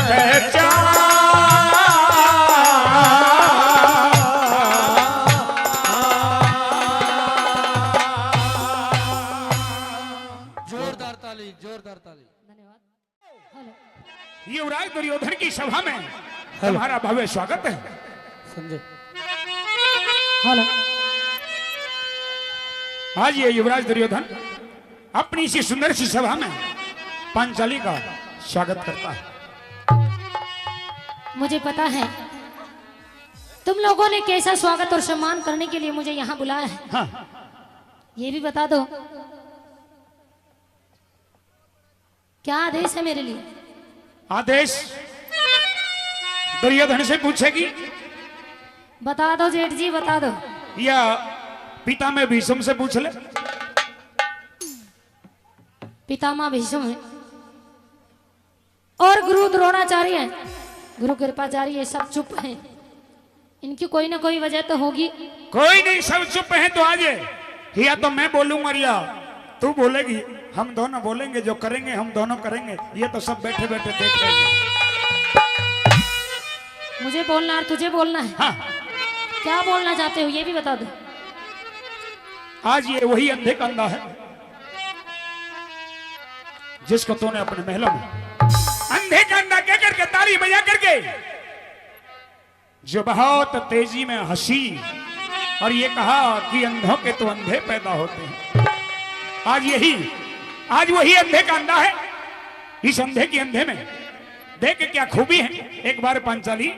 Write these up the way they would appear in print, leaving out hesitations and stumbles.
पहचान। जोरदार ताली, जोरदार ताली। धन्यवाद। युवराज दुर्योधन की सभा में तुम्हारा भव्य स्वागत है। संजय हेलो। आज ये युवराज दुर्योधन अपनी इसी सुंदर सी सभा में पांचाली का स्वागत करता है। मुझे पता है तुम लोगों ने कैसा स्वागत और सम्मान करने के लिए मुझे यहाँ बुलाया है। हाँ, ये भी बता दो क्या आदेश है मेरे लिए। आदेश दुर्योधन से पूछेगी बता दो जेठ जी, बता दो। या पिता में भीष्म से पूछ ले। पितामह भीष्म है और गुरु द्रोणाचार्य है, गुरु कृपाचार्य, ये सब चुप हैं। इनकी कोई ना कोई वजह तो होगी। कोई नहीं, सब चुप है तो आज या तो मैं बोलूंगा या तू बोलेगी। हम दोनों बोलेंगे, जो करेंगे हम दोनों करेंगे। ये तो सब बैठे बैठे देख रहे हैं। मुझे बोलना और तुझे बोलना है। हाँ, क्या बोलना चाहते हो ये भी बता दो। आज ये वही अंधे का अंधा है जिसको तूने अपने महलों में अंधे का अंधा कह करके ताली बजा करके जो बहुत तेजी में हंसी और ये कहा कि अंधों के तो अंधे पैदा होते हैं। आज वही अंधे का अंधा है। इस अंधे की अंधे में देख क्या खूबी है। एक बार पांचाली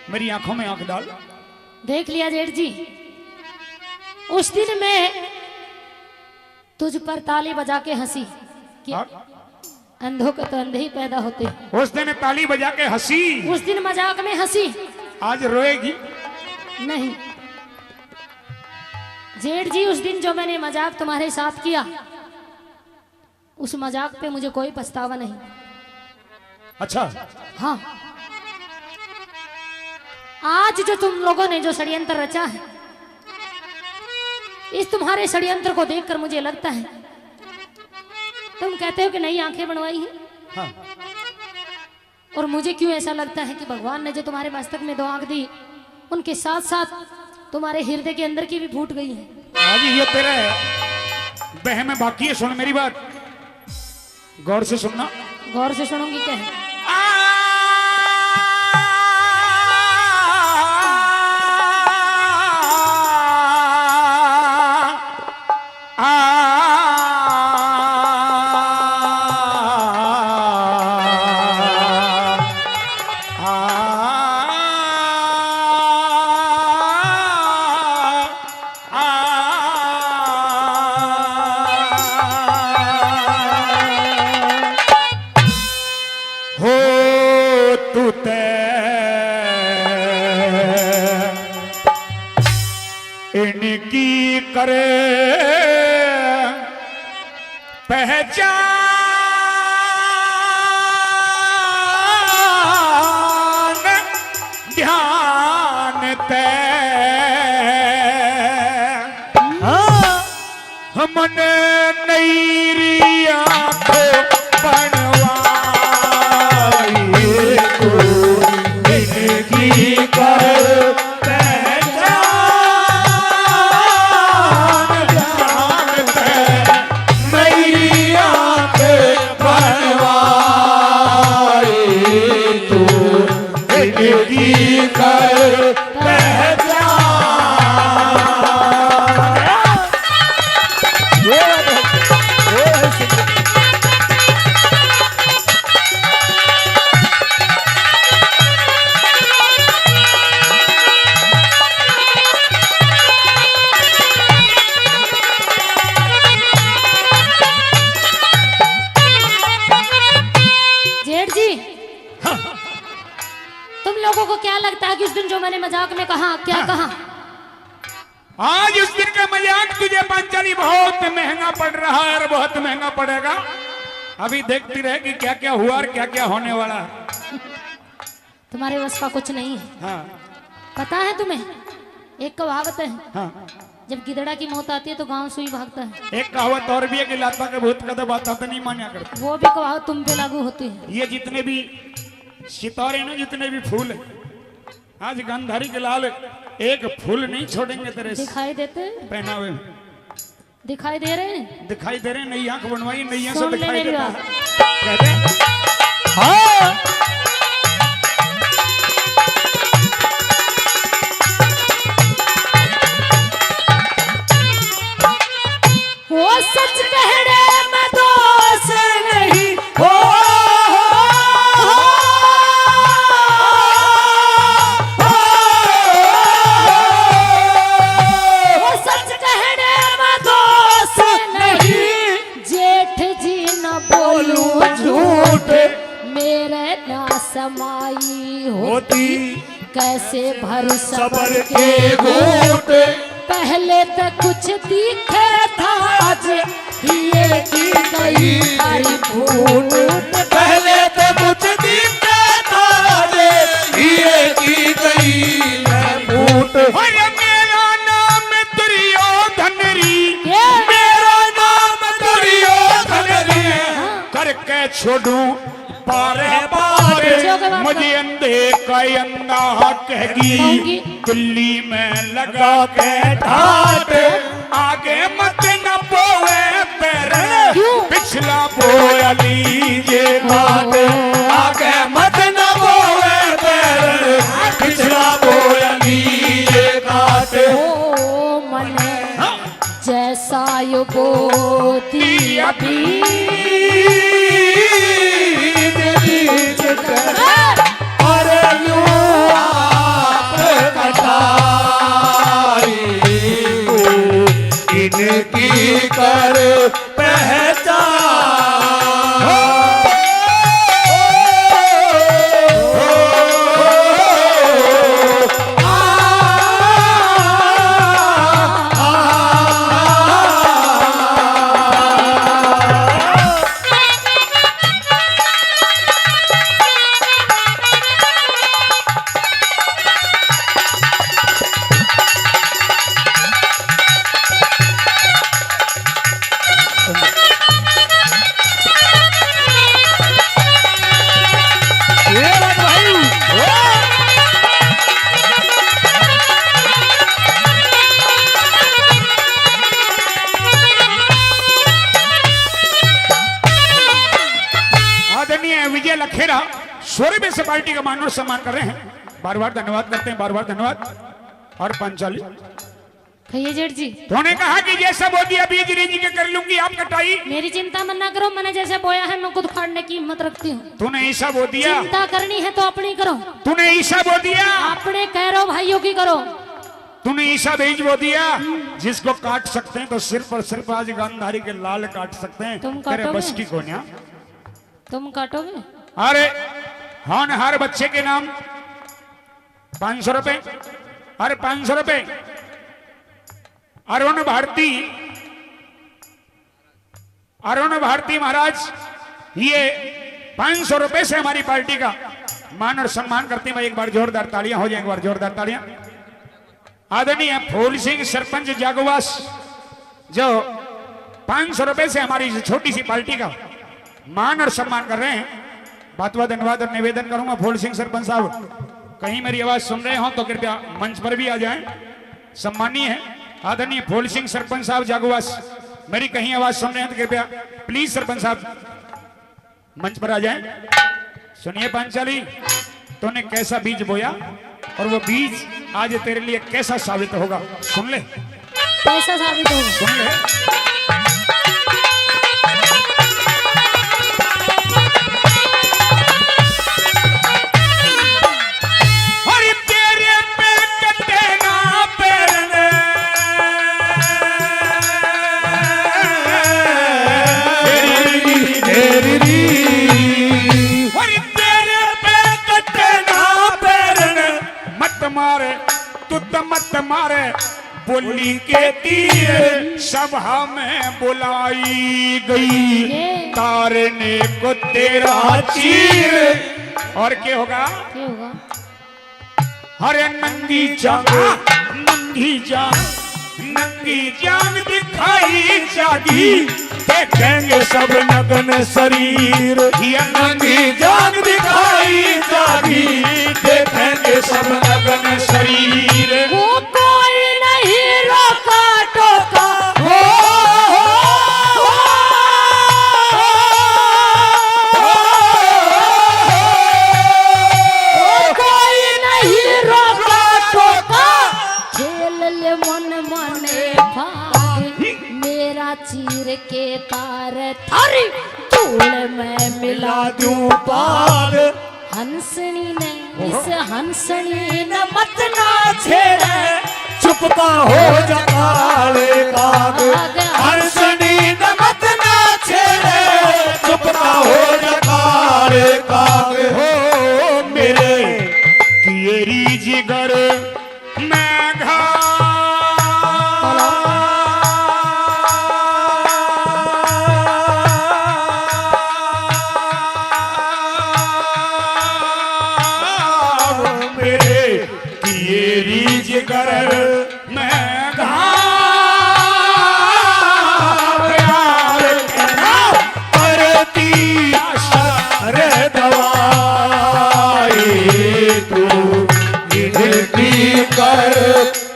मेरी आंखों में आंख डाल। देख लिया जेठ जी, उस दिन मैं तुझ पर ताली बजा के हंसी कि अंधों के तो अंधे ही पैदा होते हैं। उस दिन ताली बजा के हंसी, उस दिन मजाक में हंसी। आज रोएगी नहीं जेठ जी, उस दिन जो मैंने मजाक तुम्हारे साथ किया उस मजाक पे मुझे कोई पछतावा नहीं। अच्छा, हाँ, आज जो तुम लोगों ने जो षड्यंत्र रचा है, इस तुम्हारे षड्यंत्र को देखकर मुझे लगता है तुम कहते हो कि नई आंखें बनवाई है। हाँ, और मुझे क्यों ऐसा लगता है कि भगवान ने जो तुम्हारे मस्तक में 2 आंख दी, उनके साथ साथ तुम्हारे हृदय के अंदर की भी फूट गई है। आज ये तेरा बह में बाकी है। सुन मेरी बात, गौर से सुनना। गौर से सुनूंगी क्या है। इनकी करे पहचान ध्यान ते हमने नई आंखों बनवाई तो इनकी कर कि उस दिन जो मैंने मजाक में कहा, क्या कहा? आज उस दिन का मजाक तुझे पांचाली बहुत महंगा पड़ रहा है और बहुत महंगा पड़ेगा। अभी देखती रहेगी क्या क्या हुआ और क्या क्या होने वाला है। तुम्हारे बस का कुछ नहीं है। हाँ। पता है तुम्हें, एक कहावत है, हाँ। जब गिदड़ा की मौत आती है तो गांव सुई भागता है। एक कहावत और भी है कि लाता के भूत का बात तो नहीं माना करता। वो भी कहावत तुम पे लागू होती है। ये जितने भी सितारे ने जितने भी फूल हैं, आज गांधारी के लाल एक फूल नहीं छोड़ेंगे तेरे दिखाई देते पहनावे में। दिखाई दे रहे हैं। दिखाई दे रहे, नई आंख बनवाई, नैया से सुन ले दिखाई मेरी देता बात। है। कहते हाँ वो सच कहने में दोष नहीं हो, वो सच कहने में दोष नहीं, जेठ जी न बोलूं झूठ, मेरे ना समाई होती कैसे भर सबर के घूट, पहले तो कुछ दिखे था आज ये की गई हरी फूट, पहले तो कुछ दिखता था ये की गई है फूट। अरे मेरा नाम दुर्योधन री, मेरा नाम दुर्योधन री, करके छोड़ू पारे जो के पारे, बाप मुझे अंधे का अंधा कहेगी, कहूंगी। गुल्ली में लगा के ठाट, आगे मत न बोए पैर, क्यों? पिछला बोया लीजिए बात आगे मत न बोए पैर, पिछला बोया लीजिए काट। ओ मने जैसा युगोती अभी और यूं आप कटाई, इनकी कर पहचान। आदरणीय विजय लखेरा स्वरूप से पार्टी का मान और सम्मान कर रहे हैं, बार बार धन्यवाद करते हैं, बार बार धन्यवाद। और पंचाली भैया जेठ जी तूने कहा कि जैसा बोदिया बीज रीज के कर लूंगी आप कटाई, मेरी चिंता मत ना करो, मैंने जैसे बोया है मैं खुद फाड़ने की हिम्मत रखती हूँ। तूने ईसा बो दिया, चिंता करनी है तो अपनी करो, तूने ईसा बो दिया, अपने कह भाइयों की करो। तूने ईसा बीज बो दिया, जिसको काट सकते हैं तो सिर्फ और सिर्फ आज गांधारी के लाल काट सकते हैं। तुम तेरे काटोगे? बस की कोन्या। तुम काटोगे? अरे होनहार बच्चे के नाम 500 रुपए, अरे 500 रुपए। अरुण भारती, अरुण भारती महाराज, ये 500 रुपए से हमारी पार्टी का मान और सम्मान करते हैं। एक बार जोरदार तालियां हो जाए, एक बार जोरदार तालियां। आदरणीय फूल सिंह सरपंच जागोवास जो 500 रुपए से हमारी इस छोटी सी पार्टी का मान और सम्मान कर रहे हैं, बात बात धन्यवाद और निवेदन करूंगा फूल सिंह सरपंच साहब, कहीं मेरी आवाज सुन रहे हो तो कृपया मंच पर भी आ जाएं। सम्मानीय है आदरणीय फूल सिंह सरपंच साहब जागोवास, मेरी कहीं आवाज सुन रहे हैं तो कृपया प्लीज सरपंच साहब मंच पर आ जाएं। सुनिए पांचाली, तूने कैसा बीज बोया और वो बीज आज तेरे लिए कैसा साबित होगा, सुन ले, कैसा साबित होगा? सुन ले। मारे तुत मत मारे, बोली के तीर सभा में बुलाई गई, तारने को तेरा चीर। और क्या होगा? क्या होगा? हरे नंगी जान, नंगी जान, नंगी जान दिखाई जागी, देखेंगे सब नग्न शरीर। ये नंगी जान दिखाई जागी, तार थारी धूल में मिला मिला दूं पार हंसनी ने इस हंसनी न मत ना छेड़े चुपका हो जा काले काग हंसनी न मत ना छेड़े चुपका हो जा काले काग हो मेरे तेरी जिगर मैं घाव मेरे तेरी जिगर मैं घाव यार तेरा करती अरे दवाई तू इनकी कर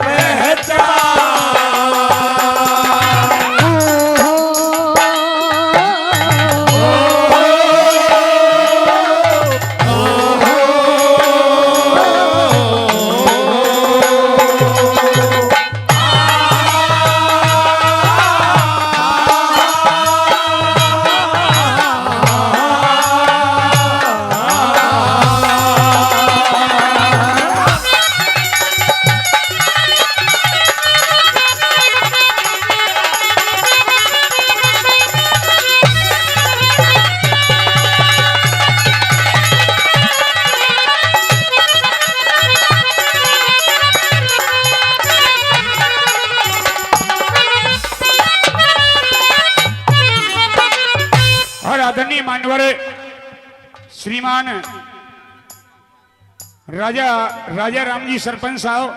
पहचान और आदरणीय मान्यवर श्रीमान राजा राम जी सरपंच साहब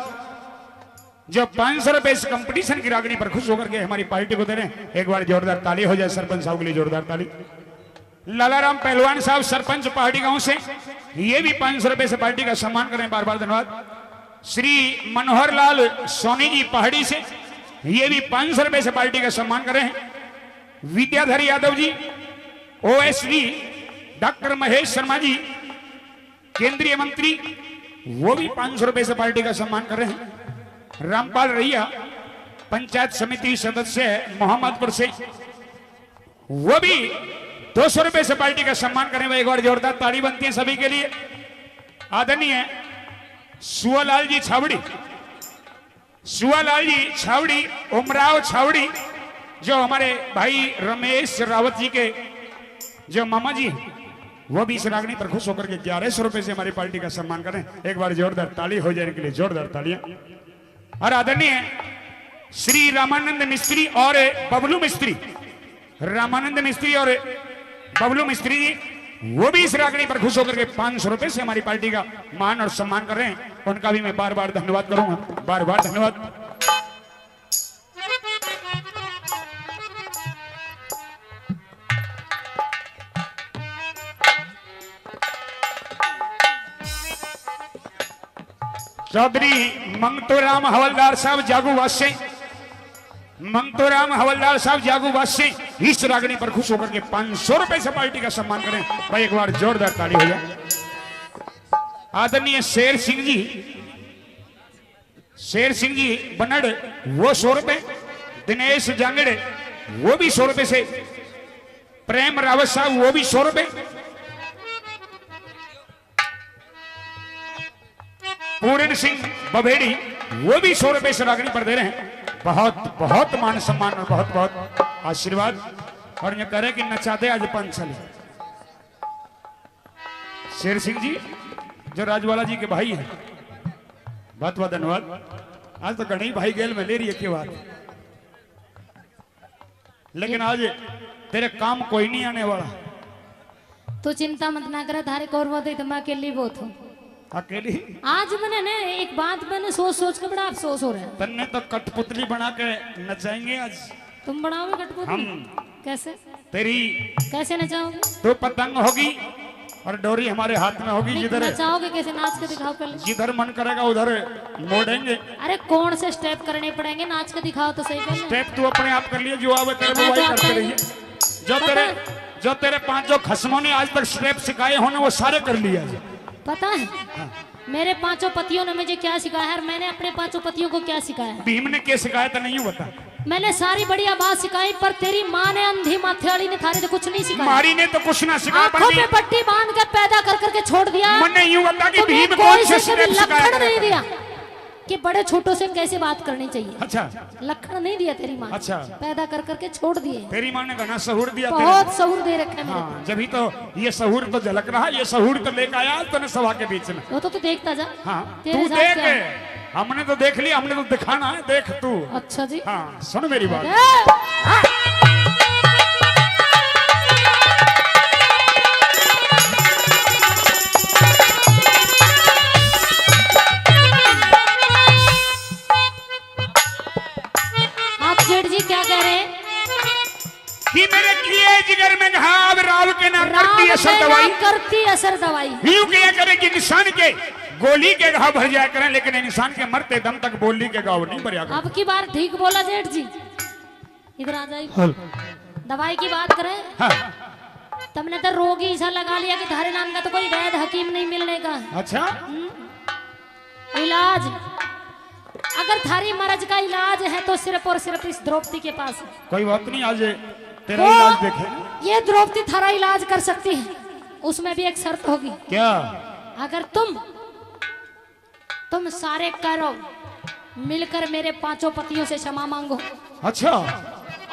जो 500 रुपए इस कंपटीशन की रागनी पर खुश होकर के हमारी पार्टी को दे रहे हैं। एक बार जोरदार ताली हो जाए सरपंच साहब के लिए, जोरदार ताली। लालाराम पहलवान साहब सरपंच पहाड़ी गांव से, ये भी 500 रुपए से पार्टी का सम्मान करें, बार बार धन्यवाद। श्री मनोहर लाल सोनी जी पहाड़ी से, ये भी 500 रुपए से पार्टी का सम्मान करें। विद्याधर यादव जी ओएसडी, डॉक्टर महेश शर्मा जी केंद्रीय मंत्री, वो भी 500 रुपए से पार्टी का सम्मान कर रहे हैं। रामपाल रैया पंचायत समिति सदस्य मोहम्मदपुर से, वो भी 200 रुपए से पार्टी का सम्मान करें। एक बार जोरदार ताली बनती है सभी के लिए। आदरणीय सुआलाल जी छावड़ी, सुआलाल जी छावड़ी, उमराव छावड़ी, जो हमारे भाई रमेश रावत जी के जो मामा जी हैं, वो भी इस रागनी पर खुश होकर के 1100 रुपए से हमारी पार्टी का सम्मान करें। एक बार जोरदार ताली हो जाने के लिए जोरदार तालियां। और आदरणीय श्री रामानंद मिस्त्री और बबलू मिस्त्री, रामानंद मिस्त्री और बबलू मिस्त्री जी, वो भी इस रागनी पर खुश होकर के 500 रुपए से हमारी पार्टी का मान और सम्मान कर रहे हैं। उनका भी मैं बार बार धन्यवाद करूंगा, बार बार धन्यवाद। चौधरी मंगतोराम हवलदार साहब जागूवास से, मंगतोराम हवलदार साहब जागूवास से इस रागनी पर खुश होकर के 500 रुपए से पार्टी का सम्मान करें। भाई एक बार जोरदार ताली हो जाए। आदरणीय शेर सिंह जी, शेर सिंह जी बनड़, वो 100 रुपए। दिनेश जांगड़े, वो भी 100 रुपए से। प्रेम रावत साहब, वो भी 100 रुपए। पूरन सिंह बभेड़ी, वो भी 100 रुपए से रागनी पर दे रहे हैं। बहुत बहुत मान सम्मान और बहुत बहुत आशीर्वाद। और ये करे कि नचाते आज 5 साल। शेर सिंह जी जो राजवाला जी के भाई हैं, बहुत बहुत धन्यवाद। आज तो गणेश भाई गेल में ले रही है की बात, लेकिन आज तेरे काम कोई नहीं आने वाला। तो चिंता मत ना करे, थारे कौर वो तो मैं अकेली बहुत हूँ। अकेली आज मैंने ने एक बात मैंने सोच सोच के बड़ा अफसोस हो रहा है। तन्ने तो कठपुतली बना के नचाएंगे आज। तुम बनाओगे कठपुतली? हम कैसे तेरी कैसे नचाओगे? तो पतंग होगी और डोरी हमारे हाथ में होगी। जिधर नचाओगे कैसे? नाच के दिखाओ पहले। जिधर मन करेगा उधर मोड़ेंगे। अरे कौन से स्टेप करने पड़ेंगे? नाच के दिखाओ तो सही पहले। स्टेप तू अपने आप कर लिए, जो आवे तेरे हाँ, बुआई जो करते आता है। रहिए। जो तेरे 5 खस्मों ने आज तक स्टेप सिखाए होने वो सारे कर लिया है। पता है मेरे 5 पतियों ने मुझे क्या सिखाया है और मैंने अपने 5 पतियों को क्या सिखाया है? भीम ने क्या सिखाया था नहीं बता। मैंने सारी बढ़िया बात सिखाई, पर तेरी माँ ने अंधी माथेवाली ने थारे तो कुछ नहीं सिखाया। मारी ने तो कुछ ना सिखाया, आंखों पे पट्टी बांध के पैदा कर करके छोड़ दिया। मैंने यूं बता कि तुम्हें भीम कोई कौन से से कभी स्टेप सिखाया लक्षण नहीं दिया कि बड़े छोटों से कैसे बात करनी चाहिए। अच्छा लक्षण नहीं दिया तेरी माँ। अच्छा। पैदा कर करके छोड़ दिए। तेरी माँ ने घना सहूर दिया तेरे बहुत सहूर दे रखे मेरे हाँ, जब ही तो ये सहूर तो झलक रहा, ये सहूर तो लेकर आया तूने सभा के बीच में। वो तो देखता जा। हाँ तेरे तू साथ देख, क्या है? हमने तो देख लिया, हमने तो दिखाना है, देख तू। अच्छा जी। हाँ सुन मेरी बात। आप जेठ जी क्या कह रहे हैं? कि मेरे किए जिगर में घाव राव के ना राम करती असर में ना दवाई, करती असर दवाई। यूं किया करे कि इंसान के गोली के घाव भर जाया करें, लेकिन इंसान के मरते दम तक बोली के घाव नहीं भरिया करें। अब की बार ठीक बोला जेठ जी। इधर आ जाइए। दवाई की बात करें, हाँ, तुमने तो रोगी ऐसा लगा लिया कि थारे नाम का तो कोई वैद हकीम नहीं मिलने का। अच्छा इलाज, अगर थारी मर्ज का इलाज है तो सिर्फ और सिर्फ इस द्रौपदी के पास है। कोई बात नहीं, आज तेरा वो इलाज देखे। ये द्रौपदी थारा इलाज कर सकती है, उसमें भी एक शर्त होगी। क्या? अगर तुम सारे करो मिलकर मेरे पांचों पतियों से क्षमा मांगो अच्छा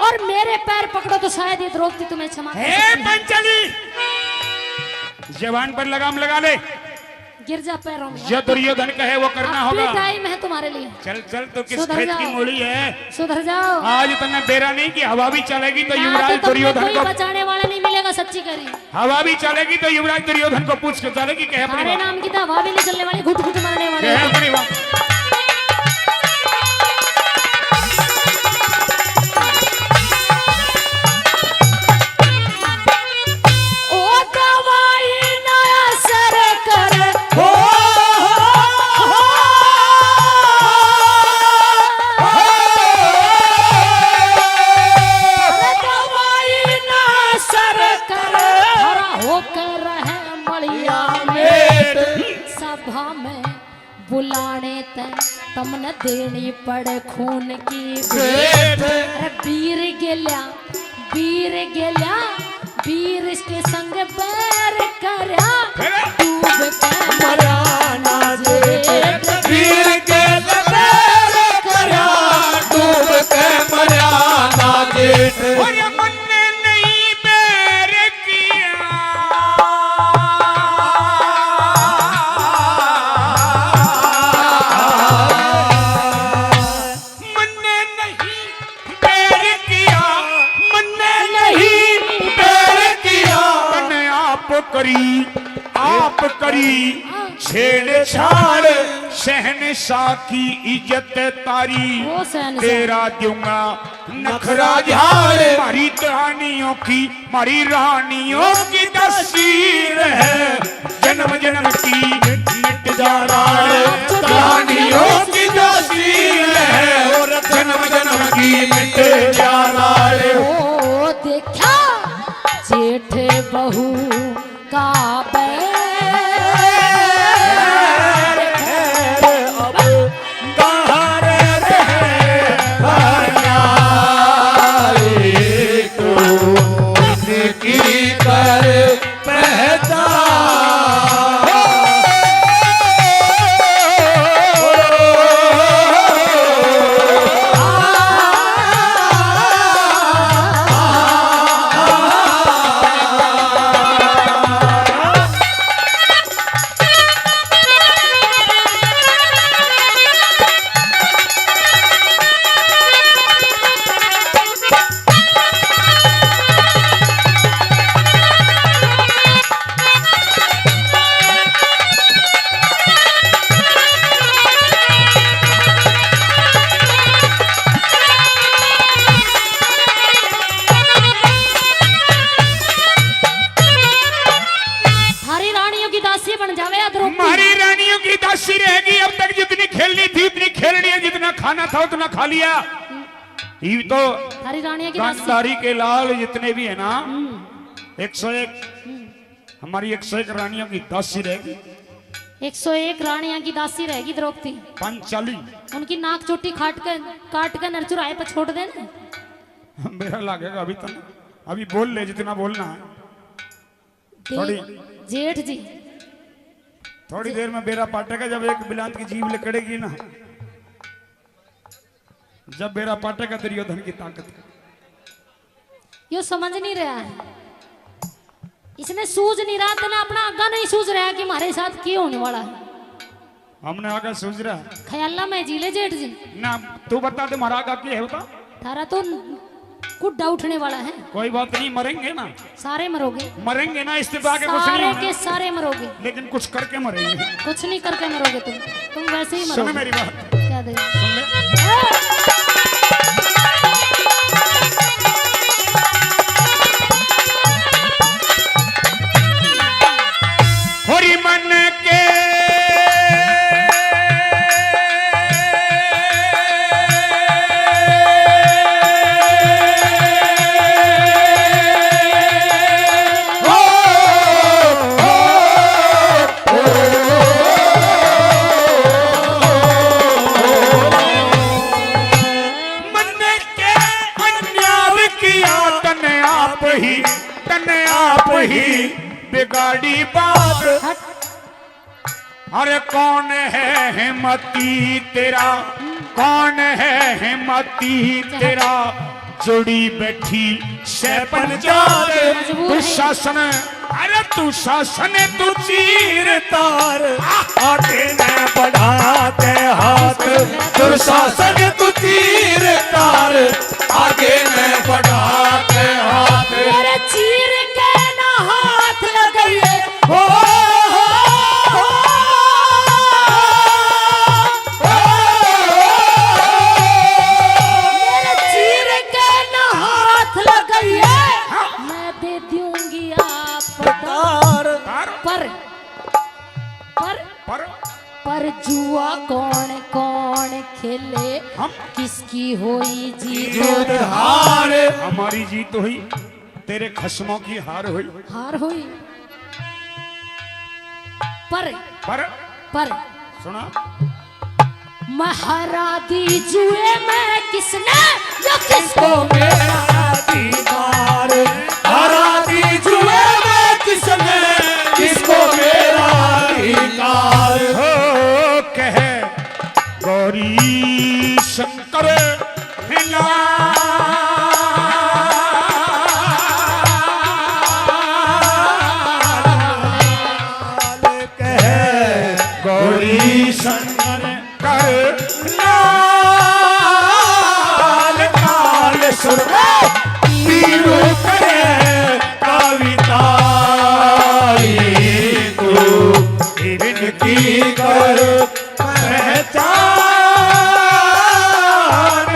और मेरे पैर पकड़ो तो शायद ये द्रौपदी तुम्हें क्षमा कर हे सकती है। पंचाली, जवान पर लगाम लगा ले, गिर जा पैरों में। जो दुर्योधन कहे वो करना अब भी होगा। टाइम है तुम्हारे लिए। चल चल, तो किस सुधर खेत जाओ। की मूली है? सुधर जाओ। आज इतना देरा नहीं कि हवा भी चलेगी तो ना युवराज तो तुम्हें दुर्योधन कोई को, बचाने वाला नहीं मिलेगा, सच्ची करी। हवा भी चलेगी तो युवराज दुर्योधन को पूछ के चलेगी कहे अपनी हमारे बात। नाम की तो हवा भी नहीं चलने वाली, घुट घुट मरने वाली। कहे अपनी बात। ओ दवाई ना असर करे, हो दवाई ना असर करे, हरा होकर रहे मलिया में। सभा में बुलाने ते तमने देनी पड़े खून की भेंट। अरे वीर गेल्या, वीर गेल्या, वीर इसके संग बैर करया, डूब के मराना जेठ। वीर के लबेर करया, डूब के मराना जेठ। और ये मन ने नहीं बैर किया, मन ने नहीं बैर किया, मन ने नहीं बैर किया, मन आप करी छेड़छाड़, शहनशाह की इज्जत तारी, वो शहनशाह। तेरा दूंगा नखरा झाड़। मारी रानियों की, मारी रानियों की तस्वीर है, जन्म जन्म की मिट जाना रानियों की तस्वीर है, और जन्म जन्म की मिट जाना। ओ देखा जेठ बहू का बैर, अब कहाँ रहे की कर पहचान। हरी रानियों की दासी बन जावे या द्रौपदी। हमारी रानियों की दासी रहेगी। अब तक जितनी खेलनी थी उतनी खेल लिया, जितना खाना था उतना खा लिया। ये तो हरी रानियों की दासी। गांधारी के लाल जितने भी है ना, 101 हमारी 101 रानियों की दासी रहेगी। 101 रानियां की दासी रहेगी द्रौपदी। पांचाली उनकी नाक चोटी काट कर नरचुराए पर छोड़ देना। मेरा लगेगा अभी तक, अभी बोल ले जितना बोलना है। थोड़ी जेठ जी थोड़ी देर में बेरा पाटेगा, जब एक बिलांत की जीभ लकड़ेगी ना, जब बेरा पाटेगा दुर्योधन की ताकत। यो समझ नहीं रहा है, इसने सूझ नहीं रहा था ना, अपना आगा नहीं सूझ रहा कि हमारे साथ क्या होने वाला है। हमने आगे सोच रहा ख्याला में जीले जेठ जी ना, तू बता दे हमारा आगा क्या है बता। तारा तो कुड्डा उठने वाला है। कोई बात नहीं, मरेंगे ना, सारे मरोगे, मरेंगे ना, इस्तीफा के कुछ नहीं सारे होना। के सारे मरोगे, लेकिन कुछ करके मरेंगे। कुछ नहीं करके मरोगे तुम वैसे ही सुन मरोगे। मेरी बात, क्या दे सुन ले। होरी मन के बिगाड़ी बात। अरे कौन है हिम्मती तेरा, कौन है हिम्मती तेरा, जुड़ी बैठी शैपन जात। तू शासन, अरे तू शासन, तू चीर तार, आगे न बढ़ाते हाथ। दुशासन तू तीर तार, आगे न बढ़ाते हाथ। मेरे चीर के ना हाथ लगाइए, हो मेरे चीर के ना हाथ लगाइए, मैं दे दूंगी आपको तार। पर पर पर जुआ कौन कौन खेले, हम किसकी होई जीत हार। हमारी जीत हुई, तेरे खस्मों की हार हुई। हार हुई। पर सुना, महारा दी जुए में किसने, जो किसको मेरा दीदार। हरा दी जुए में किसने, किसको मेरा दीदार। हो कह गौरी शंकर हिला, गौरी शंकर कर लाल काल सुर पीरू करे कविता। तू इनकी कर पहचान,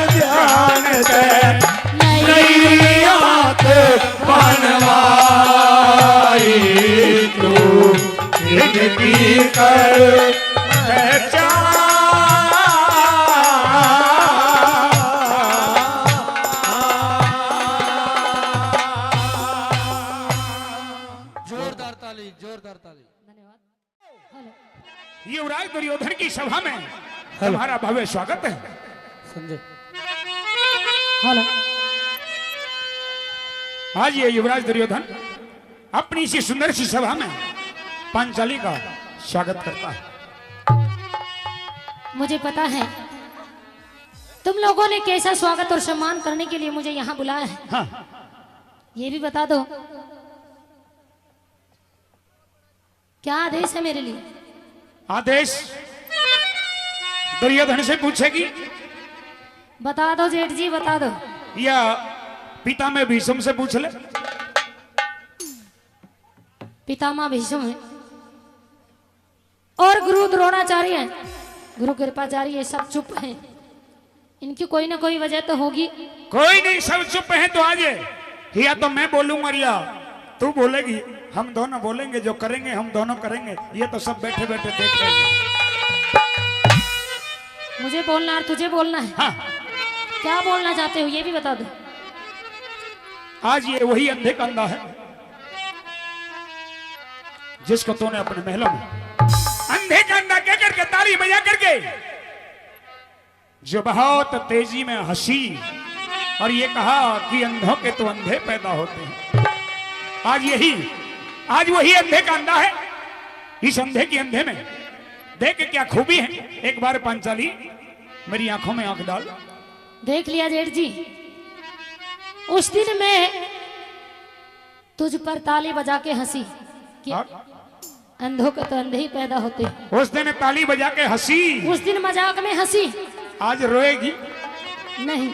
ध्यान दे नई आंख बनवाई। तू इनकी कर जोरदार ताली, जोरदार ताली। धन्यवाद। हेलो युवराज दुर्योधन की सभा में तुम्हारा भव्य स्वागत है। संजय हेलो आज ये युवराज दुर्योधन अपनी इसी सुंदर सी सभा में पांचाली का स्वागत करता है। मुझे पता है तुम लोगों ने कैसा स्वागत और सम्मान करने के लिए मुझे यहाँ बुलाया है। हाँ, ये भी बता दो क्या आदेश है मेरे लिए। आदेश दुर्योधन से पूछेगी बता दो जेठ जी, बता दो। या पिता में भीष्म से पूछ ले। पितामह भीष्म है और गुरु द्रोणाचार्य है, गुरु कृपाचार्य, ये सब चुप हैं। इनकी कोई ना कोई वजह तो होगी। कोई नहीं, सब चुप है तो आज या तो मैं बोलूंगा या तू बोलेगी, हम दोनों बोलेंगे, जो करेंगे हम दोनों करेंगे। ये तो सब बैठे बैठे देख रहे हैं। मुझे बोलना और तुझे बोलना है। हाँ, क्या बोलना चाहते हो ये भी बता दो। आज ये वही अंधे का अंधा है जिसको तूने अपने महलों में अंधे का अंधा कह करके ताली बजा करके जो बहुत तेजी में हंसी और ये कहा कि अंधों के तो अंधे पैदा होते हैं। आज वही अंधे का अंधा है। इस अंधे की अंधे में देख क्या खूबी है। एक बार पांचाली मेरी आंखों में आंख डाल। देख लिया जेठ जी, उस दिन मैं तुझ पर ताली बजा के हंसी कि अंधों के तो अंधे ही पैदा होते हैं। उस दिन ताली बजा के हंसी, उस दिन मजाक में हंसी। आज रोएगी नहीं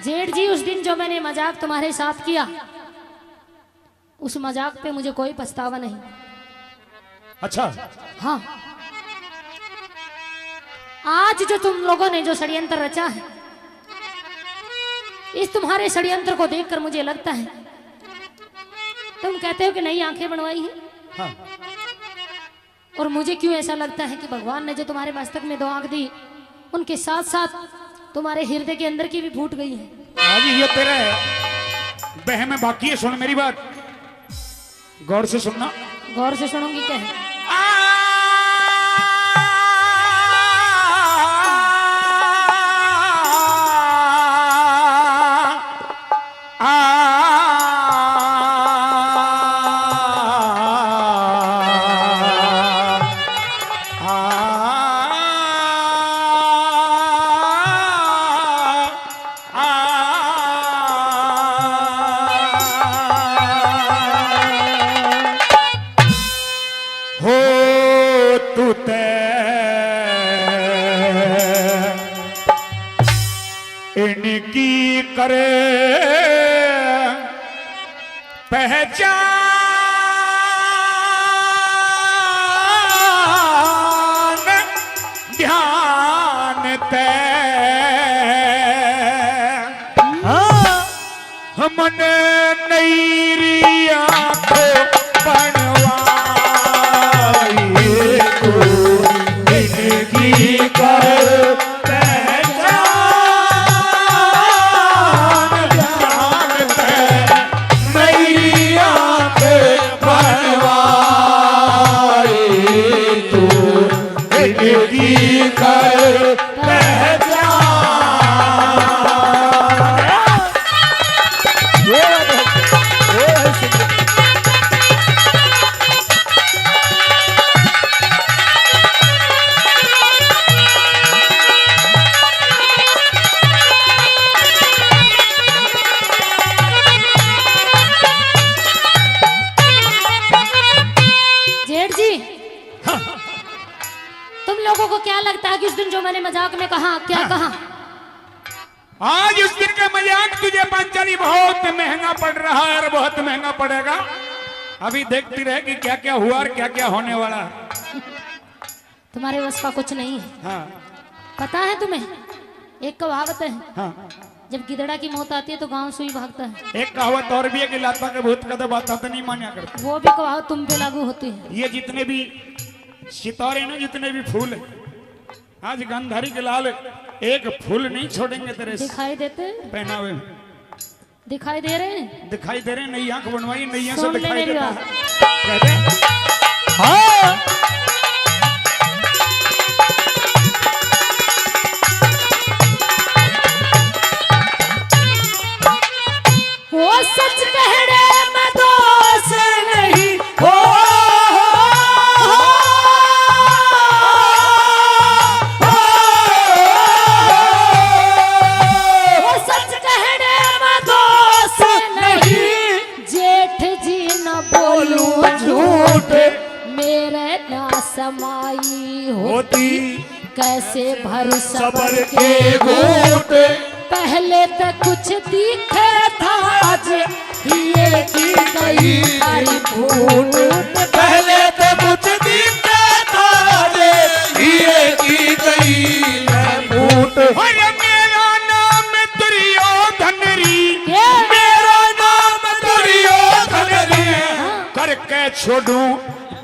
जेठ जी, उस दिन जो मैंने मजाक तुम्हारे साथ किया उस मजाक पे मुझे कोई पछतावा नहीं। अच्छा हाँ, आज जो तुम लोगों ने जो षड्यंत्र रचा है, इस तुम्हारे षड्यंत्र को देखकर मुझे लगता है, तुम कहते हो कि नई आंखें बनवाई है। हाँ। और मुझे क्यों ऐसा लगता है कि भगवान ने जो तुम्हारे मस्तक में 2 आंख दी, उनके साथ साथ तुम्हारे हृदय के अंदर की भी फूट गई है। आज ये तेरा बह में बाकी है। सुन मेरी बात, गौर से सुनना। गौर से सुनूंगी क्या है? इनकी करे पहचान ध्यान ते हमने नई आंखों बनवाई इनकी कर मजाक में कहा क्या कहा? आज उस दिन का मजाक तुझे पांचाली बहुत महंगा पड़ रहा है और बहुत महंगा पड़ेगा। अभी देखती रहे कि क्या क्या हुआ और क्या क्या होने वाला है। तुम्हारे बस का कुछ नहीं है। हाँ। पता है तुम्हें, एक कहावत है। हाँ। जब गिदड़ा की मौत आती है तो गांव सुई भागता है। एक कहावत और भी है कि लाता के भूत का बात तो नहीं मान्या करता। वो भी कहावत तुम पे लागू होती है। ये जितने भी सितारे ना, जितने भी फूल है, आज गांधारी के लाल एक फूल नहीं छोड़ेंगे तेरे दिखाई देते पहनावे में। दिखाई दे रहे हैं, दिखाई दे रहे हैं। नई आंख बनवाई, नैया से सुन ले दिखाई मेरी देता बात। है। कहते हाँ वो सच कहने में दोष नहीं हो, वो सच कहने में दोष नहीं। जेठ जी न बोलूं झूठ, मेरे ना समाई होती कैसे भर सबर के घूट। पहले तो कुछ दिखे था, आज ये की गई हरी फूट। पहले तो कुछ दिखता था, ये की गई फूट। मेरा नाम दुर्योधन री, मेरा नाम दुर्योधन री, करके छोड़ू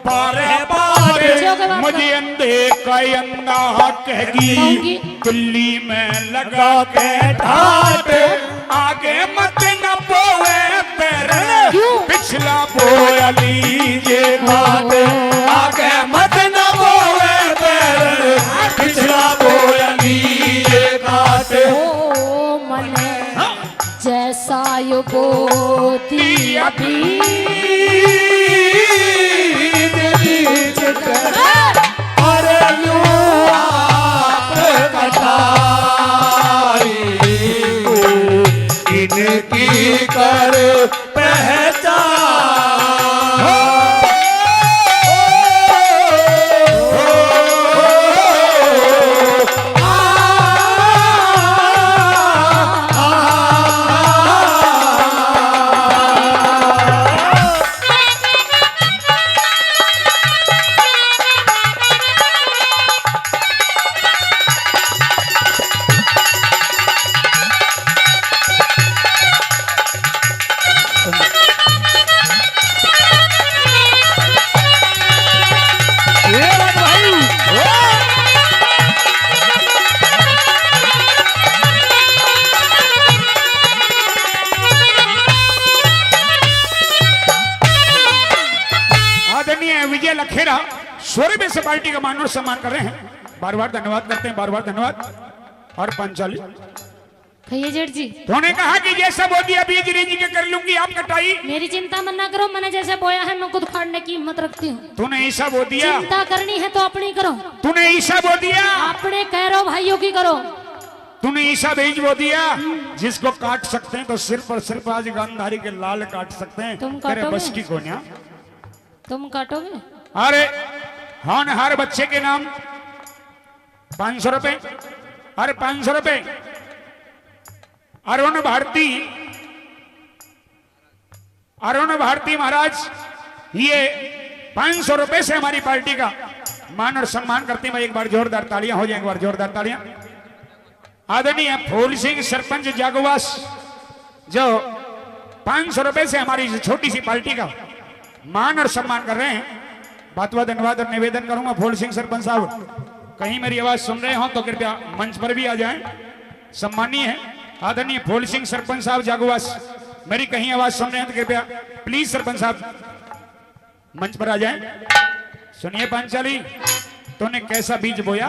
पारे पारे। मुझे अंधे का अंधा कहेगी, गुल्ली में लगा के ठाट। आगे मत न बोए पैर, पिछला बोया लीजिए घाट। आगे बोती अभी इनकी कर विजय लखेरा स्वरूप से पार्टी का मान और सम्मान कर रहे हैं। बार बार धन्यवाद करते हैं, बार बार धन्यवाद। और पंचाली भैया जेठ जी, तूने कहा कि जैसा बोदी बीज रीज के कर लूंगी आप कटाई। मेरी चिंता मत ना करो, मैंने जैसे बोया है मैं खुद खाड़ने की हिम्मत रखती हूँ। तूने ईसा बो दिया, चिंता करनी है तो अपनी करो। तूने ईसा बो दिया, अपने कह रहे हो भाइयों की करो। तूने ईसा बीज बो दिया, जिसको काट सकते हैं तो सिर्फ और सिर्फ आज गांधारी के लाल काट सकते हैं। तुम तेरे काटोगे? बस की कोन्या। तुम काटोगे? अरे हाँ, हर बच्चे के नाम 500 रुपए। अरे 500 रुपए। अरुण भारती महाराज, ये 500 रुपए से हमारी पार्टी का मान और सम्मान करते हैं। एक बार जोरदार तालियां हो जाए, एक बार जोरदार तालियां। आदरणीय फूल सिंह सरपंच जागोवास जो 500 रुपए से हमारी छोटी सी पार्टी का मान और सम्मान कर रहे हैं। बात बात धन्यवाद और निवेदन करूंगा फूल सिंह सरपंच साहब, कहीं मेरी आवाज सुन रहे हो तो कृपया मंच पर भी आ जाएं। सम्मानीय है आदरणीय फूल सिंह सरपंच साहब जागोवास, मेरी कहीं आवाज सुन रहे हैं तो कृपया प्लीज सरपंच साहब मंच पर आ जाएं। सुनिए पांचाली, तूने कैसा बीज बोया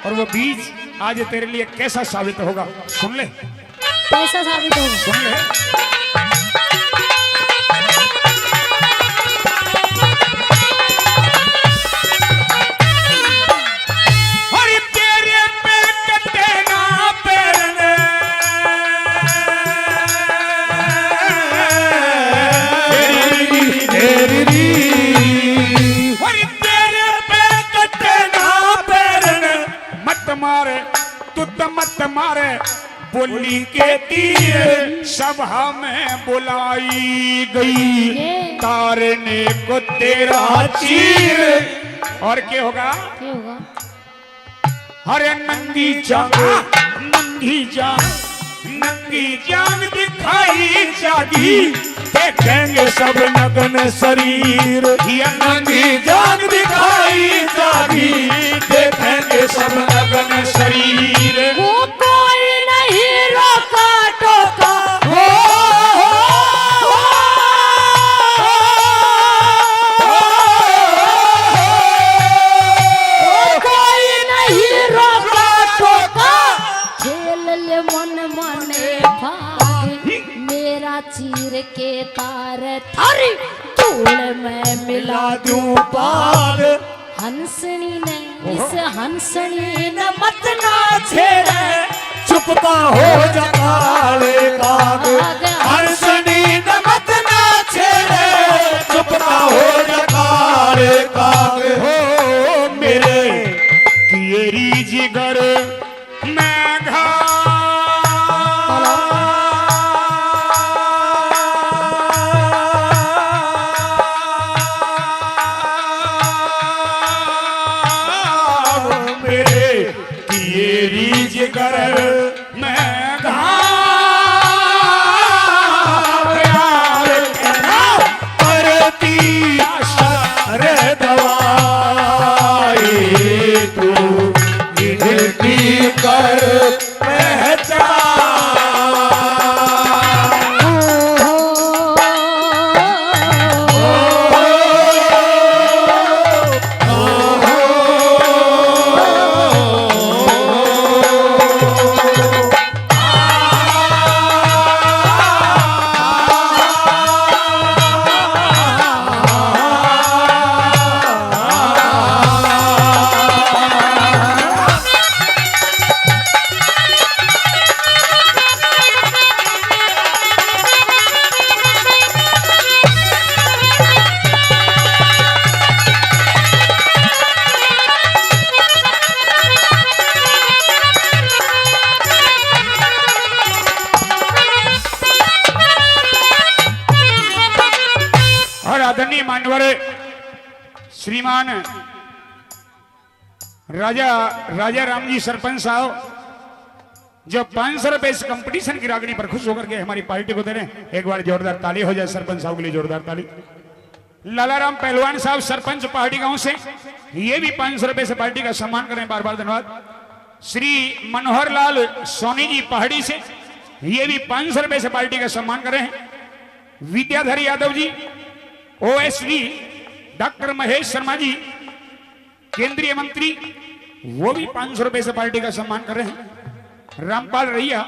और वो बीज आज तेरे लिए कैसा साबित होगा, सुन ले। कैसा साबित होगा? सुन ले। मारे तू मत मारे, बोली के तीर सभा में बुलाई गई, तारने को तेरा चीर। और क्या होगा? क्या होगा? अरे नंगी जान दिखाई जागी, देखेंगे सब नग्न शरीर। ये नंगी जान दिखाई जागी, देखेंगे सब नग्न शरीर। वो कोई नहीं रोका टोका, कोई नहीं रोका टोका, खेल ले मन मने भाग, मेरा चीर के तार थारी धूल में मिला दूं पाग। हंसनी ने इस हंसनी न मत ना छेड़े, चुप का हो जा काले काग। हंसनी न मत ना छेड़े, चुप का हो जा काले काग। हो मेरे तेरी जिगर मैं घा जिगर मैं करती रे दवाई, तू इनकी कर पहचान। श्रीमान राजा राम जी सरपंच साहब जो 500 रुपए इस कंपटीशन की रागनी पर खुश होकर के हमारी पार्टी को दे रहे हैं। एक बार जोरदार ताली हो जाए सरपंच साहब के लिए, जोरदार ताली। लालाराम पहलवान साहब सरपंच पहाड़ी गांव से, ये भी 500 रुपए से पार्टी का सम्मान करें, बार बार धन्यवाद। श्री मनोहर लाल सोनी जी पहाड़ी से, ये भी 500 रुपए से पार्टी का सम्मान करें। विद्याधर यादव जी ओएसडी, डॉक्टर महेश शर्मा जी केंद्रीय मंत्री, वो भी 500 रुपए से पार्टी का सम्मान कर रहे हैं। रामपाल रैया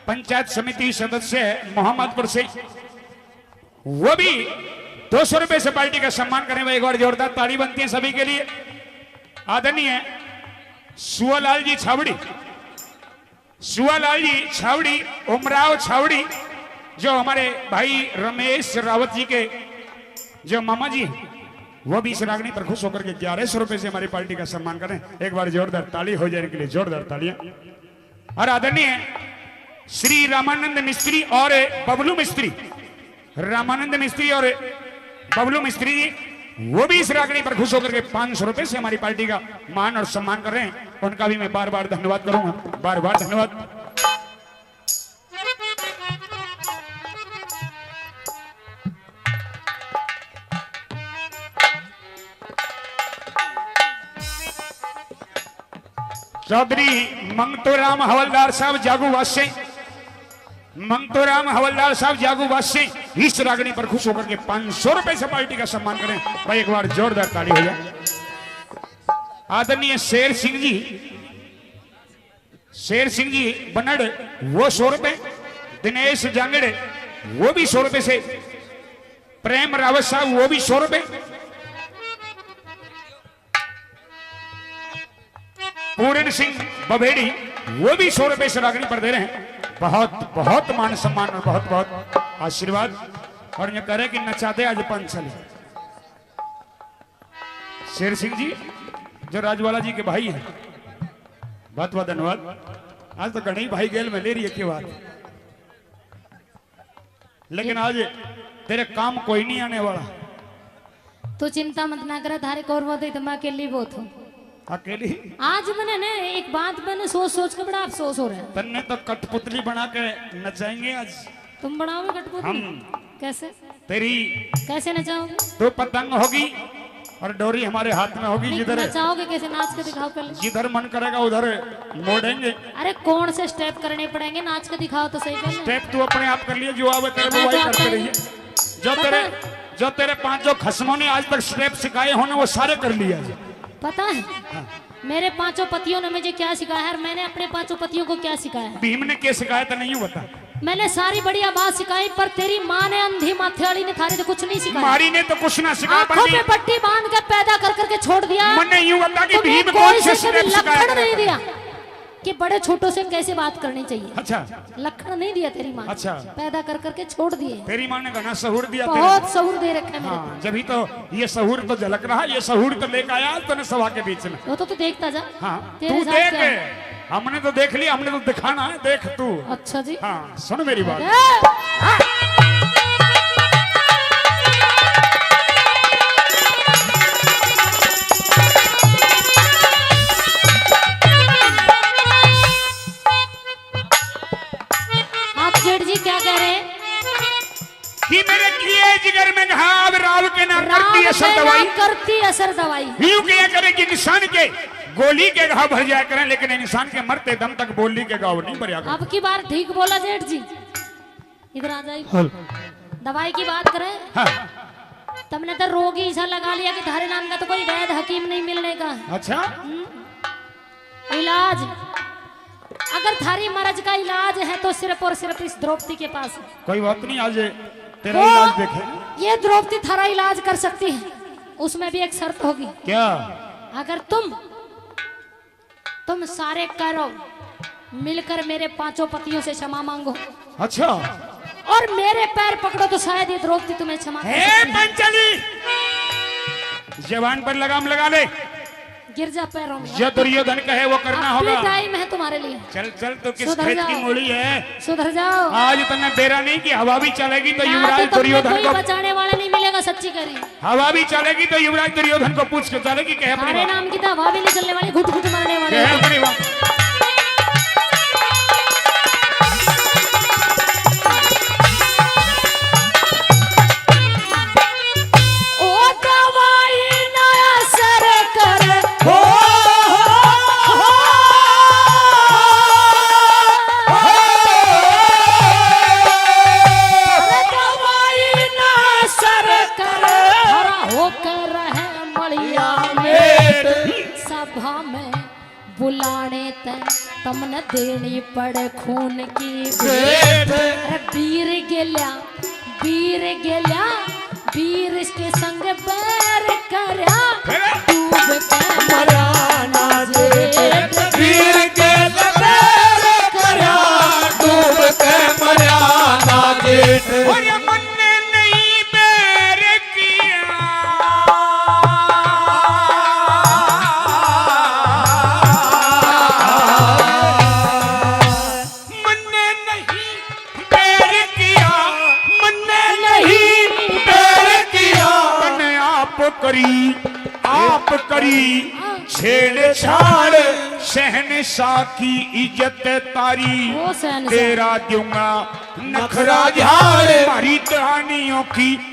पंचायत समिति सदस्य मोहम्मदपुर से, वो भी 200 रुपए से पार्टी का सम्मान करें। एक बार जोरदार ताली बनती है सभी के लिए। आदरणीय सुआलाल जी छावड़ी, सुआलाल जी छावड़ी, उमराव छावड़ी, जो हमारे भाई रमेश रावत जी के जो मामा जी, वो भी इस रागनी पर खुश होकर के 1100 रुपए से हमारी पार्टी का सम्मान करें। एक बार जोरदार ताली हो जाने के लिए जोरदार तालियां। और आदरणीय श्री रामानंद मिस्त्री और बबलू मिस्त्री, रामानंद मिस्त्री और बबलू मिस्त्री जी, वो भी इस रागनी पर खुश होकर के 500 रुपए से हमारी पार्टी का मान और सम्मान कर रहे हैं। उनका भी मैं बार बार धन्यवाद करूंगा, बार बार धन्यवाद। चौधरी मंगतोराम हवलदार साहब जागूवास से, मंगतोराम हवलदार साहब जागूवास से इस रागनी पर खुश होकर के 500 रुपए से पार्टी का सम्मान करें। भाई एक बार जोरदार ताली हो जाए। आदरणीय शेर सिंह जी, शेर सिंह जी बनड़, वो 100 रुपए। दिनेश जांगड़े, वो भी 100 रुपए से। प्रेम रावत साहब, वो भी 100 रुपए। पूरन सिंह बभेड़ी, वो भी 100 रुपए से रागनी पर दे रहे हैं। बहुत बहुत मान सम्मान और बहुत बहुत आशीर्वाद। और ये करे कि नचाते आज पंचली। शेर सिंह जी जो राजवाला जी के भाई हैं, बहुत बहुत धन्यवाद। आज तो गणेश भाई गेल में ले रही है की बात, लेकिन आज तेरे काम कोई नहीं आने वाला। तो चिंता मत ना करे, थारे कौर बहुत तो मैं अकेली बहुत हूँ। अकेली? आज मैंने ने एक बात मैंने सोच सोच के बड़ा अफसोस हो रहा है। तन्ने तो कठपुतली बना के नचाएंगे आज। तुम बनाओगे कठपुतली? हम। कैसे? तेरी कैसे नचाओगे? तो पतंग होगी और डोरी हमारे हाथ में होगी। जिधर नचाओगे कैसे? नाच के दिखाओ पहले। जिधर मन करेगा उधर मोड़ेंगे। अरे कौन से स्टेप करने पड़ेंगे? नाच के दिखाओ तो सही पहले। स्टेप तू अपने आप कर लिए, जो आवे तेरे वो वही करते रहिए। जो तेरे 5 खस्मों ने आज तक स्टेप सिखाए होने वो सारे कर लिया। पता है मेरे 5 पतियों ने मुझे क्या सिखाया है, मैंने अपने 5 पतियों को क्या सिखाया है? भीम ने क्या सिखाया था नहीं बता। मैंने सारी बढ़िया बात सिखाई, पर तेरी माँ ने अंधी माथे वाली ने थारी ने कुछ नहीं सिखाया। मारी ने तो कुछ ना सिखाया, आंखों पे पट्टी बांध के पैदा कर करके छोड़ दिया। मैंने यूं बता कि भीम कोई से से कभी लक्षण नहीं दिया कि बड़े छोटों से कैसे बात करनी चाहिए। अच्छा, लक्षण नहीं दिया तेरी माँ। अच्छा, पैदा कर करके छोड़ दिए। तेरी माँ ने घना सहूर दिया, बहुत सहूर दे रखे मेरे। हाँ, जब ही तो ये सहूर तो झलक रहा, ये सहूर तो लेकर आया तूने सभा के बीच में। वो तो तू देखता जा। हाँ, तू देख, हमने तो देख लिया, हमने तो दिखाना है, देख तू। अच्छा जी, हाँ सुन मेरी बात। जी क्या कह रहे हैं कि मेरे किए जिगर में घाव राव के ना करती असर दवाई, करती असर दवाई। यूं किया करे कि इंसान के गोली के घाव भर जाया करें, लेकिन इंसान के मरते दम तक बोली के घाव नहीं भर। अब की बार ठीक बोला जेठ जी, इधर आ जाइए। दवाई की बात करें, हाँ। तुमने तो रोगी ऐसा लगा लिया कि धारे नाम का तो कोई वैद हकीम नहीं मिलने का। अच्छा, इलाज अगर थारी मर्ज का इलाज है तो सिर्फ और सिर्फ इस द्रौपदी के पास है। कोई बात नहीं, आज तेरा इलाज देखे। ये द्रौपदी थारा इलाज कर सकती है, उसमें भी एक शर्त होगी। क्या? अगर तुम सारे करो मिलकर मेरे 5 पतियों से क्षमा मांगो। अच्छा, और मेरे पैर पकड़ो तो शायद ये द्रौपदी तुम्हें क्षमा कर सकती है। पंचली जवान पर लगाम लगा ले। गिर जा पैरों में। जो दुर्योधन कहे वो करना अभी होगा। टाइम है तुम्हारे लिए। चल चल, तो किस सुधर खेत की जाओ। मूली है? सुधर जाओ। आज इतना बेरा नहीं कि हवा भी चलेगी तो ना युवराज तो तुमने दुर्योधन कोई को, बचाने वाला नहीं मिलेगा, सच्ची करी। हवा भी चलेगी तो युवराज दुर्योधन को पूछ के चलेगी कहे अपनी हमारे बात। नाम की तो हवा भी नहीं चलने वाली, घुट घुट मरने वाले। कहे अपनी बात। ओ दवाई ना असर करे, हो दवाई ना असर करे, हरा होकर रहे मलिया में। सभा में बुलाने ते तमने देनी पड़े खून की भेंट। अरे वीर गेल्या, वीर गेल्या, वीर इसके संग बैर करया, डूब के मराना जेठ वीर के लबेर करया, डूब के मराना जेठ। और ये मन ने नहीं बैर किया, मन ने नहीं बैर किया, मन ने नहीं बैर किया, मन आप करी छेड़छाड़, शहनशाह की इज्जत तारी, वो शहनशाह। तेरा दूंगा नखरा झाड़।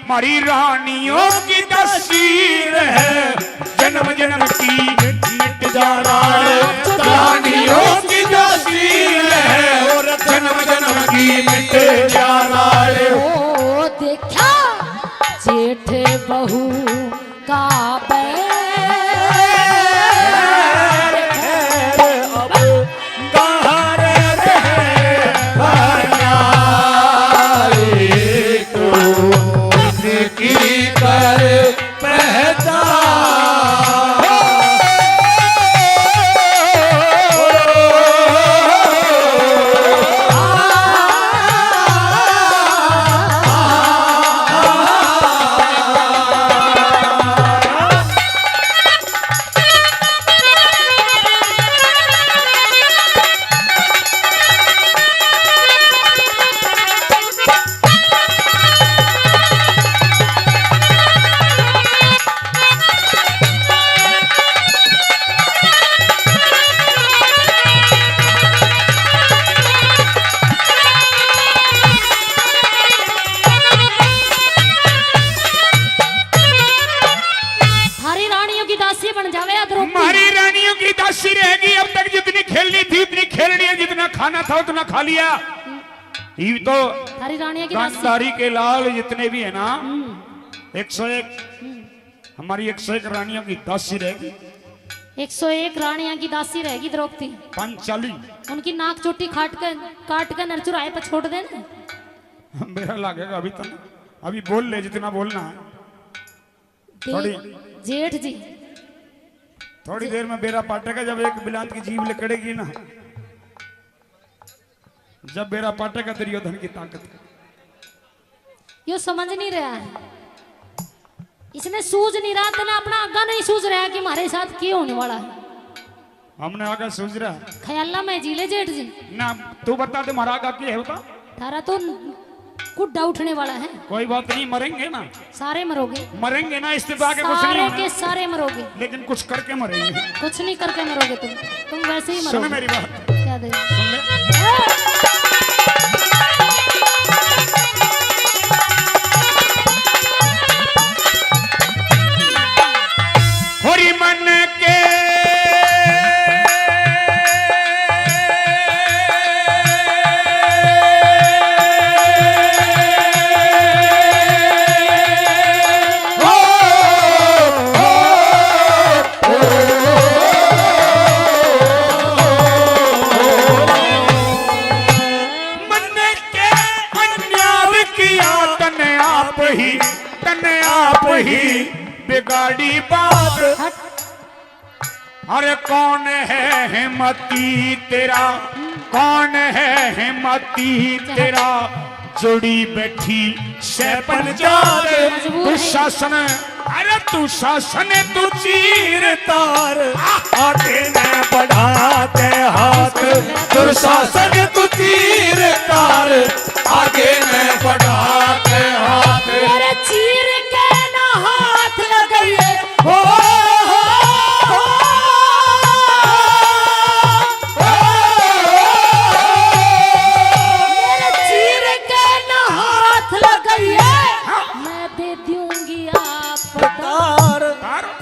मारी रानियों की तस्वीर है, जन्म जन्म की मिट जाना है। रानियों की तस्वीर है, और जन्म जन्म की मिट जाना है। ओ देखा जेठ बहू का बैर, अब कहाँ रहे की कर पहचान। हमारी रानियों की दासी बन जावे या द्रौपदी। हमारी रानियों की दासी रहेगी। अब तक जितनी खेलनी थी उतनी खेलनी है, जितना खाना था उतना खा लिया। ये तो हमारी रानियों की दासी। गांधारी के लाल जितने भी है ना, 101 हमारी 101 रानियों की दासी रहेगी। 101 रानियां की दासी रहेगी द्रौपदी। पंचाली उनकी नाक चोटी काट कर नरचुराए पर छोड़ देना। मेरा लगेगा अभी तक, अभी बोल ले जितना बोलना है। थोड़ी- जेठ जी थोड़ी देर में बेरा पाटेगा, जब एक बिलांत की जीभ लकड़ेगी ना, जब बेरा पाटेगा दुर्योधन की ताकत। यो समझ नहीं रहा है, इसने सूझ नहीं रहा, तेना अपना आगा नहीं सूझ रहा कि हमारे साथ क्या होने वाला है। हमने आगे सोच रहा ख्याला में जीले जेठ जी, ना, तू बता दे हमारा आगा क्या है बता। तारा तो कुड्डा उठने वाला है। कोई बात नहीं, मरेंगे ना, सारे मरोगे, मरेंगे ना, इस्तीफा के कुछ नहीं सारे होना, के सारे मरोगे। लेकिन कुछ करके मरेंगे। कुछ नहीं करके मरोगे तुम वैसे ही सुन मरोगे। मेरी बात, क्या दे सुन ले। होरी मन के बिगाड़ी बात। अरे कौन है हिम्मती तेरा, कौन है हिम्मती तेरा, जुड़ी बैठी शैपन जात दुशासन अरे तू शासन तू चीर तार आगे न बढ़ाते हाथ दुशासन तू तीर तार आगे न बढ़ाते हाथ मेरे चीर के ना हाथ लगाइए हो मेरे चीर के ना हाथ लगाइए मैं दे दूंगी आपको तार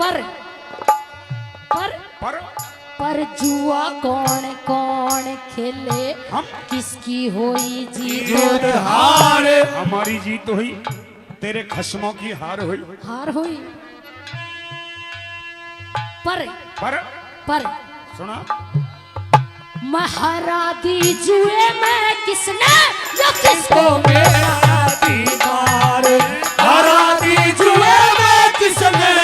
पर पर पर पर जुआ कौन कौन खेले हम किसकी होई जीत जीत हार हमारी जीत हुई तेरे खस्मों की हार हुई हार हुई पर पर सुना महारा दी जुए में किसने जो किसको मेरा दीदार हरा दी जुए में किसने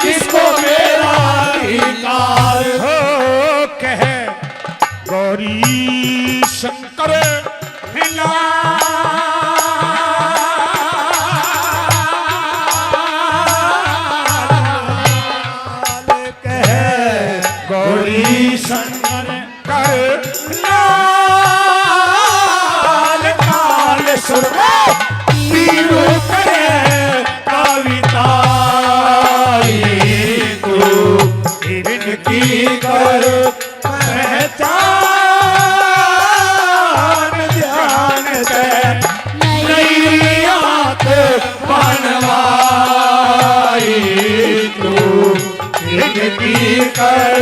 किसको मेरा दीदार हो कह गौरी शंकर हिला गौरी शंकर कर लाल काल सुर पीरू करे कविताई तू इनकी कर पहचान ध्यान दे नैयात बनवाई तू इनकी कर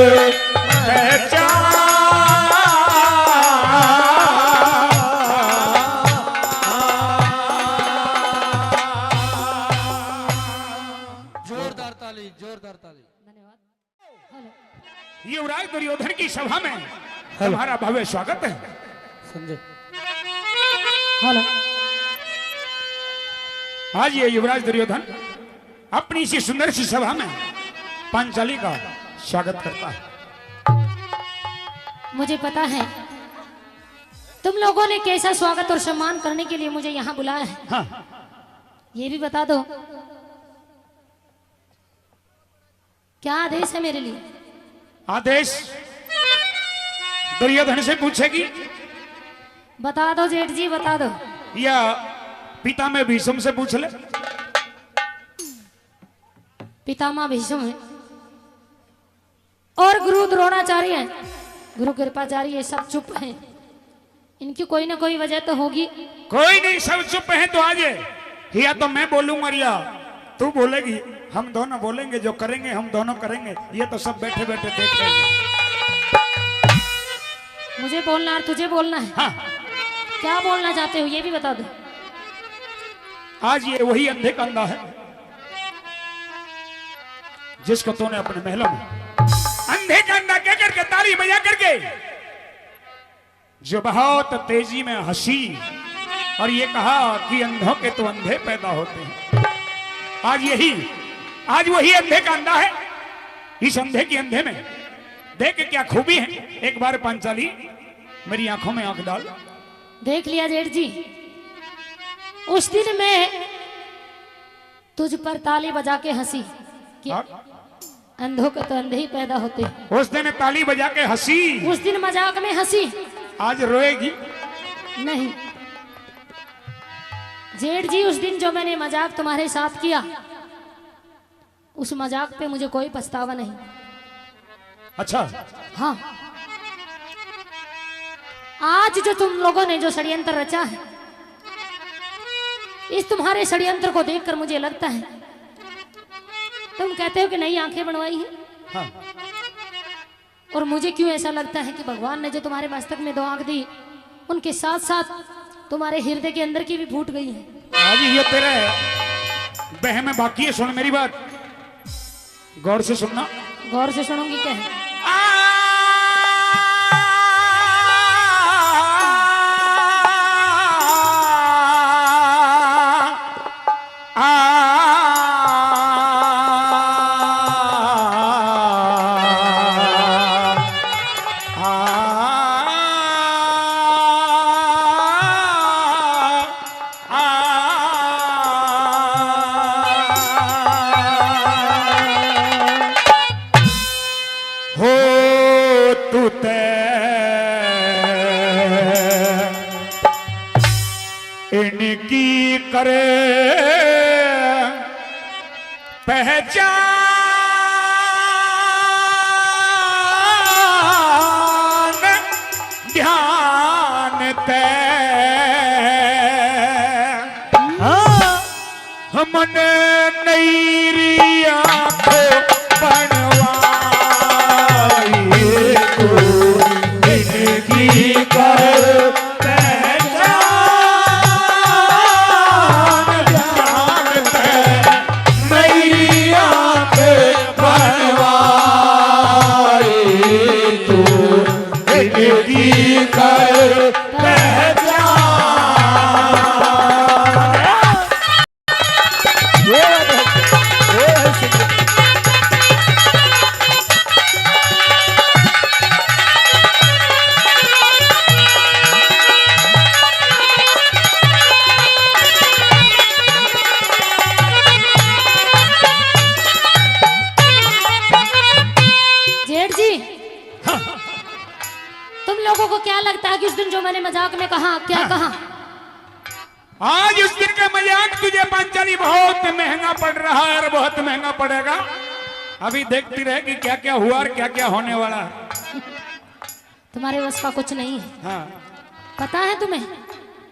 जोरदार ताली जोरदार ताली धन्यवाद हेलो युवराज दुर्योधन की सभा में तुम्हारा भव्य स्वागत है संजय हेलो आज ये युवराज दुर्योधन अपनी इसी सुंदर सी सभा में पांचाली का स्वागत करता है मुझे पता है तुम लोगों ने कैसा स्वागत और सम्मान करने के लिए मुझे यहाँ बुलाया है हाँ ये भी बता दो क्या आदेश है मेरे लिए आदेश दुर्योधन से पूछेगी बता दो जेठ जी बता दो या पिता में भीष्म से पूछ ले पितामह भीष्म है और गुरु द्रोणाचार्य है गुरु कृपाचार्य ये सब चुप हैं इनकी कोई ना कोई वजह तो होगी कोई नहीं सब चुप है तो आज या तो मैं बोलूंगा या तू बोलेगी हम दोनों बोलेंगे जो करेंगे हम दोनों करेंगे ये तो सब बैठे बैठे देख रहे हैं मुझे बोलना और तुझे बोलना है हाँ क्या बोलना चाहते हो ये भी बता दो आज ये वही अंधे का अंधा है जिसको तूने अपने महलों में अंधे का अंधा कह करके ताली बजा करके जो बहुत तेजी में हंसी और ये कहा कि अंधों के तो अंधे पैदा होते हैं आज वही अंधे का अंधा है इस अंधे की अंधे में देख क्या खूबी है एक बार पांचाली मेरी आंखों में आंख डाल देख लिया जेठ जी उस दिन मैं तुझ पर ताली बजा के हंसी कि और अंधों के तो अंधे ही पैदा होते हैं उस दिन ताली बजा के हंसी उस दिन मजाक में हंसी आज रोएगी नहीं जेठ जी उस दिन जो मैंने मजाक तुम्हारे साथ किया उस मजाक पे मुझे कोई पछतावा नहीं अच्छा हाँ आज जो तुम लोगों ने जो षड्यंत्र रचा है इस तुम्हारे षड्यंत्र को देखकर मुझे लगता है तुम कहते हो कि नई आंखें बनवाई है हाँ और मुझे क्यों ऐसा लगता है कि भगवान ने जो तुम्हारे मस्तक में 2 आंख दी उनके साथ साथ तुम्हारे हृदय के अंदर की भी फूट गई है आज ये तेरे बह में बाकी है सुन मेरी बात गौर से सुनना गौर से सुनूंगी क्या है तूते इनकी करे पहचान ध्यान ते हमने नईरी आंखों बनवाई तू इनकी कर पहचान ध्यान ते नईरी आंखें बनवाई तू इनकी कर जेठ जी, तुम लोगों को क्या लगता है कि उस दिन जो मैंने मजाक में कहा, क्या कहा? आज उस दिन का मजाक तुझे पांचाली बहुत महंगा पड़ रहा है और बहुत महंगा पड़ेगा। अभी देखती रहे कि क्या क्या हुआ और क्या क्या होने वाला है। तुम्हारे बस का कुछ नहीं है। हाँ पता है तुम्हें,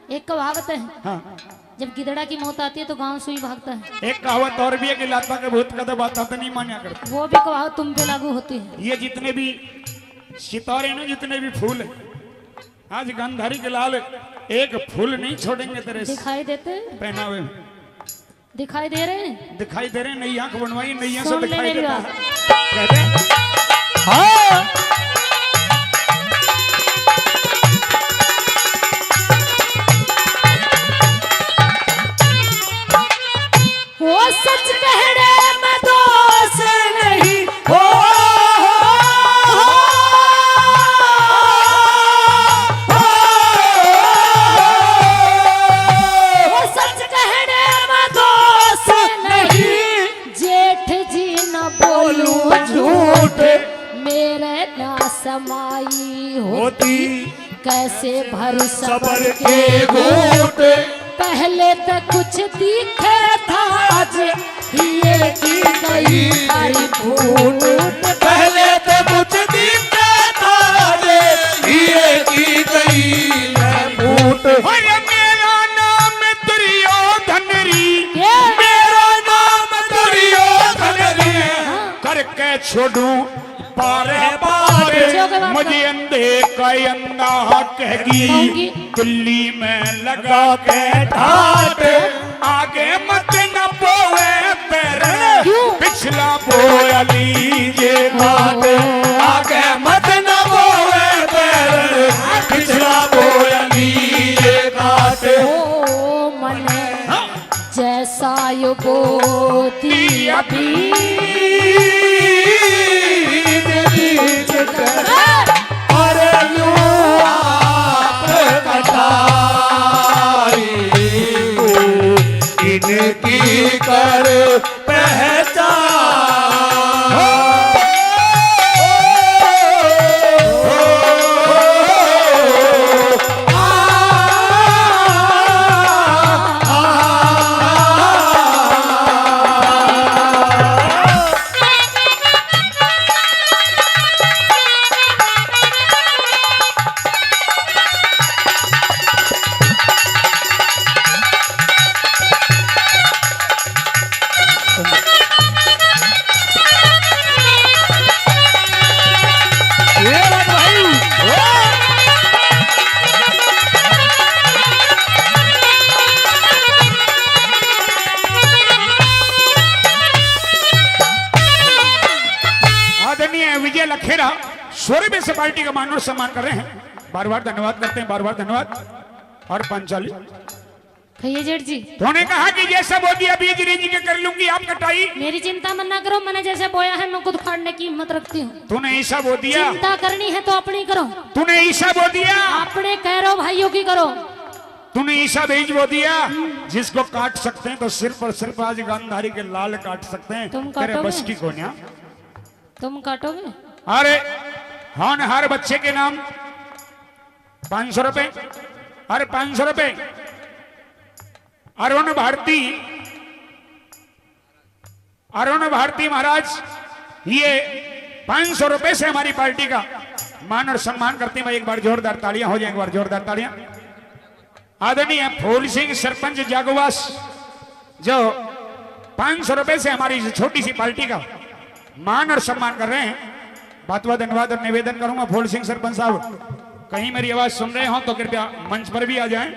एक कहावत है, हाँ। जब गिदड़ा की मौत आती है तो गांव सुई भागता है। एक कहावत और भी है कि लाता के भूत का तो बात तो नहीं मान्या करता। वो भी कहावत तुम पे लागू होती है। ये जितने भी सितारे ना, जितने भी फूल है, आज गंधारी के लाल एक फूल नहीं छोड़ेंगे तेरे दिखाई देते, पहनावे में। दिखाई दे रहे हैं, दिखाई दे रहे, नई आंख बनवाई, नई से सुन ले दिखाई मेरी देता बात। है। कहते हैं, हाँ वो सच कहने में दोष नहीं हो वो सच कहने में दोष नहीं। जेठ जी न बोलूं झूठ, मेरे ना समाई होती कैसे भर सबर के घूट पहले तो कुछ दिखे था, आज ये की गई सारी फूट। पहले तो कुछ दिखता था रे ये की गई है फूट अरे मेरा नाम दुर्योधन री, क्या? मेरा नाम दुर्योधन रे करके छोड़ूं पारे बच्चों के पारे, बात मुझे अंधे का अंधा कहेगी, कहूंगी। दिल्ली में लगा के ठाट, आगे मत न बोए पैर, क्यों? पिछला बोया लीजिए घाट, आगे मत न बोए पैर पिछला बोया लीजिए काट ओ मन जैसा यो बोती अभी और यूं आप कटाई इनकी कर विजय लखेरा 100 रुपये से पार्टी का मान और सम्मान कर रहे हैं। बार बार धन्यवाद करते हैं, बार बार धन्यवाद। और पांचाली कहिए जेठ जी, तूने कहा कि जैसा बो दिया बीज रीज के कर लूंगी आप कटाई। मेरी चिंता मत ना करो, मैंने जैसे बोया है मैं खुद खाड़ने की हिम्मत रखती हूँ। तूने ईसा बो दिया, चिंता करनी है तो अपनी करो, तूने ईसा बो दिया, अपने कह भाइयों की करो। तूने ईसा बीज बो दिया। जिसको काट सकते हैं तो सिर्फ और सिर्फ आज गांधारी के लाल काट सकते हैं। तुम तेरे काटोगे? बस की कोन्या। तुम काटोगे? अरे होनहार बच्चे के नाम 500 रुपए। अरे 500 रुपए। अरुण भारती महाराज, ये 500 रुपए से हमारी पार्टी का मान और सम्मान करते हैं। एक बार जोरदार तालियां हो जाए, एक बार जोरदार तालियां। आदरणीय फूल सिंह सरपंच जागुवास जो 500 रुपए से हमारी छोटी सी पार्टी का मान और सम्मान कर रहे हैं। बात बात धन्यवाद और निवेदन करूंगा फूल सिंह सरपंच साहब, कहीं मेरी आवाज सुन रहे हो तो कृपया मंच पर भी आ जाएं।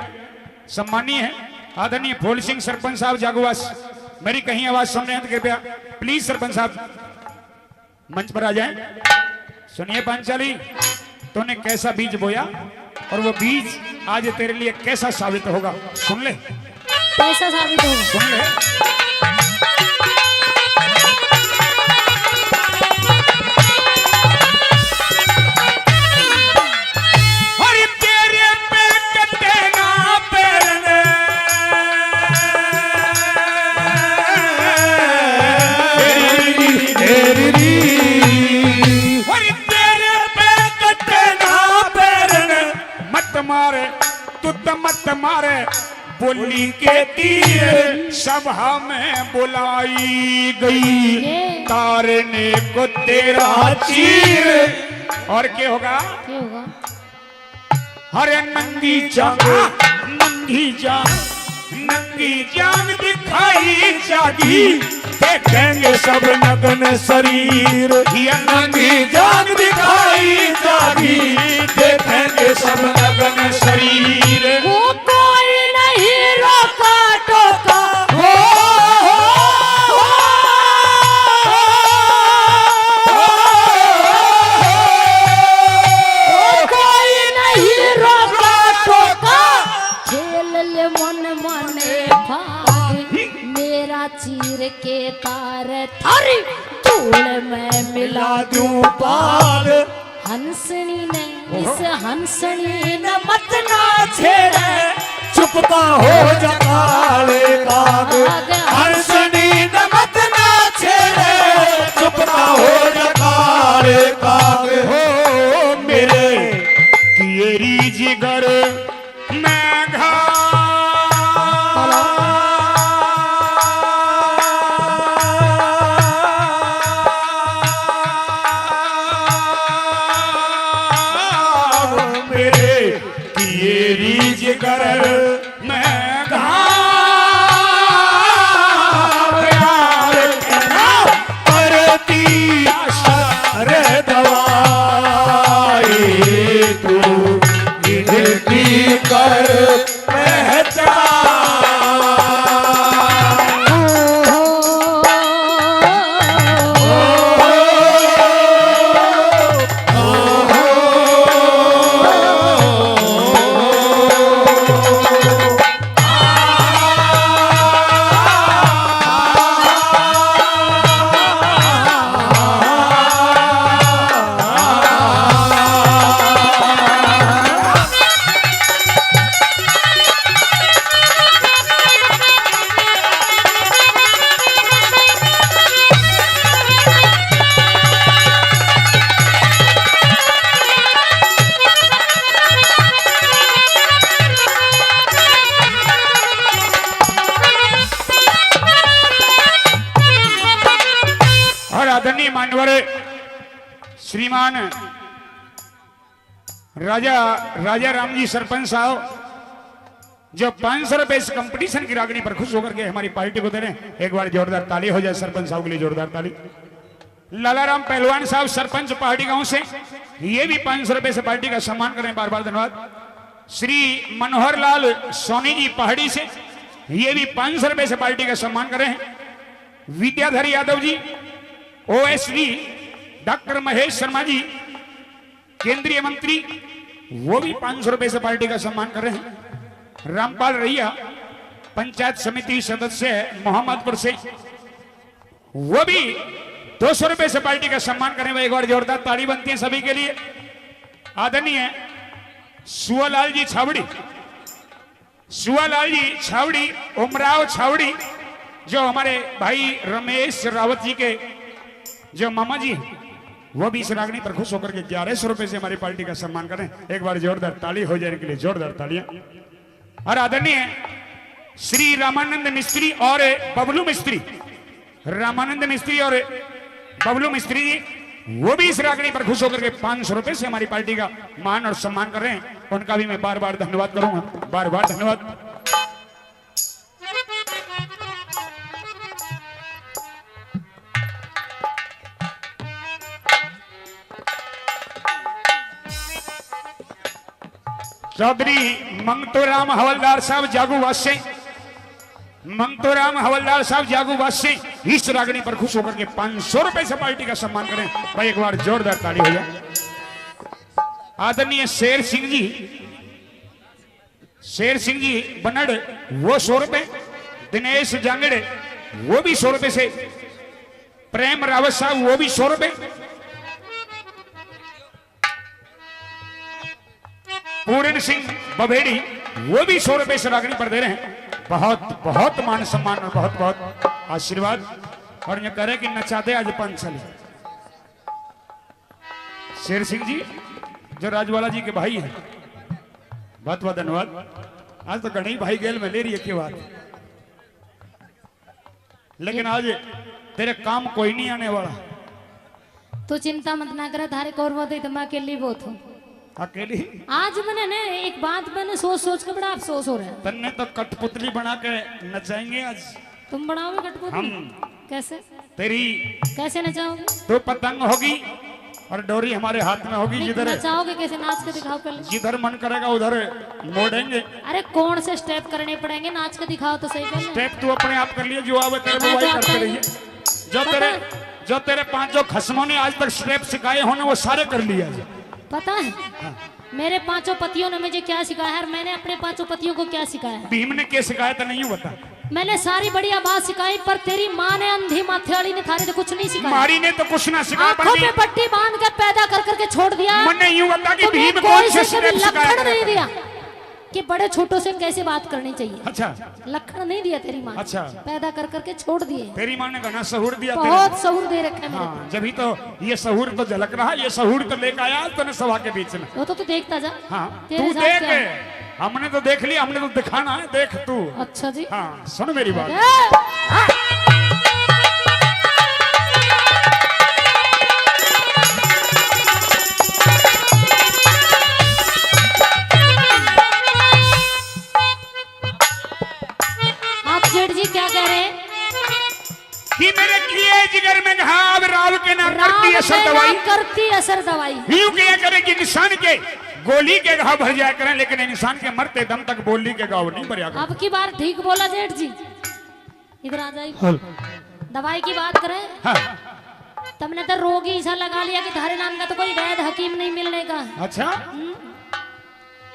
सम्मानीय है आदरणीय फूल सिंह सरपंच साहब जागुवास, मेरी कहीं आवाज सुन रहे हैं तो कृपया प्लीज सरपंच साहब मंच पर आ जाएं। सुनिए पांचाली, तूने कैसा बीज बोया और वो बीज आज तेरे लिए कैसा साबित होगा, सुन ले। कैसा साबित होगा? सुन ले। मत मारे बोली के तीर सभा में बुलाई गई, तारने को तेरा चीर। और क्या होगा? हरे नंगी जान दिखाई जागी, देखेंगे सब नग्न शरीर। ये नंगी जान दिखाई जागी, देखेंगे सब नग्न शरीर। वो कोई नहीं रोका टोका, हो कोई नहीं रोका टोका, खेल ले मन मने भाग, मेरा चीर के तार थारी धूल में मिला दूं पाग। हंसनी ने इस हंसनी न मत ना छेड़े, चुपका हो जा काले काग। हंसनी न मत ना छेड़े, चुपका हो जा काले काग। हो मेरे किएरी जिगर में घा कर मैं करती रे दवाई, तू गिरती कर पहचान। आदरणीय मान्यवर श्रीमान राजा राम जी सरपंच साहब जो 500 रुपए इस कंपटीशन की रागनी पर खुश होकर के हमारी पार्टी को दे रहे हैं। एक बार जोरदार ताली हो जाए सरपंच साहब के लिए, जोरदार ताली। लालाराम पहलवान साहब सरपंच पहाड़ी गांव से, ये भी 500 रुपए से पार्टी का सम्मान करें, बार बार धन्यवाद। श्री मनोहर लाल सोनी जी पहाड़ी से, ये भी 500 रुपए से पार्टी का सम्मान करें। विद्याधर यादव जी ओएसडी, डॉक्टर महेश शर्मा जी केंद्रीय मंत्री, वो भी 500 रुपए से पार्टी का सम्मान कर रहे हैं। रामपाल रैया पंचायत समिति सदस्य मोहम्मदपुर से, वो भी 200 रुपए से पार्टी का सम्मान करें। एक बार जोरदार ताली बनती है सभी के लिए। आदरणीय सुआलाल जी छावड़ी, उमराव छावड़ी जो हमारे भाई रमेश रावत जी के जो मामा जी, वो भी इस रागनी पर खुश होकर के 1100 रुपए से हमारी पार्टी का सम्मान करें। एक बार जोरदार ताली हो जाने के लिए जोरदार तालियां। और आदरणीय श्री रामानंद मिस्त्री और बबलू मिस्त्री, रामानंद मिस्त्री और बबलू मिस्त्री जी, वो भी इस रागनी पर खुश होकर के 500 रुपए से हमारी पार्टी का मान और सम्मान कर रहे हैं। उनका भी मैं बार बार धन्यवाद करूंगा, बार बार धन्यवाद। चौधरी मंगतोराम हवलदार साहब जागूवासी, मंगतोराम हवलदार साहब जागूवासी इस रागनी पर खुश होकर के 500 रुपए से पार्टी का सम्मान करें। भाई एक बार जोरदार ताली हो जाए। आदरणीय शेर सिंह जी, शेर सिंह जी बनड़, वो 100 रुपए। दिनेश जांगड़े वो भी 100 रुपए से। प्रेम रावत साहब वो भी 100 रुपए। पूर्ण सिंह बभेड़ी वो भी 100 रुपए से रागनी पर दे रहे हैं। बहुत बहुत मान सम्मान और बहुत बहुत आशीर्वाद। और ये करे कि नचा दे आज 5 साल। शेर सिंह जी जो राजवाला जी के भाई हैं, बहुत बहुत धन्यवाद। आज तो गणेश भाई गेल में ले रही है की बात, लेकिन आज तेरे काम कोई नहीं आने वाला। तो चिंता मत ना करे, थारे कौरव दे तो मैं अकेली बहुत हूँ। अकेली आज मैंने ने एक बात मैंने सोच सोच के बड़ा अफसोस हो रहा है। तन्ने तो कठपुतली बना के नचाएंगे आज। तुम बनाओगे कठपुतली? हम कैसे तेरी कैसे नचाओगे? तो पतंग होगी और डोरी हमारे हाथ में होगी। नहीं, जिधर नचाओगे कैसे? नाच के दिखाओ पहले। जिधर मन करेगा उधर मोड़ेंगे। अरे कौन से स्टेप करने पड़ेंगे? नाच के दिखाओ तो सही पहले। स्टेप तू अपने आप कर लिए, जो आवे तेरे को वही करते रहिए। जो तेरे 5 खस्मों ने आज तक स्टेप सिखाए होने वो सारे कर लिए। पता है मेरे 5 पतियों ने मुझे क्या सिखाया है और मैंने अपने 5 पतियों को क्या सिखाया है? भीम ने क्या सिखाया था नहीं बता। मैंने सारी बढ़िया बात सिखाई, पर तेरी माँ ने अंधी माथे वाली ने थारे तो कुछ नहीं सिखाया। मारी ने तो कुछ ना सिखाया। आंखों पे पट्टी बांध के पैदा कर करके छोड़ दिया। मैंने यूं बता कि तुम्हें भीम कोई कौन से से कभी स्टेप सिखाया लक्षण नहीं दिया कि बड़े छोटों से कैसे बात करनी चाहिए। अच्छा, लक्षण नहीं दिया तेरी माँ। अच्छा। पैदा कर करके छोड़ दिए। तेरी माँ ने घना सहूर दिया। बहुत सहूर दे रखे हैं मेरे को। हाँ, जब तो ये सहूर तो झलक रहा, ये सहूर तो लेकर आया तूने सभा के बीच में। वो तो तू देखता जा। हाँ तेरे तू साथ देख, क्या है? हमने तो देख लिया, हमने तो दिखाना है, देख तू। अच्छा जी। हाँ सुन मेरी बात। आप जेठ जी क्या कह रहे हैं? कि मेरे किए जिगर में घाव राव के ना करती असर राम दवाई। में ना करती असर दवाई। यूं किया करे कि इंसान के गोली के घाव भर जाया करें, लेकिन इंसान के मरते दम तक बोली के घाव नहीं भरया करें। अब की बार ठीक बोला जेठ जी। इधर आ जाइए। दवाई की बात करें। हाँ। तुमने तो रोगी ऐसा लगा लिया कि थारे नाम का तो कोई वैद्य हकीम नहीं मिलने का। अच्छा,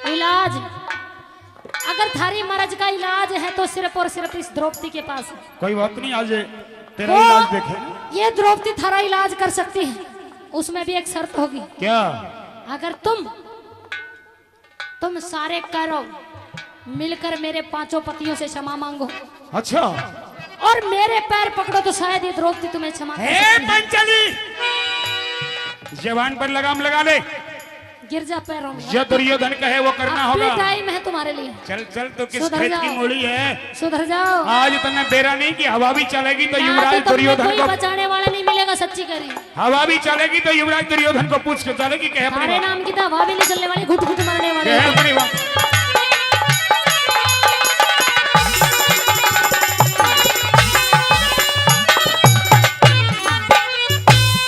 इलाज अगर थारी मर्ज का इलाज है तो सिर्फ और सिर्फ इस द्रौपदी के पास है। कोई बात नहीं, आज तेरा वो इलाज देखे। ये द्रौपदी थारा इलाज कर सकती है, उसमें भी एक शर्त होगी। क्या? अगर तुम सारे करो मिलकर मेरे 5 पतियों से क्षमा मांगो। अच्छा, और मेरे पैर पकड़ो तो शायद ये द्रौपदी तुम्हें क्षमा कर हे सकती है। पंचली जवान पर लगाम लगा ले। गिर जा पैरों में। जो दुर्योधन कहे वो करना अब भी होगा। टाइम है तुम्हारे लिए। चल चल, तो किस सुधर खेत जाओ। की मूली है? सुधर जाओ। आज तुमने बेरा नहीं कि हवा भी चलेगी तो ना युवराज तो तुमने दुर्योधन कोई को, बचाने वाला नहीं मिलेगा, सच्ची करी। हवा भी चलेगी तो युवराज दुर्योधन को पूछ के चलेगी कहे अपनी हमारे बात। नाम की तो हवा भी नहीं चलने वाली, घुट घुट मरने वाले। कहे अपनी बात।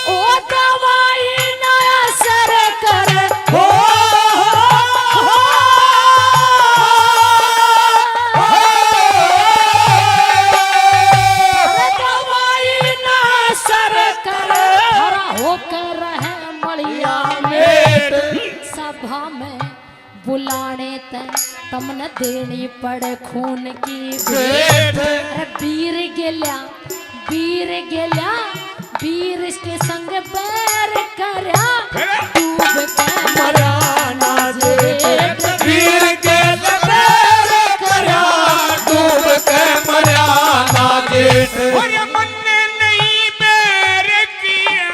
ओ दवाई ना असर करे। दवाई ना असर करे। हरा होकर रहे मलिया में सभा में बुलाने तय तमने देनी पड़े खून की भेंट। अरे वीर गेल्या वीर इसके संग बैर करया डूब के मराना जेठ। वीर के लबेर करया डूब के मरया ना जेठ। और ये मन ने नहीं बैर किया।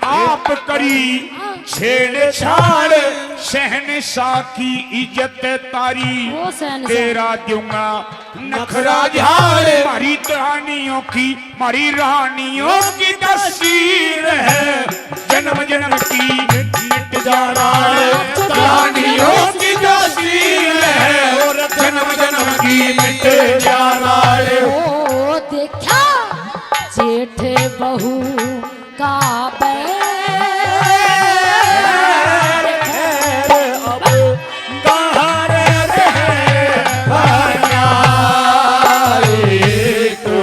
आप करी छेड़छाड़ शहनशाह की इज्जत तारी वो शहनशाह। तेरा दूंगा नखरा झाड़ हमारी कहानियों की हमारी रानियों की तस्वीर है जन्म जन्म की मिट जाना कहानियों की तस्वीर है जन्म जन्म की मिट जाना ओ देखा जेठ बहू का बैर अब कहाँ रहे तो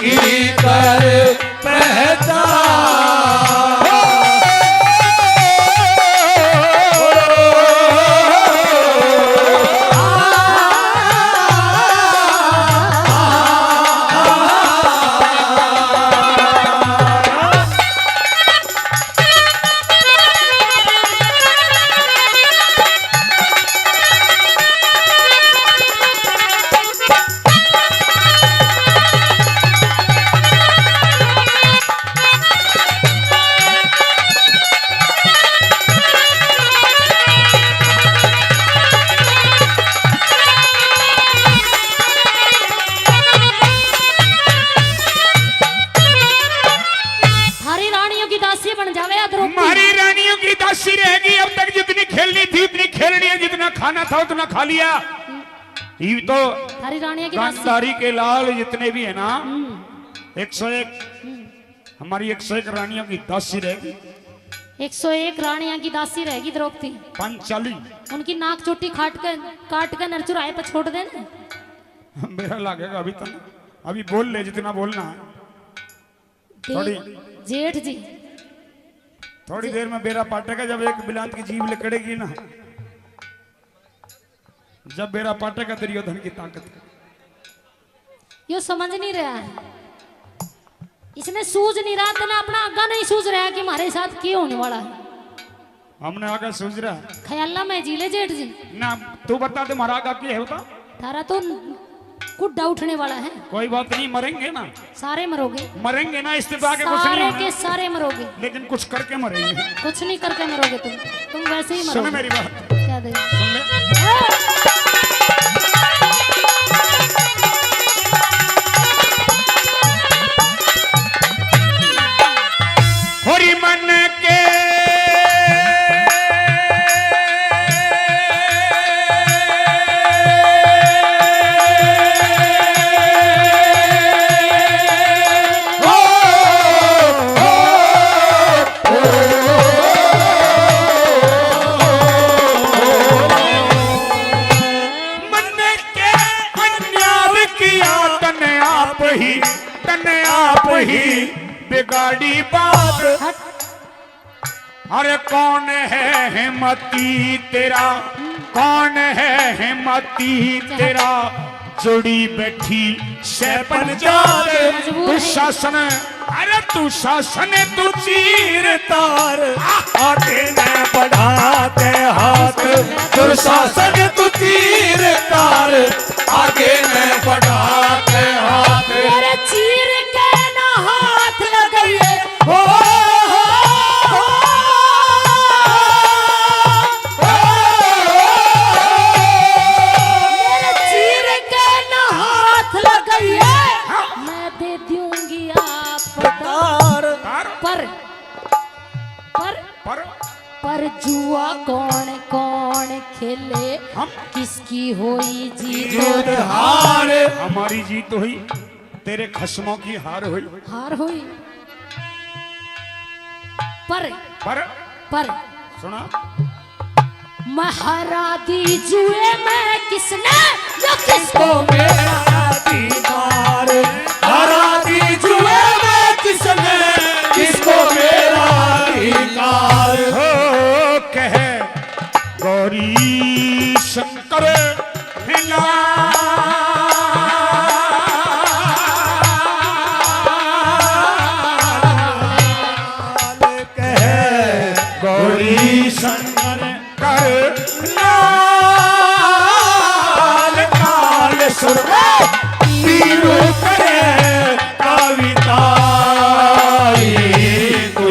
की कर पहचान हमारी रानियों की दासी बन जावे या द्रौपदी। हमारी रानियों की दासी रहेगी अब तक जितनी खेलनी थी उतनी खेलनी है जितना खाना था उतना खा लिया ये तो हमारी रानियों की दासी। गांधारी के लाल जितने भी है ना 101 हमारी 101 रानियों की दासी रहेगी 101 रानियां की दासी रहेगी द्रौपदी। पंचाली उनकी नाक चोटी काट कर नरचुराए पर छोड़ देना। मेरा लगेगा अभी तक अभी बोल ले जितना बोलना है जेठ जी थोड़ी देर में बेरा पाटेगा जब एक बिलात की जीभ लिकड़ेगी ना जब बेरा पाटेगा दुर्योधन की ताकत यो समझ नहीं रहा है इसने सूझ नहीं रहा था ना अपना आगा नहीं सूझ रहा है कि हमारे साथ क्या होने वाला है। हमने आगे सोच रहा ख्याला में जीले जेठ जी ना तू बता दे महाराज का क्या है बता तारा तो कुड्डा उठने वाला है। कोई बात नहीं मरेंगे ना सारे मरोगे मरेंगे ना इस्तीफा के कुछ नहीं सारे होना के सारे मरोगे लेकिन कुछ करके मरेंगे कुछ नहीं करके मरोगे तुम वैसे ही सुन मरोगे। मेरी बात क्या दे सुन ले होरी मन के बिगाड़ी बात अरे कौन है हिम्मती तेरा कौन है हिम्मती तेरा जुड़ी बैठी शैपन जात तू शासन अरे तू शासन तू चीर तार आगे न बढ़ाते हाथ दुर्शासन तू तीर तार आगे न बढ़ाते हाथ मेरे चीर के ना हाथ लगाइए हो मेरे चीर के ना हाथ लगाइए मैं दे दूंगी आपको तार पर पर पर पर जुआ कौन कौन खेले हम किसकी होई जीत जीत हार हमारी जीत हुई तेरे खस्मों की हार हुई हार हुई पर पर सुना महारा दी जुए में किसने जो किसको को मेरा दीदार हरा दी जुए में किसने किसको मेरा दीदार हो कह गौरी शंकर हिला गौरी शंकर कर लाल काल सुर पीरू करे कविता तू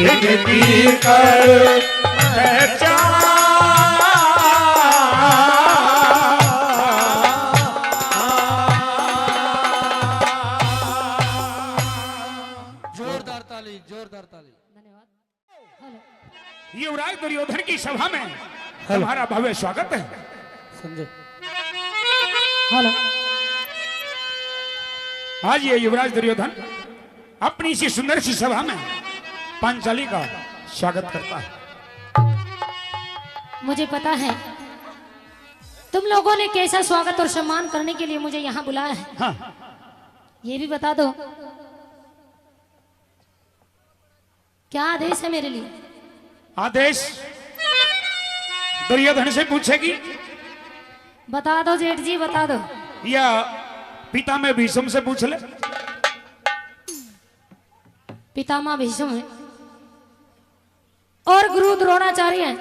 इनकी कर जोरदार ताली जोरदार ताली। धन्यवाद। हेलो युवराज दुर्योधन की सभा में तुम्हारा भव्य स्वागत है। संजय हेलो आज ये युवराज दुर्योधन अपनी इसी सुंदर सी सभा में पांचाली का स्वागत करता है। मुझे पता है तुम लोगों ने कैसा स्वागत और सम्मान करने के लिए मुझे यहाँ बुलाया है। हाँ, ये भी बता दो क्या आदेश है मेरे लिए। आदेश दुर्योधन से पूछेगी बता दो जेठ जी बता दो। या पिता में भीष्म से पूछ ले। पितामह भीष्म है और गुरु द्रोणाचार्य है,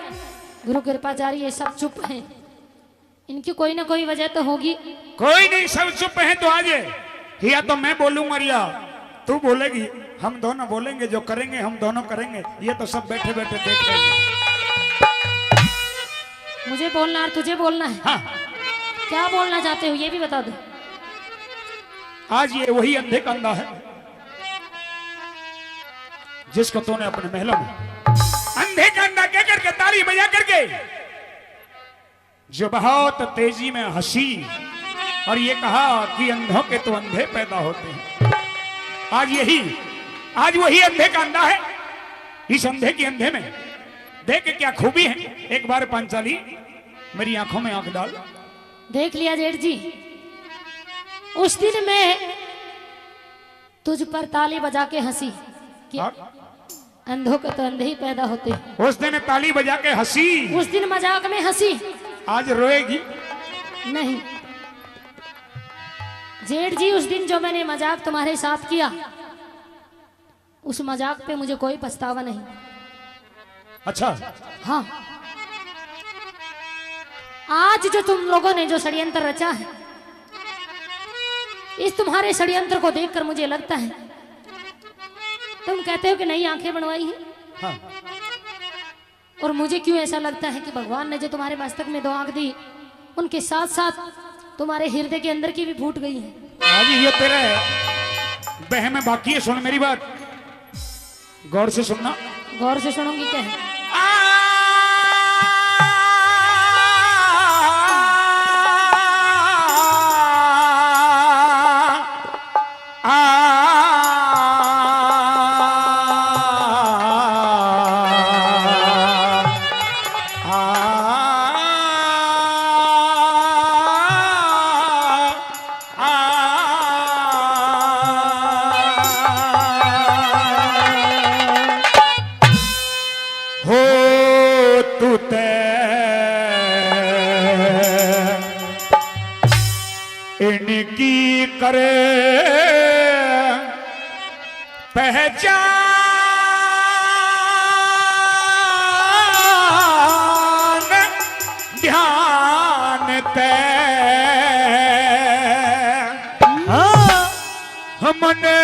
गुरु कृपाचार्य, ये सब चुप हैं। इनकी कोई ना कोई वजह तो होगी। कोई नहीं, सब चुप है तो आज या तो मैं बोलूंगा या तू बोलेगी, हम दोनों बोलेंगे, जो करेंगे हम दोनों करेंगे। ये तो सब बैठे बैठे देख रहे हैं। मुझे बोलना और तुझे बोलना है। हाँ, क्या बोलना चाहते हो ये भी बता दो। आज ये वही अंधे का अंधा है जिसको तूने अपने महलों में अंधे का अंधा कह करके ताली बजा करके जो बहुत तेजी में हंसी और ये कहा कि अंधों के तो अंधे पैदा होते हैं। आज वही अंधे का अंधा है। इस अंधे की अंधे में देख के क्या खूबी है। एक बार पांचाली मेरी आंखों में आंख डाल। देख लिया जेठ जी, उस दिन मैं तुझ पर ताली बजा के हंसी कि अंधों के तो अंधे ही पैदा होते हैं। उस दिन ताली बजा के हंसी, उस दिन मजाक में हंसी। आज रोएगी। नहीं जेठ जी, उस दिन जो मैंने मजाक तुम्हारे साथ किया उस मजाक पे मुझे कोई पछतावा नहीं। अच्छा, हाँ, आज जो तुम लोगों ने जो षड्यंत्र रचा है, इस तुम्हारे षड्यंत्र को देखकर मुझे लगता है, तुम कहते हो कि नई आंखें बनवाई हैं। हाँ, और मुझे क्यों ऐसा लगता है कि भगवान ने जो तुम्हारे मस्तक में 2 आंख दी, उनके साथ साथ तुम्हारे हृदय के अंदर की भी फूट गई है। आज ये तेरे बहम में बाकी है। सुन मेरी बात, गौर से सुनना। गौर से सुनूंगी क्या है। इनकी करे पहचान ध्यान ते हमने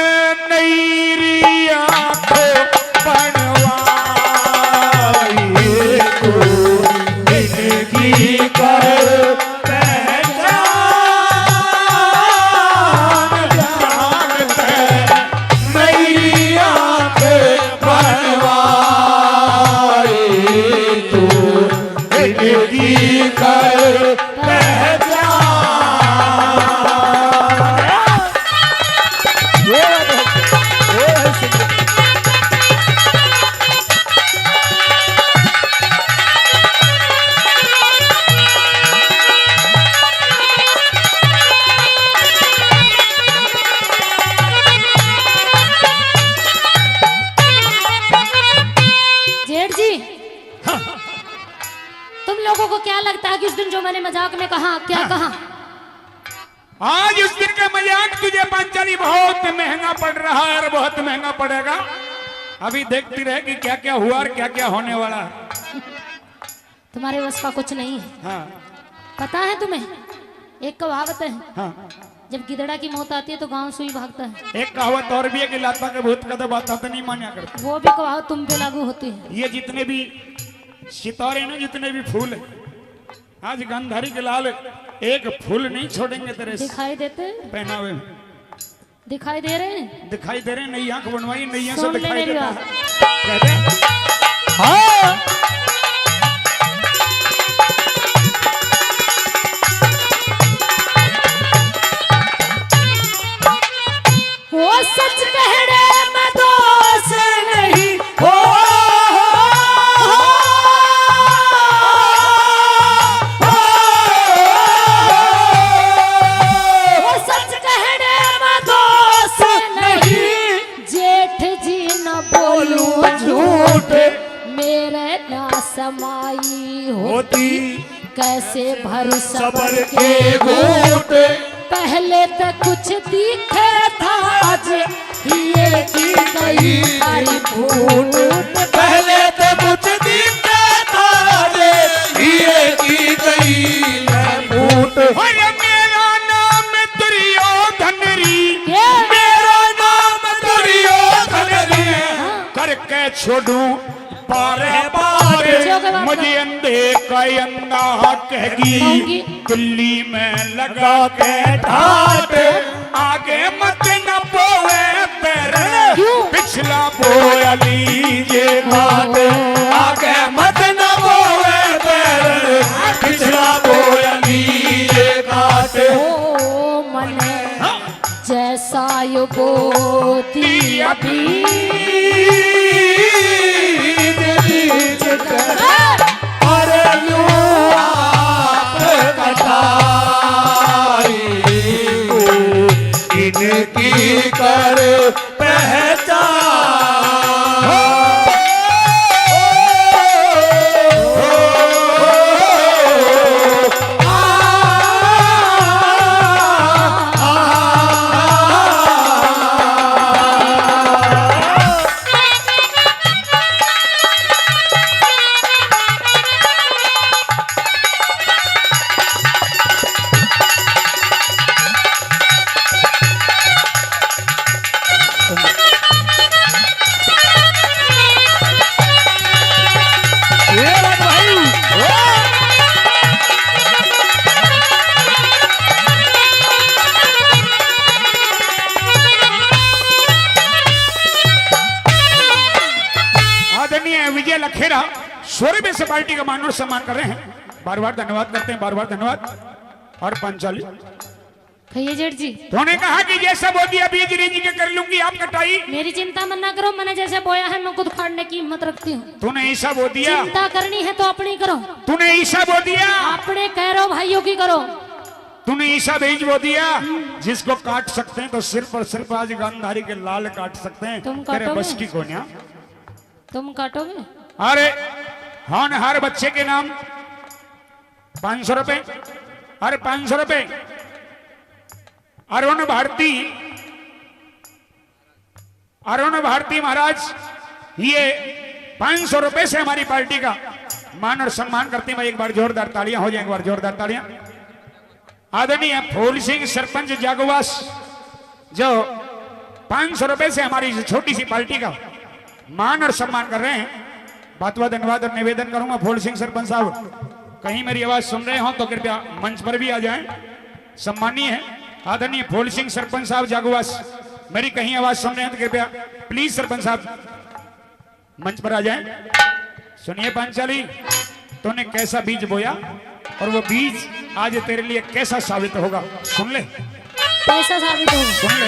नैरिया को बनवाई को इनकी कर मैंने मजाक में कहा क्या कहा। आज उस दिन का मजाक तुझे पांचाली बहुत महंगा पड़ रहा है और बहुत महंगा पड़ेगा। अभी देखती रहेगी क्या क्या हुआ और क्या क्या होने वाला है। तुम्हारे बस का कुछ नहीं है। हाँ, पता है तुम्हें, एक कहावत है, हाँ, जब गिदड़ा की मौत आती है तो गांव सुई भागता है। एक कहावत और भी है कि लाता के भूत कदम आता तो नहीं मान्या करता। वो भी कहावत तुम पे लागू होती है। ये जितने भी सितारे ना, जितने भी फूल है, आज गंधारी के लाल एक फूल नहीं छोड़ेंगे तेरे दिखाई देते हैं? पहनावे में। दिखाई दे रहे हैं? दिखाई दे रहे, नई आंख बनवाई, नई से सुन ले दिखाई मेरी देता बात। है। कहते हाँ वो सच कहने में दोष नहीं हो वो सच कहने में दोष नहीं। जेठ जी न बोलूं झूठ, मेरे ना समाई होती कैसे भर सबर के घूट। पहले तो कुछ दिखे था, आज ये की गई सारी फूट। पहले तो कुछ दिखता था रे, ये की गई है फूट। अरे मेरा नाम दुर्योधन री, ये मेरा नाम दुर्योधन रे, करके छोड़ूं पारे बच्चों के पारे। बात मुझे अंधे का अंधा कहेगी, कहूंगी। दिल्ली में लगा के ठाट। आगे मत न बोए पैर, क्यों? पिछला बोया लीजिए घाट। आगे मत न बोए पैर, पिछला बोया लीजिए घाट। ओ मने जैसा यो बोती अभी अरे लो आप कटाई, इनकी कर पहचान। आदरणीय विजय लखेरा 100 रुपये से पार्टी का मान और सम्मान कर रहे हैं। बार बार धन्यवाद करते हैं, बार बार धन्यवाद। और पंचाली कहिए जेठ जी। तूने कहा कि जैसा बोदी अभी जी के कर लूंगी आप कटाई। मेरी चिंता मत ना करो, मैंने जैसे बोया है मैं खुद खाड़ने की हिम्मत रखती हूँ। तूने ईसा बो दिया, चिंता करनी है तो अपनी करो, तूने ईसा बो दिया, अपने कह भाइयों की करो। तूने ईसा बीज बो दिया। जिसको काट सकते हैं तो सिर्फ और सिर्फ आज गांधारी के लाल काट सकते हैं। तुम तेरे काटोगे? बस की कोन्या। तुम काटोगे? अरे होनहार बच्चे के नाम 500 रुपए। अरे 500 रुपए। अरुण भारती, अरुण भारती महाराज, ये 500 रुपए से हमारी पार्टी का मान और सम्मान करते हैं। एक बार जोरदार तालियां हो जाए, एक बार जोरदार तालियां। आदरणीय फूल सिंह सरपंच जागोवास जो 500 रुपए से हमारी छोटी सी पार्टी का मान और सम्मान कर रहे हैं। बात बात धन्यवाद और निवेदन करूंगा फूल सिंह सरपंच साहब, कहीं मेरी आवाज सुन रहे हो तो कृपया मंच पर भी आ जाएं। सम्मानीय है आदरणीय फूल सिंह सरपंच साहब जागोवास, मेरी कहीं आवाज सुन रहे हैं तो कृपया प्लीज सरपंच साहब मंच पर आ जाएं। सुनिए पांचाली, तूने कैसा बीज बोया और वो बीज आज तेरे लिए कैसा साबित होगा, सुन ले, कैसा साबित होगा? सुन ले।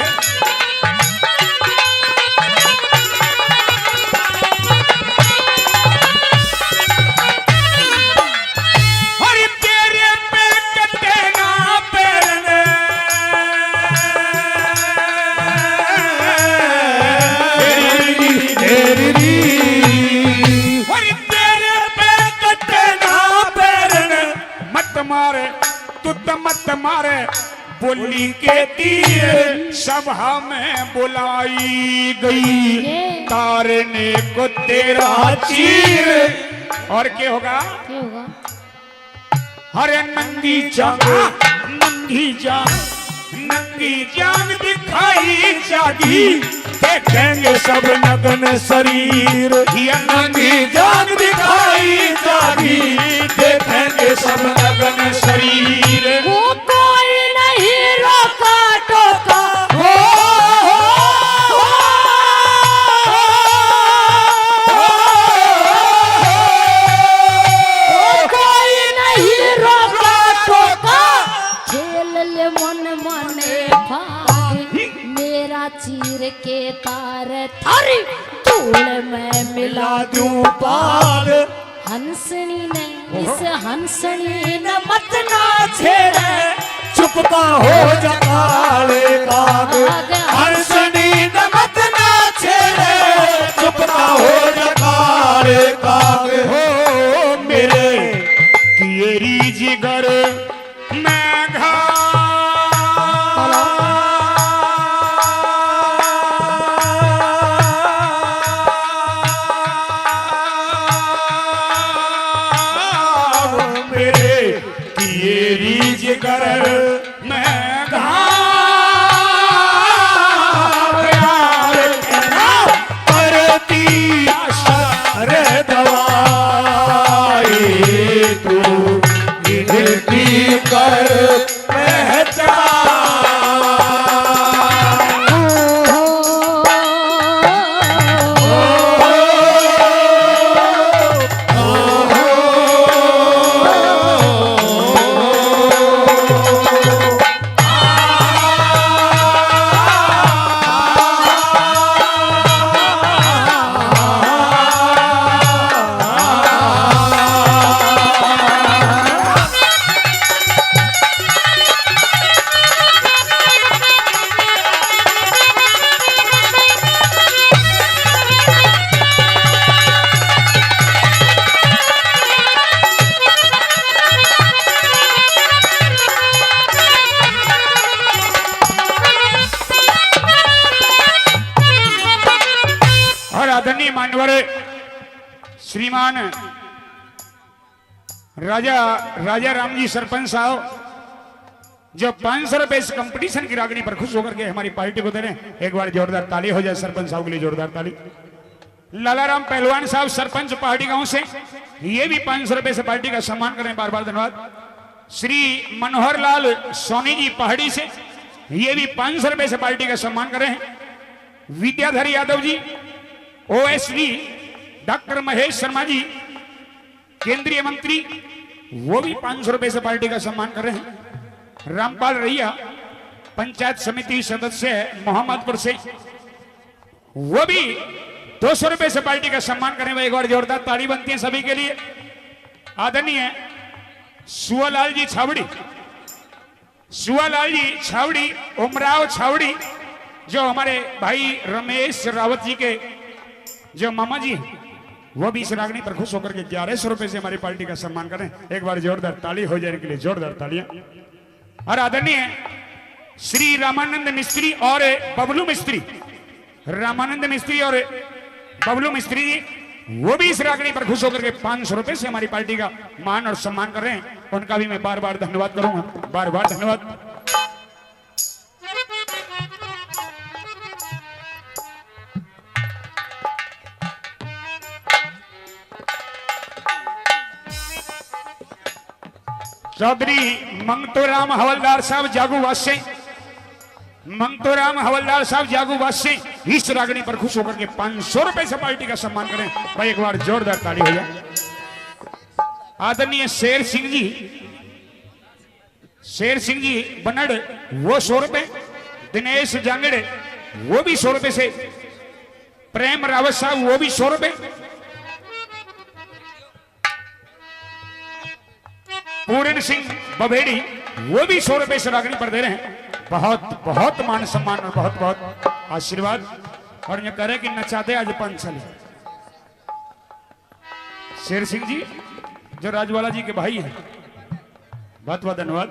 अरे तेरे पे कटे ना पैरने, अरे तेरे पे कटे ना पैरने, मत मारे तू तो मत मारे, बोली के तीर सभा में बुलाई गई, तारने को तेरा चीर। और क्या होगा? क्या होगा? हरे नंगी जांग, नंगी जांग, नंगी जान दिखाई जागी, देखेंगे सब नग्न शरीर, या नंगी जान दिखाई जागी, देखेंगे सब नग्न शरीर। वो कोई नहीं रोका टोका, हो, कोई नहीं रोका टोका, खेल ले मन मने भाग, मेरा चीर के तार थारी धूल में मिला दूं पाग, हंसनी ने इस हंसनी न मत ना छेड़े चुपका हो जा काले काग, हंसनी नमत ना छेड़े चुपका हो जा काले काग। हो मेरे किएरी जिगर मैं मेरे किएरी जिगर मैं प्यार करती असर दवाई, तू गिनती कर पहचान। आदरणीय मान्यवर श्रीमान राजा राम जी सरपंच साहब जो 500 रुपए इस कंपटीशन की रागनी पर खुश होकर के हमारी पार्टी को दे रहे हैं, एक बार जोरदार ताली हो जाए सरपंच साहब के लिए, जोरदार ताली। लालाराम पहलवान साहब सरपंच पहाड़ी गांव से, ये भी 500 रुपए से पार्टी का सम्मान करें, बार बार धन्यवाद। श्री मनोहर लाल सोनी जी पहाड़ी से, ये भी 500 रुपए से पार्टी का सम्मान करें। विद्याधर यादव जी ओएसडी, डॉक्टर महेश शर्मा जी केंद्रीय मंत्री, वो भी 500 रुपए से पार्टी का सम्मान कर रहे हैं। रामपाल रैया पंचायत समिति सदस्य मोहम्मदपुर से, वो भी 200 रुपए से पार्टी का सम्मान करें। एक बार जोरदार ताली बनती है सभी के लिए। आदरणीय सुआलाल जी छावड़ी, सुआलाल जी छावड़ी, उमराव छावड़ी, जो हमारे भाई रमेश रावत जी के जो मामा जी, वो भी इस रागनी पर खुश होकर के 1100 रुपए से हमारी पार्टी का सम्मान करें। एक बार जोरदार ताली हो जाने के लिए, जोरदार तालियां। और आदरणीय श्री रामानंद मिस्त्री और बबलू मिस्त्री, रामानंद मिस्त्री और बबलू मिस्त्री जी, वो भी इस रागनी पर खुश होकर के 500 रुपए से हमारी पार्टी का मान और सम्मान कर रहे हैं। उनका भी मैं बार बार धन्यवाद करूंगा, बार बार धन्यवाद। चौधरी मंगतोराम हवलदार साहब जागूवास से, मंगतोराम हवलदार साहब जागूवास से इस रागनी पर खुश होकर के 500 रुपए से पार्टी का सम्मान करें। भाई एक बार जोरदार ताली हो जाए। आदरणीय शेर सिंह जी, शेर सिंह जी बनड़, वो 100 रुपए। दिनेश जांगड़े, वो भी 100 रुपए से। प्रेम रावत साहब, वो भी 100 रुपए। पूर्ण सिंह बभेड़ी, वो भी 100 रुपए से रागनी पर दे रहे हैं। बहुत बहुत मान सम्मान और बहुत बहुत आशीर्वाद। और ये करे कि नचा दे आज 5 साल। शेर सिंह जी जो राजवाला जी के भाई हैं, बहुत बहुत धन्यवाद।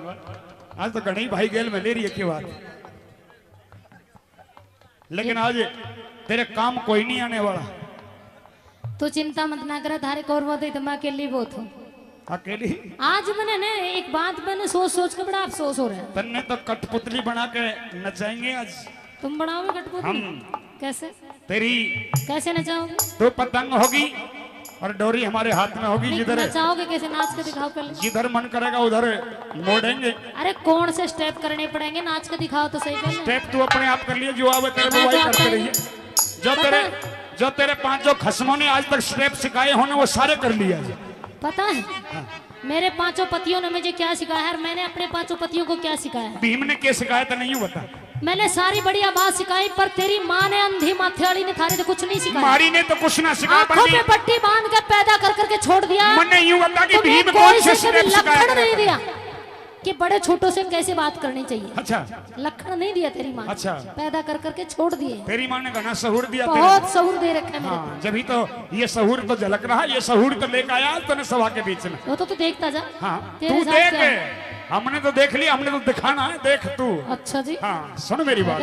आज तो गणेश भाई गेल में ले रही है की बात, लेकिन आज तेरे काम कोई नहीं आने वाला। तू चिंता मत ना कर, थारे कौरव दे तो मैं अकेली बहुत हूँ। अकेली आज मैंने ने एक बात मैंने सोच सोच के बड़ा अफसोस हो रहा है। तन्ने तो कठपुतली बना के नचाएंगे आज तुम बनाओगे कठपुतली? हम कैसे तेरी कैसे नचाओगे? तो पतंग होगी और डोरी हमारे हाथ में होगी। नहीं, जिधर नचाओगे कैसे? नाच के दिखाओ पहले। जिधर मन करेगा उधर मोड़ेंगे। अरे कौन से स्टेप करने पड़ेंगे? नाच के दिखाओ तो सही पहले। स्टेप तू अपने आप कर लिए, जो आवे तेरे को वही करते रहिए। जो तेरे पांचों खस्मों ने आज तक स्टेप सिखाए होने वो सारे कर लिया। पता है मेरे पांचों पतियों ने मुझे क्या सिखाया है और मैंने अपने पांचों पतियों को क्या सिखाया है? भीम ने क्या सिखाया था नहीं बता। मैंने सारी बढ़िया बात सिखाई पर तेरी माँ ने अंधी माथे वाली ने थारे तो कुछ नहीं सिखाया। मारी ने तो कुछ ना सिखाया। आंखों पे पट्टी बांध के पैदा कर करके छोड़ दिया। मैंने यूं बता कि तुम्हें भीम कोई कौन से से कभी स्टेप सिखाया लक्षण नहीं दिया कि बड़े छोटों से कैसे बात करनी चाहिए। अच्छा लक्षण नहीं दिया तेरी माँ ने। अच्छा। पैदा कर करके छोड़ दिए। तेरी माँ ने घना सहूर दिया तेरे बहुत सहूर दे रखे हैं मेरे को। हाँ जब तो ये सहूर तो झलक रहा, ये सहूर तो लेकर आया तूने सभा के बीच में। वो तो तू देखता जा। हाँ तेरे तू साथ देख, क्या है? हमने तो देख लिया, हमने तो दिखाना है, देख तू। अच्छा जी। हाँ सुन मेरी बात।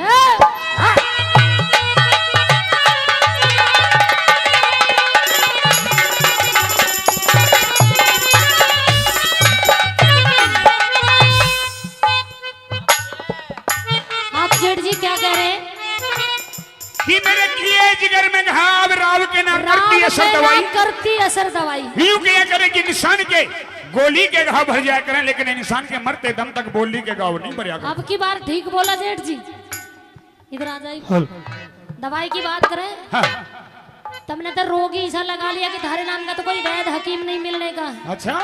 आप जेठ जी क्या कह रहे हैं? कि मेरे किए जिगर में घाव राव के ना करती असर राम दवाई। में ना करती असर दवाई। यूं किया करे कि इंसान के गोली के घाव भर जाया करें, लेकिन इंसान के मरते दम तक बोली के घाव नहीं भरया करें। अब की बार ठीक बोला जेठ जी। इधर आ जाइए। दवाई की बात करें हाँ। तुमने तो रोगी ऐसा लगा लिया कि थारे नाम का तो कोई वैद हकीम नहीं मिलने का। अच्छा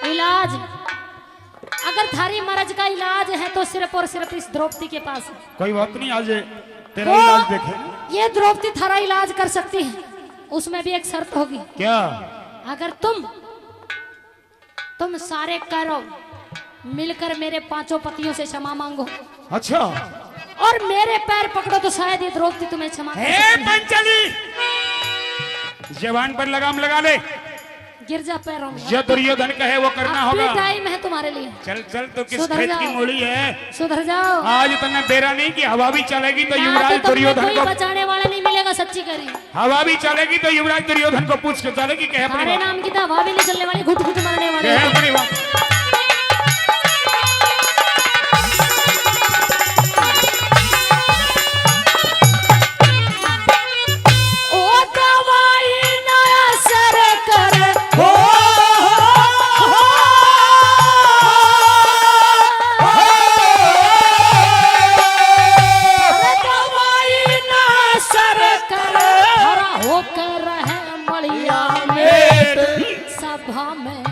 इलाज अगर थारी मर्ज का इलाज है तो सिर्फ और सिर्फ इस द्रौपदी के पास है। कोई बात नहीं, आज तेरा वो इलाज देखे। ये द्रौपदी थारा इलाज कर सकती है, उसमें भी एक शर्त होगी। क्या? अगर तुम सारे करो मिलकर मेरे पांचों पतियों से क्षमा मांगो अच्छा और मेरे पैर पकड़ो तो शायद ये द्रौपदी तुम्हें क्षमा कर हे सकती है। पंचली जवान पर लगाम लगा ले। गिर जा पैरों में। जो दुर्योधन कहे वो करना अब भी होगा। टाइम है तुम्हारे लिए। चल चल तो किस सुधर खेत जाओ। की मूली है? सुधर जाओ। आज तुमने बेरा नहीं कि हवा भी चलेगी तो ना युवराज तो तुमने दुर्योधन कोई को बचाने वाला नहीं मिलेगा, सच्ची करी। हवा भी चलेगी तो युवराज दुर्योधन को पूछ के चलेगी कहे अपनी सारे बात। नाम की तो हवा भी नहीं चलने वाली, घुट घुट मरने वाले। कहे अपनी बात। ओ दवाई ना असर करे दवाई ना असर करे हरा होकर रहे मलिया में सभा में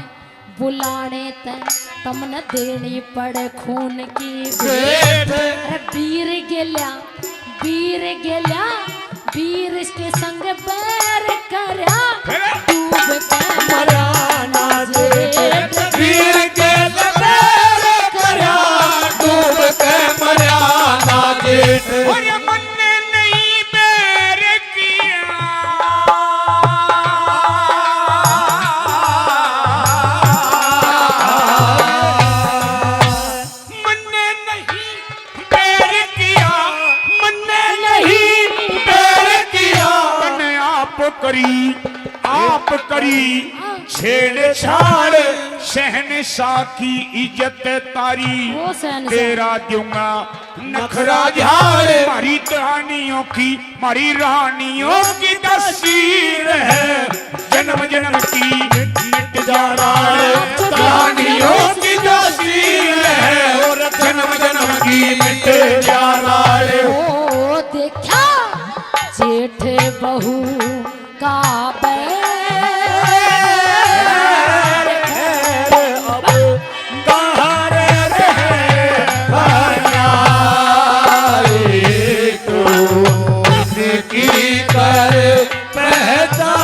बुलाने तय तमने देनी पड़े खून की भेंट। अरे वीर गेल्या वीर इसके संग बैर करया डूब के मराना जेठ। वीर के लबेर करया डूब के मरया ना जेठ। और ये मन ने नहीं बैर किया, मन ने नहीं बैर किया, मन ने नहीं बैर किया। मैंने आप करी छेड़छाड़ शहनशाह की इज्जत तारी। वो शहनशाह। तेरा दूंगा नखरा झाड़। मारी कहानियों की मारी रानियों की तस्वीर है, जन्म जन्म की मिट जा रहा है। कहानियों की तस्वीर है और जन्म जन्म की मिट जा रहा है। ओ देखा जेठ बहू का बैर अब कहाँ रहे तो की कर पहचान।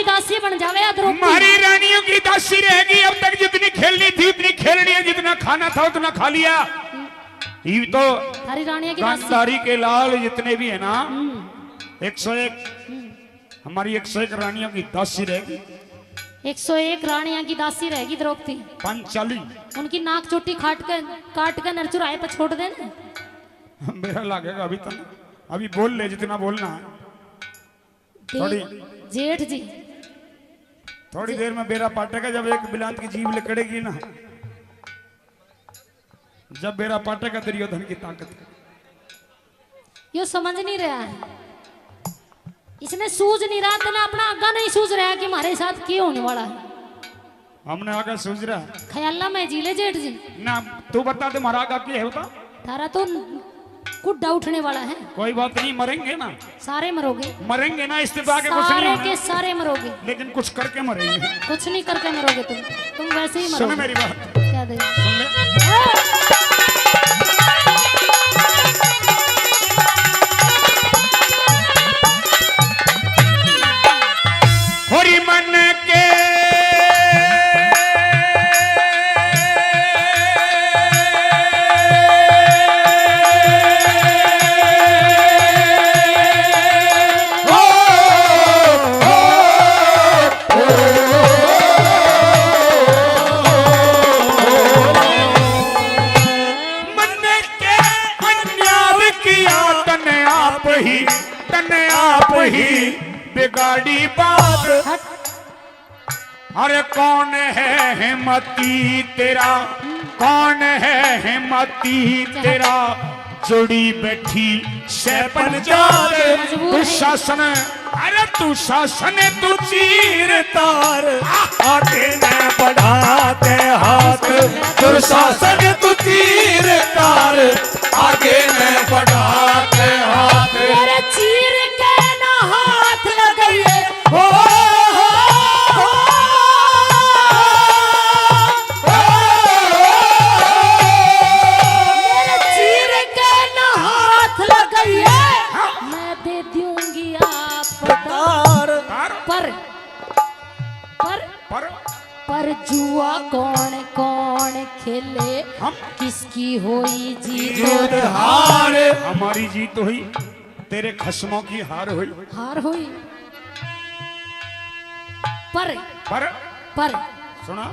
की दासी बन जावे या द्रौपदी। हमारी रानियों की दासी रहेगी। अब तक जितनी खेलनी थी उतनी खेलनी है, जितना खाना था उतना खा लिया। ये तो थारी रानिया की दासी। गांधारी के लाल जितने भी है ना 101, हमारी 101 रानियों की दासी रहेगी। 101 रानिया की दासी रहेगी द्रौपदी। पंचाली उनकी नाक चोटी काट कर नरचुराए पर छोड़ देना। मेरा लगेगा अभी तक, अभी बोल ले जितना बोलना है। जेठ जी थोड़ी देर में बेरा पाटेगा जब एक बिलात की जीभ लिकड़ेगी ना, जब बेरा पाटेगा दुर्योधन की ताकत। यो समझ नहीं रहा है, इसने सूझ नहीं रहा था ना, अपना आगा नहीं सूझ रहा है कि हमारे साथ क्या होने वाला है। हमने आगे सूझ रहा ख्याला में जीले जेठ जी ना, तू बता दे हमारा आगा क्या है बता। तारा तो कुड्डा उठने वाला है। कोई बात नहीं, मरेंगे ना, सारे मरोगे, मरेंगे ना, इस्तीफा के कुछ नहीं सारे होना। के सारे मरोगे, लेकिन कुछ करके मरेंगे। कुछ नहीं करके मरोगे तुम वैसे ही सुन मरोगे। मेरी बात, क्या दे सुन ले। होरी मन के तने आप ही बिगाड़ी बात। अरे कौन है हिम्मती तेरा, कौन है हिम्मती तेरा, जुड़ी बैठी सैपन जात। तू शासन, अरे तू शासन तू चीर तार, आगे न बढ़ाते हाथ, दुशासन तू तीर तार, आगे न बढ़ाते हाथ। मेरे चीर के ना हाथ लगाइए, हो मेरे चीर के ना हाथ लगाइए, मैं दे दूंगी आप तार। पर पर पर पर जुआ कौन कौन खेले, हम किसकी होई जीत जीत हार, हमारी जीत हुई, तेरे खस्मों की हार हुई। हार हुई। पर पर सुना,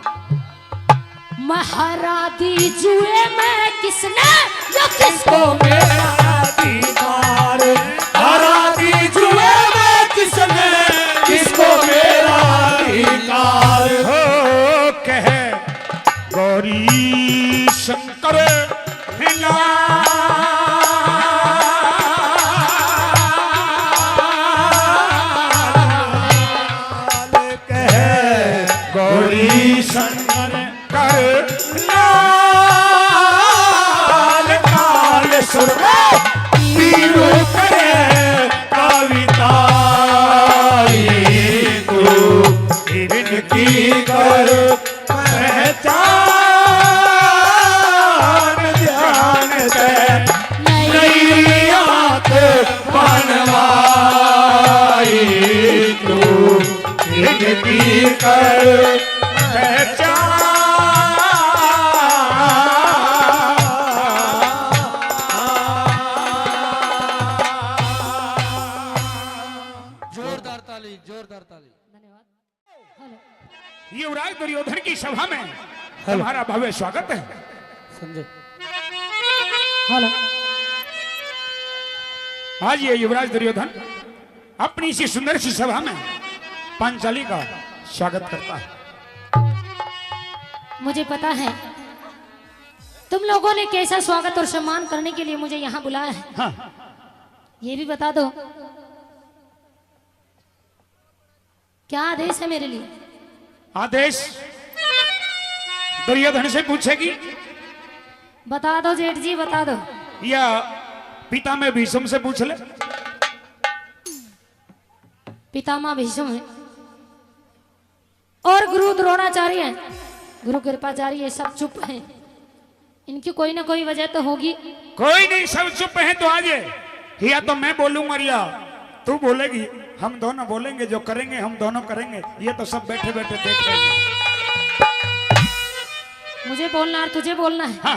महारा दी जुए में किसने जो किसको को मेरा अधिकार, हरा दी जुए में किसने, किसको मेरा अधिकार। हो कह गौरी शंकर हिला गौरी शंकर कर लाल काल सुर पीरू करे कविता, तू इनकी कर पहचान, ध्यान दे नई आंख बनवाई, तू इनकी कर जोरदार ताली, जोरदार ताली। धन्यवाद। हेलो युवराज दुर्योधन की सभा में तुम्हारा भव्य स्वागत है। संजय हेलो आज ये युवराज दुर्योधन अपनी इसी सुंदर सी सभा में पांचाली का स्वागत करता है। मुझे पता है तुम लोगों ने कैसा स्वागत और सम्मान करने के लिए मुझे यहाँ बुलाया है। हाँ, ये भी बता दो क्या आदेश है मेरे लिए। आदेश दुर्योधन से पूछेगी बता दो जेठ जी, बता दो। या पिता में भीष्म से पूछ ले। पितामह भीष्म है और गुरु द्रोणाचार्य है, गुरु कृपाचार्य, ये सब चुप हैं। इनकी कोई ना कोई वजह तो होगी। कोई नहीं, सब चुप है तो आज या तो मैं बोलूंगा या तू बोलेगी हम दोनों बोलेंगे, जो करेंगे हम दोनों करेंगे, ये तो सब बैठे बैठे देख रहे हैं। मुझे बोलना और तुझे बोलना है। हाँ,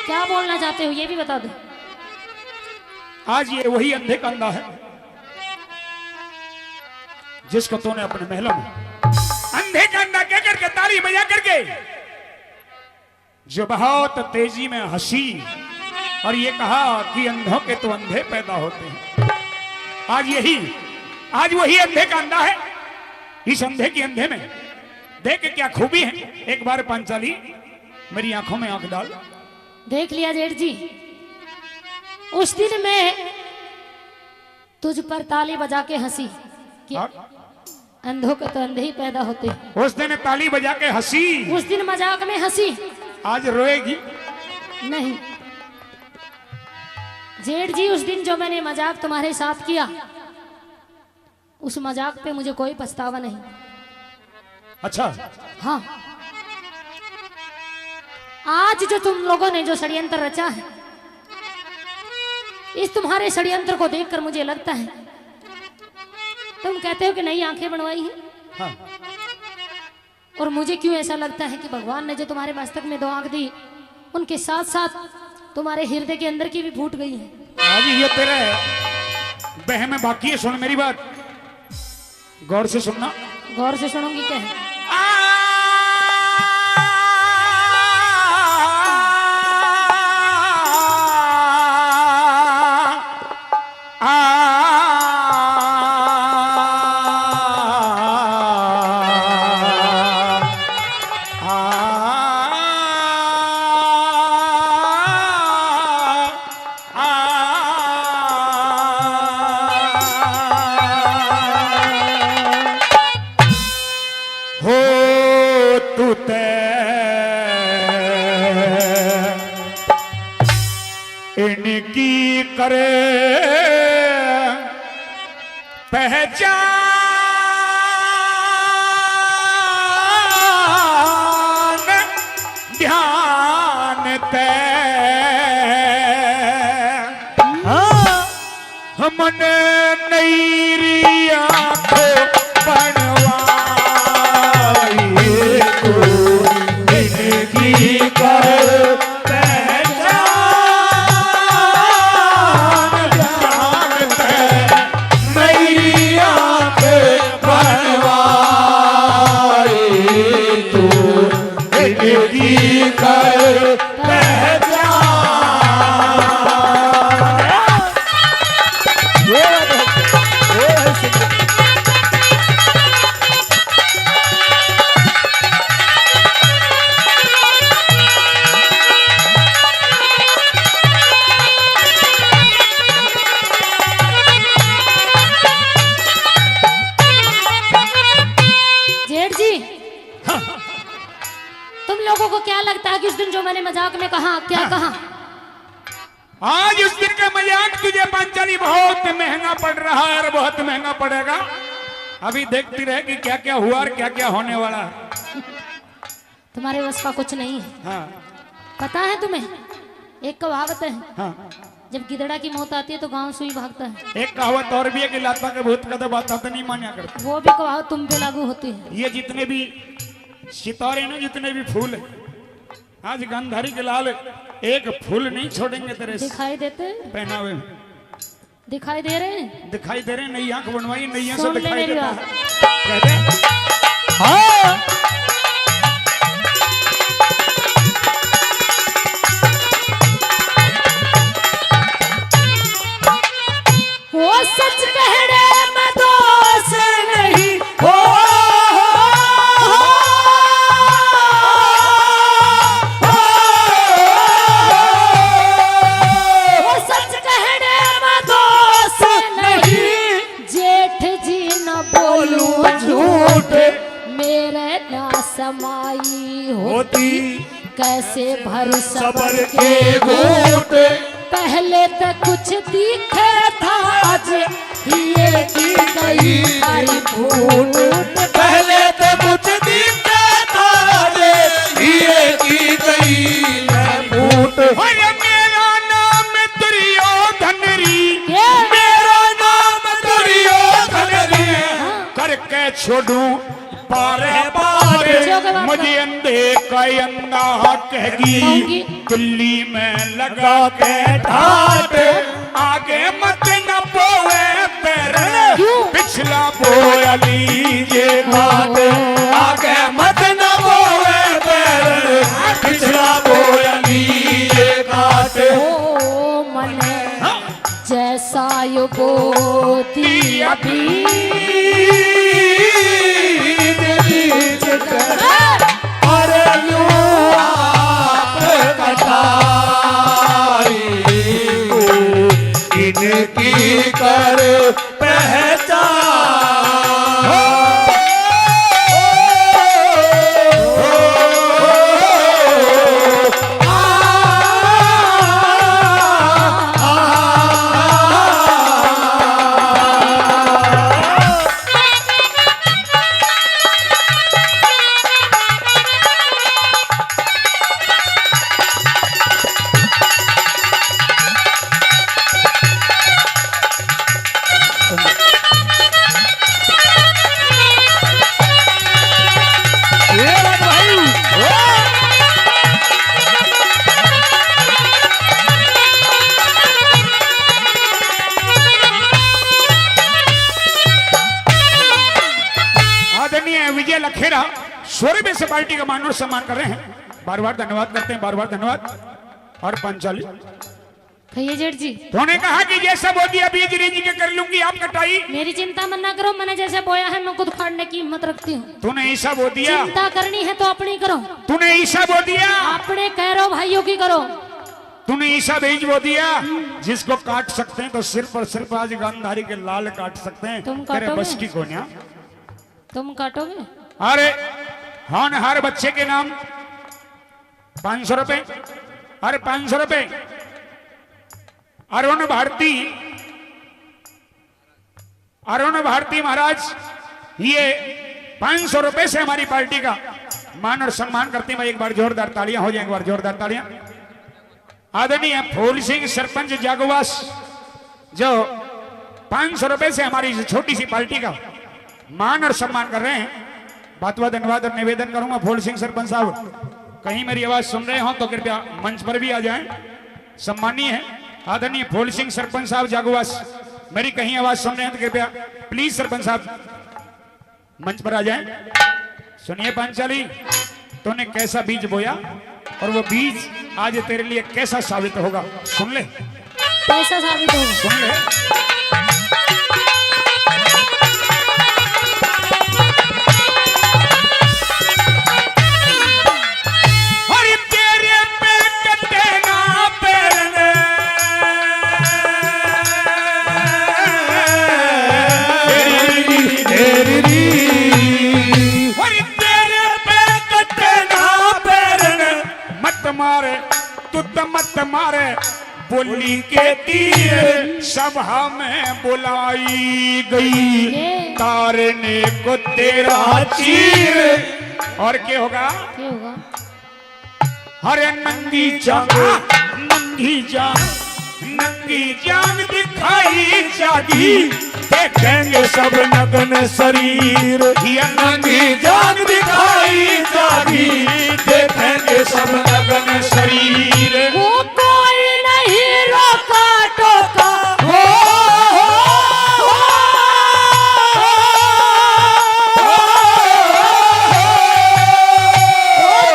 क्या बोलना चाहते हो ये भी बता दो। आज ये वही अंधे का अंधा है जिसको तूने अपने महलों में अंधे का अंधा कह करके ताली बजा करके जो बहुत तेजी में हंसी और ये कहा कि अंधों के तो अंधे पैदा होते हैं। आज वही अंधे का अंधा है। इस अंधे की अंधे में देख के क्या खूबी है। एक बार पांचाली मेरी आंखों में आंख डाल। देख लिया जेठ जी, उस दिन मैं तुझ पर ताली बजा के हंसी कि अंधों के तो अंधे ही पैदा होते हैं। उस दिन ताली बजा के हंसी, उस दिन मजाक में हंसी। आज रोएगी नहीं जेठ जी, उस दिन जो मैंने मजाक तुम्हारे साथ किया उस मजाक पे मुझे कोई पछतावा नहीं। अच्छा, हाँ, आज जो तुम लोगों ने जो षड्यंत्र रचा है, इस तुम्हारे षड्यंत्र को देखकर मुझे लगता है, तुम कहते हो कि नई आंखें बनवाई हैं। हाँ। और मुझे क्यों ऐसा लगता है कि भगवान ने जो तुम्हारे मस्तक में 2 आंख दी, उनके साथ साथ तुम्हारे हृदय के अंदर की भी फूट गई है। आज ये तेरे बहम में बाकी है। सुन मेरी बात, गौर से सुनना। गौर से सुनूंगी क्या है? इनकी करे पहचान ध्यान ते हमने नई आंखों बनवाई तो इनकी कर मैंने मजाक में कहा, क्या कहा? आज उस दिन का मजाक तुझे पांचाली बहुत महंगा पड़ रहा है और बहुत महंगा पड़ेगा। अभी देखती रहे कि क्या क्या हुआ और क्या क्या होने वाला है। तुम्हारे बस का कुछ नहीं है। हाँ। पता है तुम्हें, एक कहावत है, हाँ। जब गिदड़ा की मौत आती है तो गांव सुई भागता है। एक कहावत और भी है कि लाता के भूत कदम आता तो नहीं मान्या करता। वो भी कहावत तुम पे लागू होती है। ये जितने भी सितारे ना, जितने भी फूल है, आज गंधारी के लाल एक फूल नहीं छोड़ेंगे तेरे दिखाई देते पहनावे में। दिखाई दे रहे हैं, दिखाई दे रहे हैं। नई आंख बनवाई, नैया से सुन ले दिखाई मेरी देता बात। है। कहते हाँ वो सच कहने में दोष नहीं हो, वो सच कहने में दोष नहीं। जेठ जी न बोलूं झूठ, मेरे ना समाई होती कैसे भर सबर के घूट। पहले तो कुछ दिखे था, आज ये की गई सारी फूट। पहले तो कुछ दिखता था, ये की गई है फूट। मेरा नाम दुर्योधन री, मेरा नाम के छोड़ूं पारे पारे मुझे अंधे का अंधा कहेगी कहूंगी। दिल्ली में लगा के ठाट आगे मत न बोए पैर क्यों? पिछला बोया लीजिए घाट आगे मत न बोए पैर पिछला बोया लीजिए घाट ओ मन जैसा यो बोती अभी अरे यूं आप कटाई इनकी कर पहचान आदरणीय विजय लखेरा 100 रुपए से पार्टी का मान और सम्मान कर रहे हैं। बार बार धन्यवाद करते हैं, बार बार धन्यवाद। और पंचाली कहिए जेठ जी। तूने कहा कि जैसा बोदी अभी जी के कर लूंगी आप कटाई। मेरी चिंता मत ना करो, मैंने जैसे बोया है मैं खुद खाड़ने की हिम्मत रखती हूँ। तूने ईसा बो दिया, चिंता करनी है तो अपनी करो, तूने ईसा बो दिया, अपने कह भाइयों की करो। तूने ईसा बीज बो दिया। जिसको काट सकते हैं तो सिर्फ और सिर्फ आज गांधारी के लाल काट सकते हैं। तुम तेरे काटोगे? बस की कोन्या। तुम काटोगे? अरे होनहार बच्चे के नाम 500 रुपए। अरे 500 रुपए। अरुण भारती, अरुण भारती महाराज, ये 500 रुपए से हमारी पार्टी का मान और सम्मान करते हैं। एक बार जोरदार तालियां हो जाए, एक बार जोरदार तालियां। आदरणीय फूल सिंह सरपंच जागोवास जो 500 रुपए से हमारी छोटी सी पार्टी का मान और सम्मान कर रहे हैं। बात बात धन्यवाद और निवेदन करूंगा फूल सिंह सरपंच साहब, कहीं मेरी आवाज सुन रहे हो तो कृपया मंच पर भी आ जाएं। सम्मानीय है आदरणीय फूल सिंह सरपंच साहब जागोवास, मेरी कहीं आवाज सुन रहे हैं तो कृपया प्लीज सरपंच साहब मंच पर आ जाएं। सुनिए पांचाली, तूने कैसा बीज बोया और वो बीज आज तेरे लिए कैसा साबित होगा, सुन ले। कैसा साबित होगा? सुन ले। अरे तेरे पे कटे ना पैरने, अरे तेरे पे कटे ना पैरने, मत मारे तू तो मत मारे, बोली के तीर सभा में बुलाई गई, तारने को तेरा चीर। और क्या होगा? क्या होगा? हरे नंगी जान, नंगी जान, नंगी जान दिखाई जागी, देखेंगे सब नग्न शरीर, ये नंगी जान दिखाई जागी, देखेंगे सब नग्न शरीर। वो कोई नहीं रोका टोका, हो,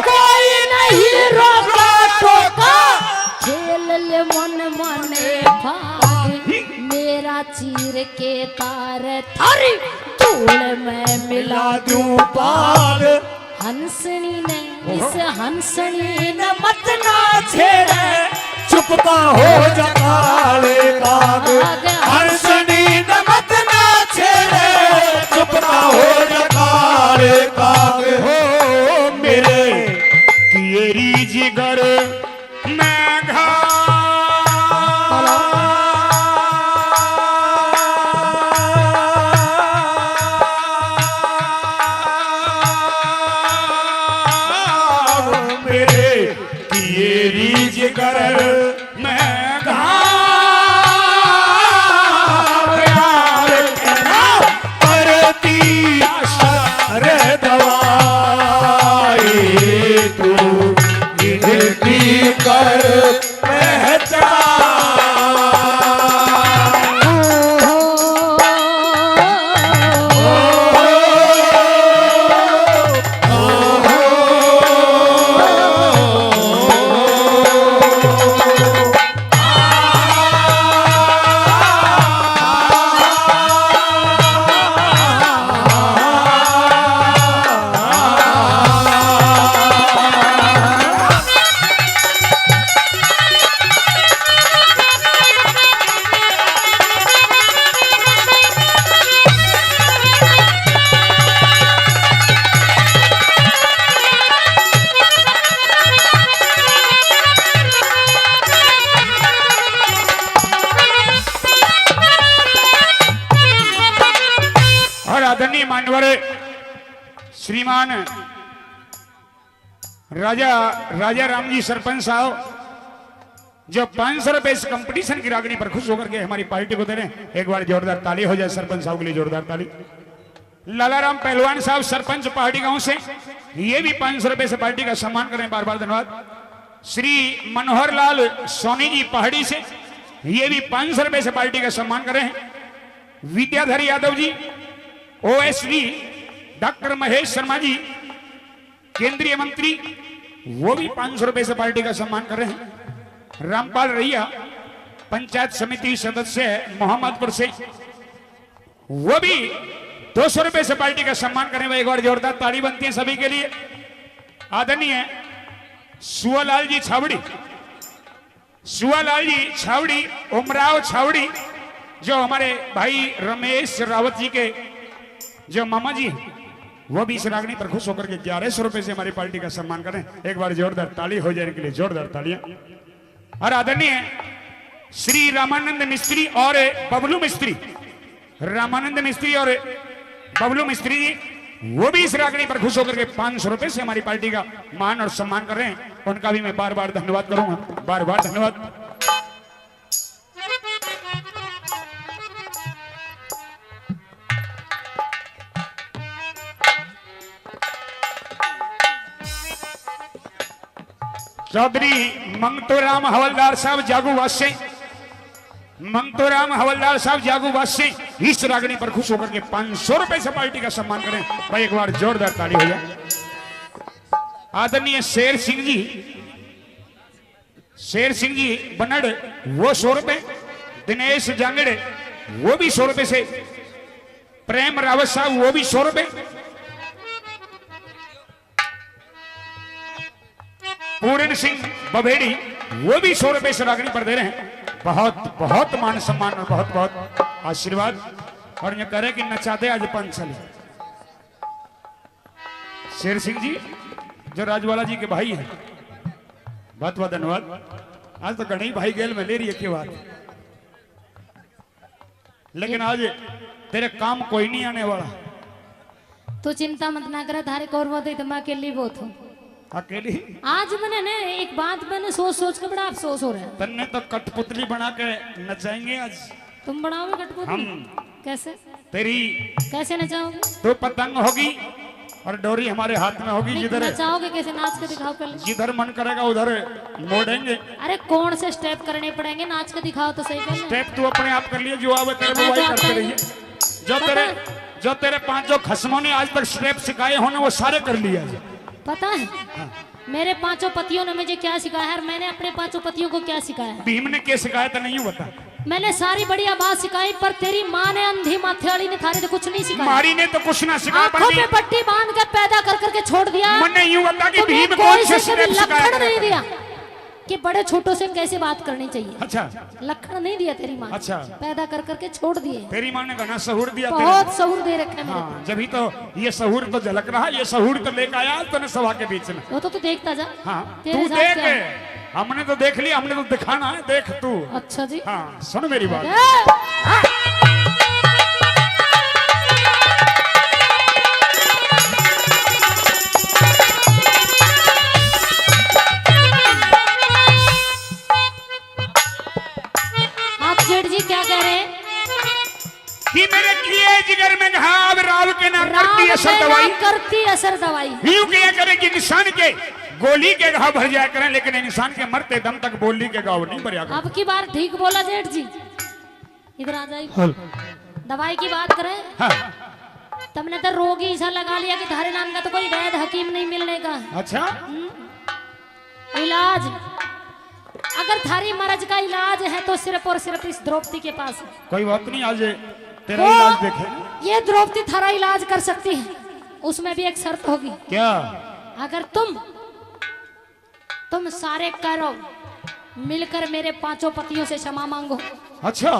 कोई नहीं रोका टोका, खेल ले मन मने भाग, मेरा चीर के तार थारी धूल में मिला दूं पाग। हंसनी ने इस हंसनी न मत ना छेड़े, चुप का हो जा काले काग, हंसनी न मत ना छेड़े, चुप का हो जा काले काग। हो मेरे किएरी जिगर मैं घा मेरे किएरी जिगर मैं घा प्यार करती आदरणीय मान्यवर श्रीमान राजा राम जी सरपंच साहब जो 500 रुपए इस कंपटीशन की रागनी पर खुश होकर के हमारी पार्टी को दे रहे हैं, एक बार जोरदार ताली हो जाए सरपंच साहब के लिए, जोरदार ताली। लालाराम पहलवान साहब सरपंच पहाड़ी गांव से, ये भी 500 रुपए से पार्टी का सम्मान करें, बार बार धन्यवाद। श्री मनोहर लाल सोनी जी पहाड़ी से, ये भी 500 रुपए से पार्टी का सम्मान करें। विद्याधर यादव जी ओएसडी, डॉक्टर महेश शर्मा जी केंद्रीय मंत्री, वो भी 500 रुपए से पार्टी का सम्मान कर रहे हैं। रामपाल रैया पंचायत समिति सदस्य मोहम्मदपुर से, वो भी 200 रुपए से पार्टी का सम्मान करें। एक बार जोरदार ताली बनती है सभी के लिए। आदरणीय सुआलाल जी छावड़ी, सुआलाल जी छावड़ी, उमराव छावड़ी, जो हमारे भाई रमेश रावत जी के जो मामा जी, वो भी इस रागनी पर खुश होकर के 1100 रुपए से हमारी पार्टी का सम्मान करें। एक बार जोरदार ताली हो जाने के लिए, जोरदार तालियां। और आदरणीय श्री रामानंद मिस्त्री और बबलू मिस्त्री, रामानंद मिस्त्री और बबलू मिस्त्री जी, वो भी इस रागनी पर खुश होकर के 500 रुपए से हमारी पार्टी का मान और सम्मान कर रहे हैं। उनका भी मैं बार बार धन्यवाद करूंगा, बार बार धन्यवाद। चौधरी मंगतोराम हवलदार साहब जागूवास से, मंगतोराम हवलदार साहब जागूवास से इस रागनी पर खुश होकर के 500 रुपए से पार्टी का सम्मान करें। भाई एक बार जोरदार ताली हो जाए। आदरणीय शेर सिंह जी, शेर सिंह जी बनड़, वो 100 रुपए। दिनेश जांगड़े, वो भी 100 रुपए से। प्रेम रावत साहब, वो भी 100 रुपए। पूर्ण सिंह बभेड़ी, वो भी 100 रुपए से रागनी पर दे रहे हैं। बहुत बहुत मान सम्मान और बहुत बहुत आशीर्वाद। और ये करे कि नचा दे आज 5 साल। शेर सिंह जी जो राजवाला जी के भाई हैं, बहुत बहुत धन्यवाद। आज तो गणेश भाई गेल में ले रही है की बात, लेकिन आज तेरे काम कोई नहीं आने वाला। तो चिंता मत ना करे, थारे कौरव तो मैं अकेली बहुत हूँ। अकेली? आज मैंने ने एक बात मैंने सोच सोच के बड़ा अफसोस हो रहा है। तन्ने तो कठपुतली बना के नचाएंगे आज। तुम बनाओगे कठपुतली? हम। कैसे? तेरी कैसे नचाओगे? तो पतंग होगी और डोरी हमारे हाथ में होगी। जिधर नचाओगे कैसे? नाच के दिखाओ पहले। जिधर मन करेगा उधर मोड़ेंगे। अरे कौन से स्टेप करने पड़ेंगे? नाच के दिखाओ तो सही पहले। स्टेप तू अपने आप कर लिए, जो आवे तेरे को वही करते रहिए। जो तेरे 5 खस्मों ने आज तक स्टेप सिखाए होने वो सारे कर लिया। पता है मेरे 5 पतियों ने मुझे क्या सिखाया है और मैंने अपने 5 पतियों को क्या सिखाया है? भीम ने क्या सिखाया था नहीं बता। मैंने सारी बढ़िया बात सिखाई, पर तेरी माँ ने अंधी माथे वाली ने थारे तो कुछ नहीं सिखाया। मारी ने तो कुछ ना सिखाया, आंखों पे पट्टी बांध के पैदा कर करके छोड़ दिया। मैंने यूं बता कि भीम कौन से स्टेप सिखाया नहीं दिया कि बड़े छोटों से कैसे बात करनी चाहिए। अच्छा, लक्षण नहीं दिया तेरी माँ। अच्छा, पैदा कर करके छोड़ दिए। तेरी माँ ने घना सहूर दिया, बहुत सहूर दे रखे हैं। हाँ, जब ही तो ये सहूर तो झलक रहा, ये सहूर तो लेकर आया तो सभा के बीच में। वो तो तू देखता जा। हाँ, तू देख, हमने तो देख लिया, हमने तो दिखाना है, देख तू। अच्छा जी, हाँ सुन मेरी बात। सेठ जी क्या कह रहे हैं कि मेरे किए जिगर में घाव राव के ना करती असर दवाई, करती असर दवाई। यूं किया करे कि इंसान के गोली के घाव भर जाया करें, लेकिन इंसान के मरते दम तक बोली के घाव नहीं भर जाया। अब की बार ठीक बोला जेठ जी, इधर आ जाइए। दवाई की बात करें, हाँ। तुमने तो रोगी ऐसा लगा लिया कि थारे नाम का तो कोई वैद हकीम नहीं मिलने का। अच्छा, इलाज अगर थारी मर्ज का इलाज है तो सिर्फ और सिर्फ इस द्रौपदी के पास है। कोई बात नहीं, आज तेरा इलाज देखे। ये द्रौपदी थारा इलाज कर सकती है, उसमें भी एक शर्त होगी। क्या? अगर तुम सारे करो मिलकर मेरे 5 पतियों से क्षमा मांगो। अच्छा,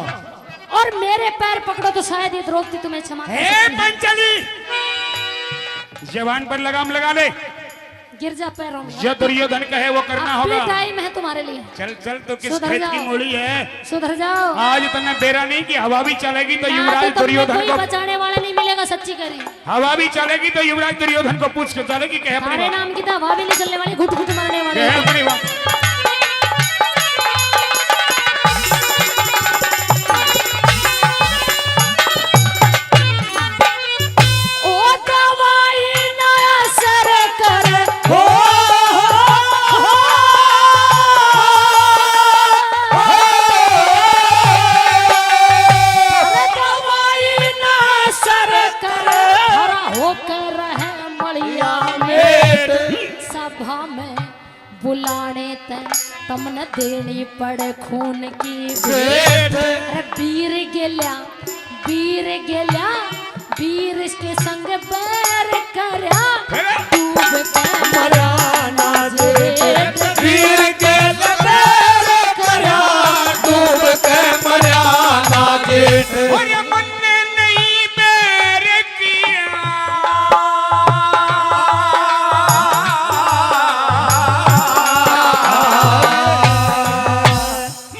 और मेरे पैर पकड़ो तो शायद ये द्रौपदी तुम्हें क्षमा कर सकती है। पंचली जवान पर लगाम लगा ले, गिर जा पैरों में। जो दुर्योधन कहे वो करना होगा। टाइम है तुम्हारे लिए। चल चल, तो किस खेत की मूली है? सुधर जाओ। आज तुमने बेरा नहीं कि हवा भी चलेगी तो युवराज दुर्योधन को बचाने वाला नहीं मिलेगा। मैं सच्ची कह रही हूँ। हवा भी चलेगी तो युवराज दुर्योधन को पूछ के चलेगी कहे अपनी हमारे बात। नाम की तो हवा भी नहीं चलने वाली, घुट घुट मरने वाली। कहे अपनी बात। ओ दवाई ना असर करे, हो दवाई ना असर करे, हरा होकर रहे मलिया में मेट सभा में बुलाने तय तमने देनी पड़े खून की भेंट। अरे वीर गेल्या वीर इसके संग बैर करया, डूब के मराना जेठ वीर के लबेर करया डूब के मराना जेठ और ये मन ने नहीं बैर किया,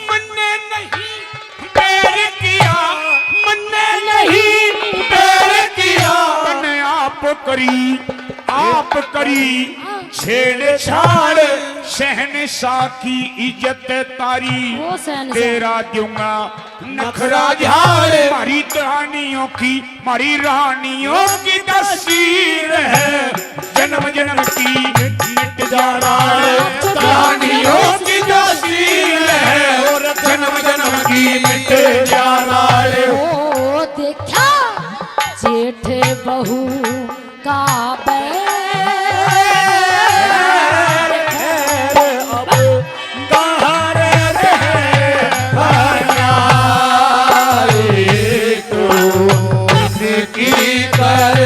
मन ने नहीं बैर किया, मन ने नहीं बैर किया, तने आप करी छेड़छाड़, शहनशाह की इज्जत तारी, वो शहनशाह। तेरा दूंगा नखरा झाड़। हमारी कहानियों की हमारी रानियों की तस्वीर है, जन्म जन्म की मिट जा रहा है, कहानियों की तस्वीर है और जन्म जन्म की मिट जा रहा है। ओ देखा जेठ बहू का बैर, अब कहाँ रहे तो की कर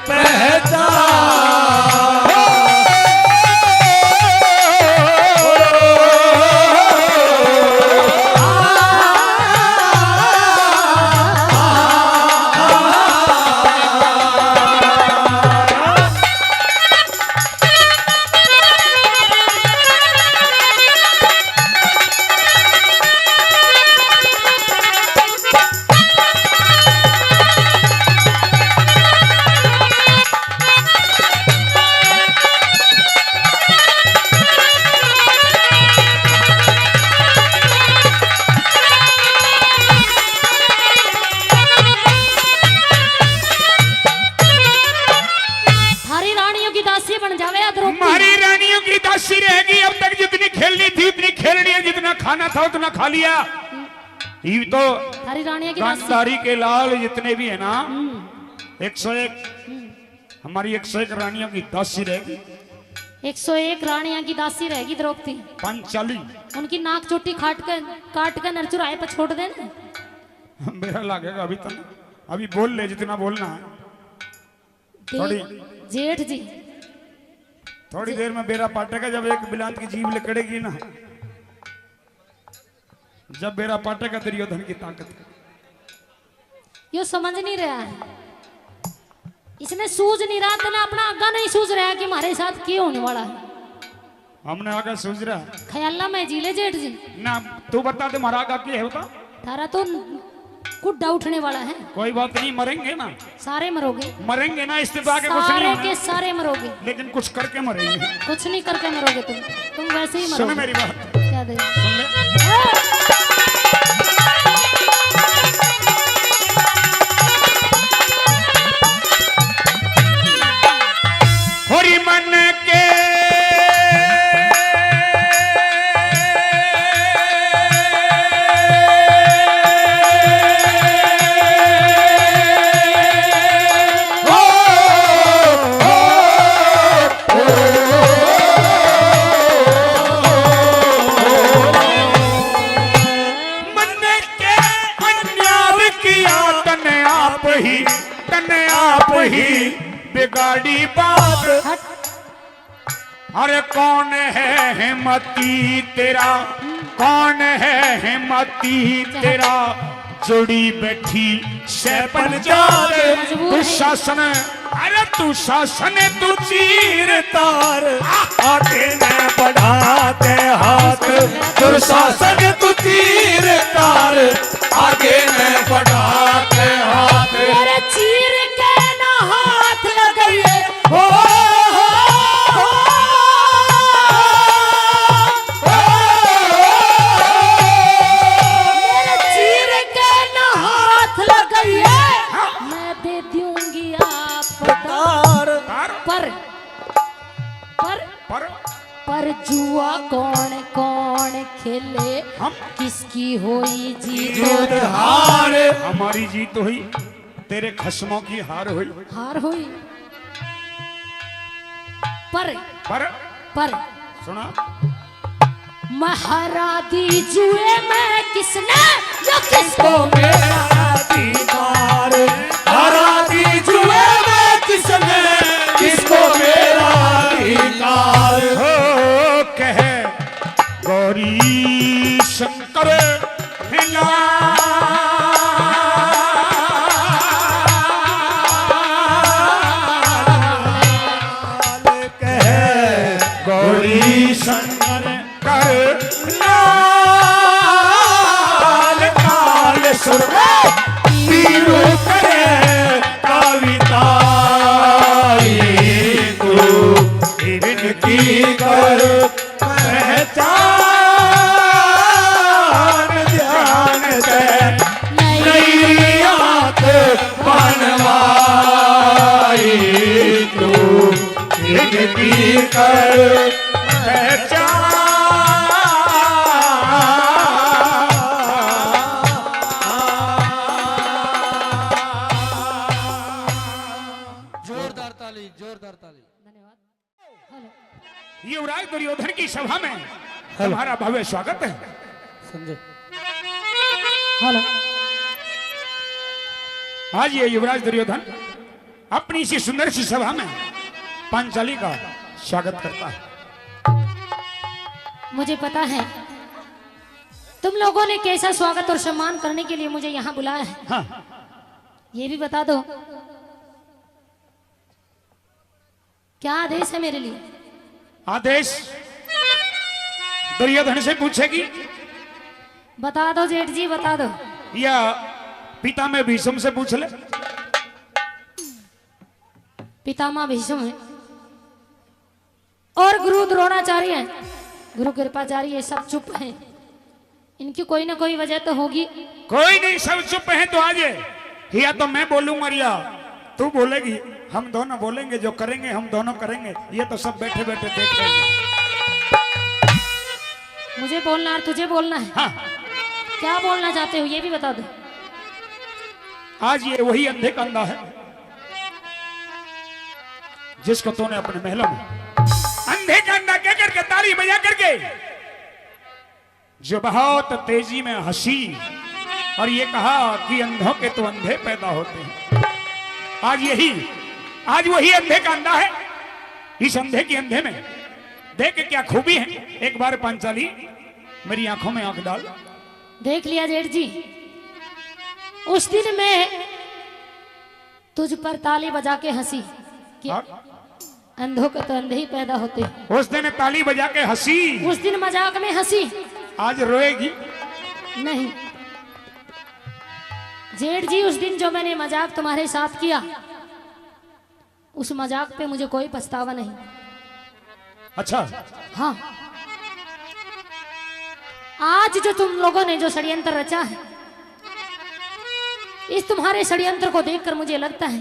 पहचान थारी रानियों की दासी बन जावे या द्रौपदी। हमारी रानियों की दासी रहेगी। अब तक जितनी खेलनी थी उतनी खेलनी है, जितना खाना था उतना खा लिया। ये तो थारी रानियों की दासी। गांधारी के लाल जितने भी है ना, 101 हमारी 101 रानियों की दासी रहेगी। 101 रानियां की दासी रहेगी द्रौपदी। पंचाली उनकी नाक चोटी काट कर नरचुराए पर छोड़ देना। मेरा लगेगा अभी तक, अभी बोल ले जितना बोलना है। जेठ जी थोड़ी देर में बेरा पाटेगा, जब एक बिलात की जीभ लिकड़ेगी ना, जब बेरा पाटेगा दुर्योधन की ताकत। यो समझ नहीं रहा है, इसने सूझ नहीं रहा, तेना अपना आगा नहीं सूझ रहा है कि हमारे साथ क्या होने वाला है। हमने आगे सोच रहा ख्याला में जीले जेठ जी, ना, तू बता दे महाराज का क्या है बता। थारा तो कुड्डा उठने वाला है। कोई बात नहीं, मरेंगे ना, सारे मरोगे, मरेंगे ना, इस्तीफा के कुछ नहीं सारे होना। के सारे मरोगे, लेकिन कुछ करके मरेंगे। कुछ नहीं करके मरोगे तुम वैसे ही सुन मरोगे। मेरी बात, क्या दे सुन ले। होरी मन के तने आप ही बिगाड़ी बात। अरे कौन है हिम्मती तेरा, कौन है हिम्मती तेरा, जुड़ी बैठी शैपन जात। तू शासन, अरे तू शासन, तू चीर तार, आगे न बढ़ाते हाथ दुर्शासन तू तीर तार, आगे न बढ़ाते हाथ। चीर के पर जुआ कौन कौन खेले हम किसकी होई जीत जीत हार हमारी जीत हुई, तेरे खस्मों की हार हुई। हार हुई। पर पर सुना, महारा दी जुए में किसने जो किसको को मेरा अधिकार, हरा दी जुए में किसने किसको मेरा अधिकार। हो कहे गौरी शंकर हिला गौरी शंकर कर लाल काल सुर पीरू करे कविता तू इनकी कर पहचान ध्यान दे नई आंख बनवाई तू इनकी कर जोरदार ताली, जोरदार ताली। धन्यवाद। हेलो युवराज दुर्योधन की सभा में तुम्हारा भव्य स्वागत है। संजय हेलो आज ये युवराज दुर्योधन अपनी इसी सुंदर सी सभा में पांचाली का स्वागत करता है। मुझे पता है तुम लोगों ने कैसा स्वागत और सम्मान करने के लिए मुझे यहाँ बुलाया है। हाँ, ये भी बता दो क्या आदेश है मेरे लिए। आदेश दुर्योधन से पूछेगी बता दो जेठ जी, बता दो। या पिता में भीष्म से पूछ ले। पितामह भीष्म है और गुरु द्रोणाचार्य है, गुरु कृपाचार्य, ये सब चुप हैं। इनकी कोई ना कोई वजह तो होगी। कोई नहीं, सब चुप है तो आज या तो मैं बोलूंगा या तू बोलेगी, हम दोनों बोलेंगे, जो करेंगे हम दोनों करेंगे। ये तो सब बैठे बैठे देख रहे हैं। मुझे बोलना और तुझे बोलना है। हाँ, क्या बोलना चाहते हो ये भी बता दो। आज ये वही अंधे का अंधा है जिसको तूने अपने महलों में अंधे का अंधा कह करके ताली बजा करके जो बहुत तेजी में हंसी और ये कहा कि अंधों के तो अंधे पैदा होते हैं। आज वही अंधे का अंधा है। इस अंधे की अंधे में देख के क्या खूबी है। एक बार पांचाली मेरी आंखों में आंख डाल। देख लिया जेठ जी, उस दिन मैं तुझ पर ताली बजा के हंसी कि अंधों के तो अंधे ही पैदा होते हैं। उस दिन ताली बजा के हंसी, उस दिन मजाक में हंसी। आज रोएगी। नहीं जेठ जी, उस दिन जो मैंने मजाक तुम्हारे साथ किया उस मजाक पे मुझे कोई पछतावा नहीं। अच्छा, हाँ, आज जो तुम लोगों ने जो षड्यंत्र रचा है, इस तुम्हारे षड्यंत्र को देखकर मुझे लगता है,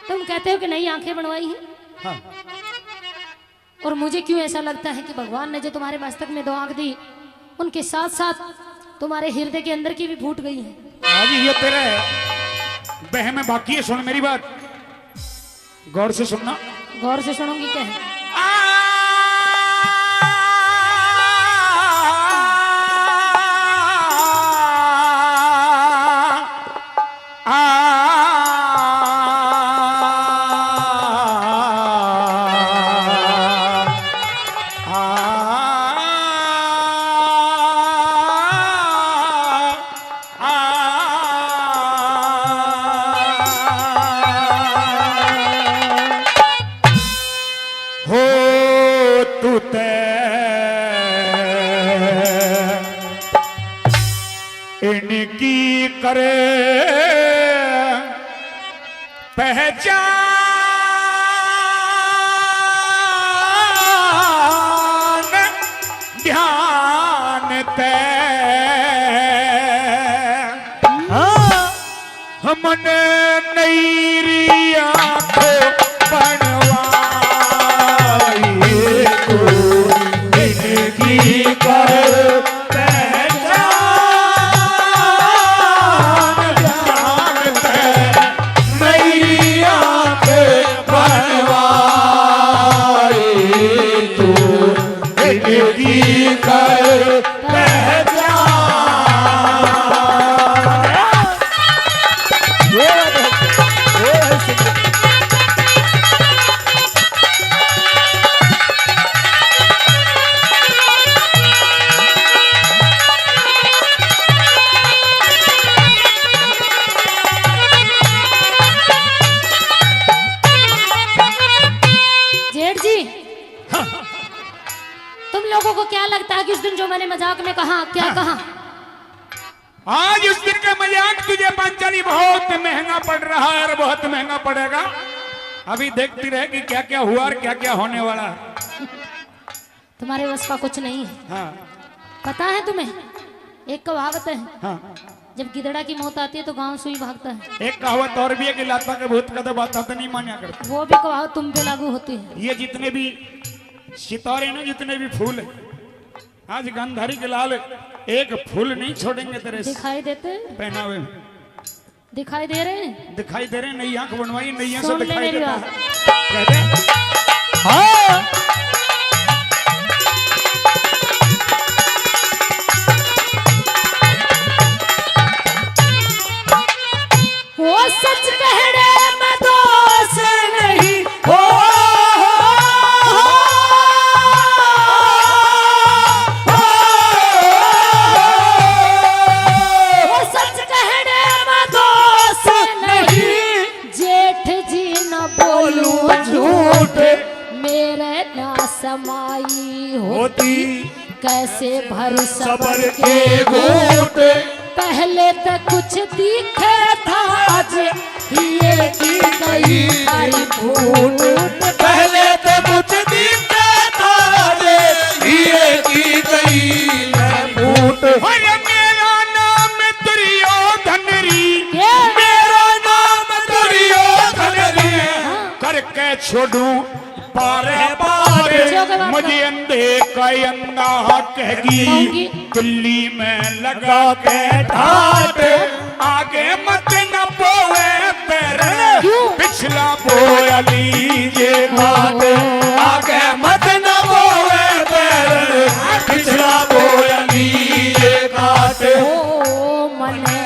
तुम कहते हो कि नई आंखें बनवाई हैं। हाँ, और मुझे क्यों ऐसा लगता है कि भगवान ने जो तुम्हारे मस्तक में 2 आंख दी, उनके साथ साथ तुम्हारे हृदय के अंदर की भी फूट गई है। आज ये तेरे बह में बाकी है। सुन मेरी बात, गौर से सुनना। गौर से सुनूंगी क्या है। इनकी करे पहचान ध्यान ते हमने नई आंख बनवाई दिन जो मैंने मजाक में कहा, क्या कहा? आज उस दिन का मजाक तुझे पांचाली बहुत महंगा पड़ रहा है और बहुत महंगा पड़ेगा। अभी देखती रहे कि क्या क्या हुआ और क्या क्या होने वाला है। तुम्हारे बस का कुछ नहीं है। हाँ पता है तुम्हें, एक कहावत है, हाँ, जब गिदड़ा की मौत आती है तो गांव सुई भागता है। एक कहावत और भी है कि लाता के भूत का तो बात तो नहीं मान्या करता। वो भी कहावत तुम पे लागू होती है। ये जितने भी सितारे ना, जितने भी फूल है, आज गंधारी के लाल एक फूल नहीं छोड़ेंगे तेरे दिखाई देते, पहनावे में। दिखाई दे रहे हैं। दिखाई दे रहे, नई आंख बनवाई, नई से सुन ले दिखाई मेरी देता बात। है। कहते हाँ वो सच कहने में दोष नहीं, हो वो सच कहने में दोष नहीं। जेठ जी न बोलूं झूठ, मेरे ना समाई होती, कैसे भर सबर के घूट। पहले तो कुछ दिखे था, आज ये की गई सारी भूल। पहले तो कुछ दिखता था रे, ये की गई है फूट। अरे मेरा नाम दुर्योधन री, ये मेरा नाम दुर्योधन रे, करके छोड़ू पार पार। मुझे अंधे का अंधा कहेगी, कहूंगी। दिल्ली में लगा लगा के ठाट। आगे मत न बोए पैर, क्यों? पिछला बोया लीजिए घाट आगे मत न बोए पैर, पिछला बोया लीजिए घाट। ओ मने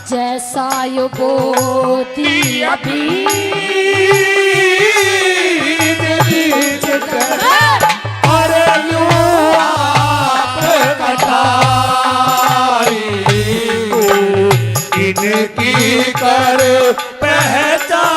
जैसा यो बोती अभी, बीच कर और यूं आप कटाई, इनकी कर पहचान।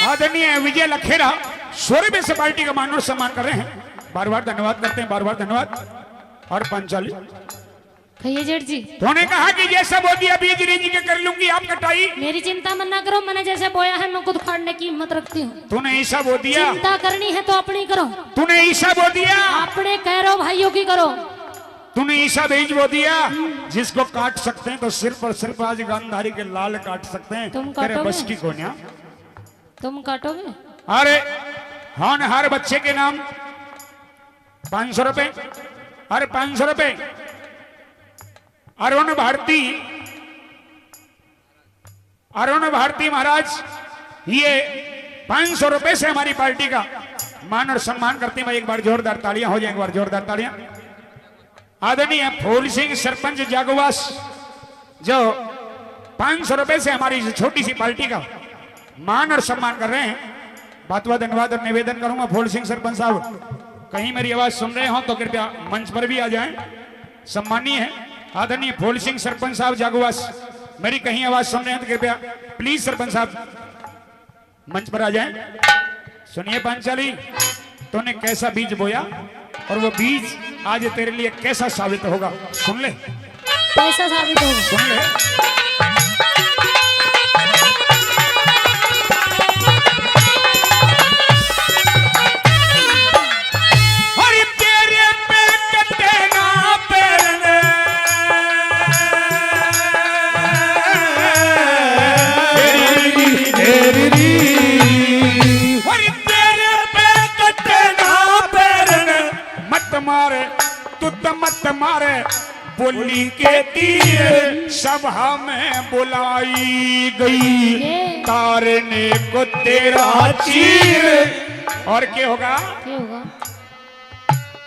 आदरणीय विजय लखेरा 100 रुपये से पार्टी का मान और सम्मान कर रहे हैं। बार बार धन्यवाद करते हैं, बार बार धन्यवाद। और पांचाली कहिए जेठ जी, तूने कहा कि जैसा बो दिया बीज रीज के कर लूंगी आप कटाई। मेरी चिंता मत ना करो, मैंने जैसे बोया है मैं खुद खाड़ने की हिम्मत रखती हूँ। तूने ईसा बो दिया, चिंता करनी है तो अपनी करो, तूने ईसा बो दिया, अपने कह भाइयों की करो। तूने ईसा बीज बो दिया। जिसको काट सकते हैं तो सिर्फ और सिर्फ आज गांधारी के लाल काट सकते हैं। तुम तेरे काटोगे? बस की कोन्या। तुम काटोगे? अरे होनहार बच्चे के नाम 500 रुपए। अरे 500 रुपए। अरुण भारती, अरुण भारती महाराज, ये 500 रुपए से हमारी पार्टी का मान और सम्मान करते हैं। एक बार जोरदार तालियां हो जाए, एक बार जोरदार तालियां। आदरणीय फूल सिंह सरपंच जागोवास जो 500 रुपए से हमारी छोटी सी पार्टी का मान और सम्मान कर रहे हैं। बात बात धन्यवाद और निवेदन करूंगा फूल सिंह सरपंच साहब, कहीं मेरी आवाज सुन रहे हो तो कृपया मंच पर भी आ जाएं। सम्मानीय है आदरणीय फूल सिंह सरपंच साहब जागोवास, मेरी कहीं आवाज सुन रहे हैं तो कृपया प्लीज सरपंच साहब मंच पर आ जाएं। सुनिए पांचाली, तूने कैसा बीज बोया और वो बीज आज तेरे लिए कैसा साबित होगा, सुन ले, कैसा साबित होगा? सुन ले। अरे तेरे पे कटे ना पैरने, अरे तेरे पे कटे ना पैरने, मत बोली के तीर सभा में बुलाई गई, तारने को तेरा चीर। और क्या होगा? क्या होगा?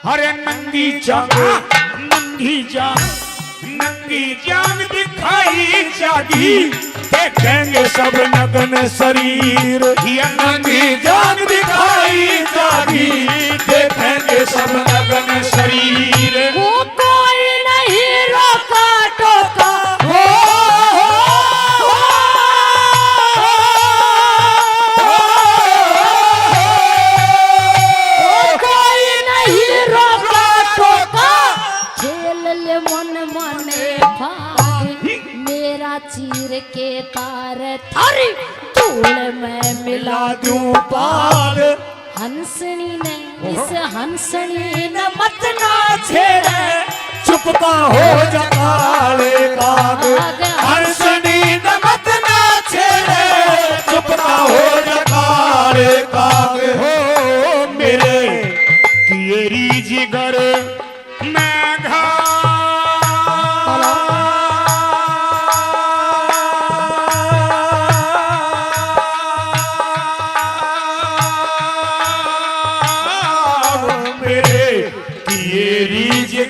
हरे नंगी जांग, नंगी जांग, नंगी जांग दिखाई जागी, देखेंगे सब नग्न शरीर। ये नंगी जान दिखाई जागी, देखेंगे सब नग्न शरीर। वो कोई नहीं रोका टोका, हो, कोई नहीं रोका टोका, खेल ले मन मने भाग, मेरा चीर के तार थारी धूल में मिला दूं पाग। हंसनी ने इस हंसनी न मत ना छेड़े चुपका हो जा काले काग। हंसनी नमत ना छेड़े चुपका हो जा काले काग। हो मेरे तेरी जिगर मैं घा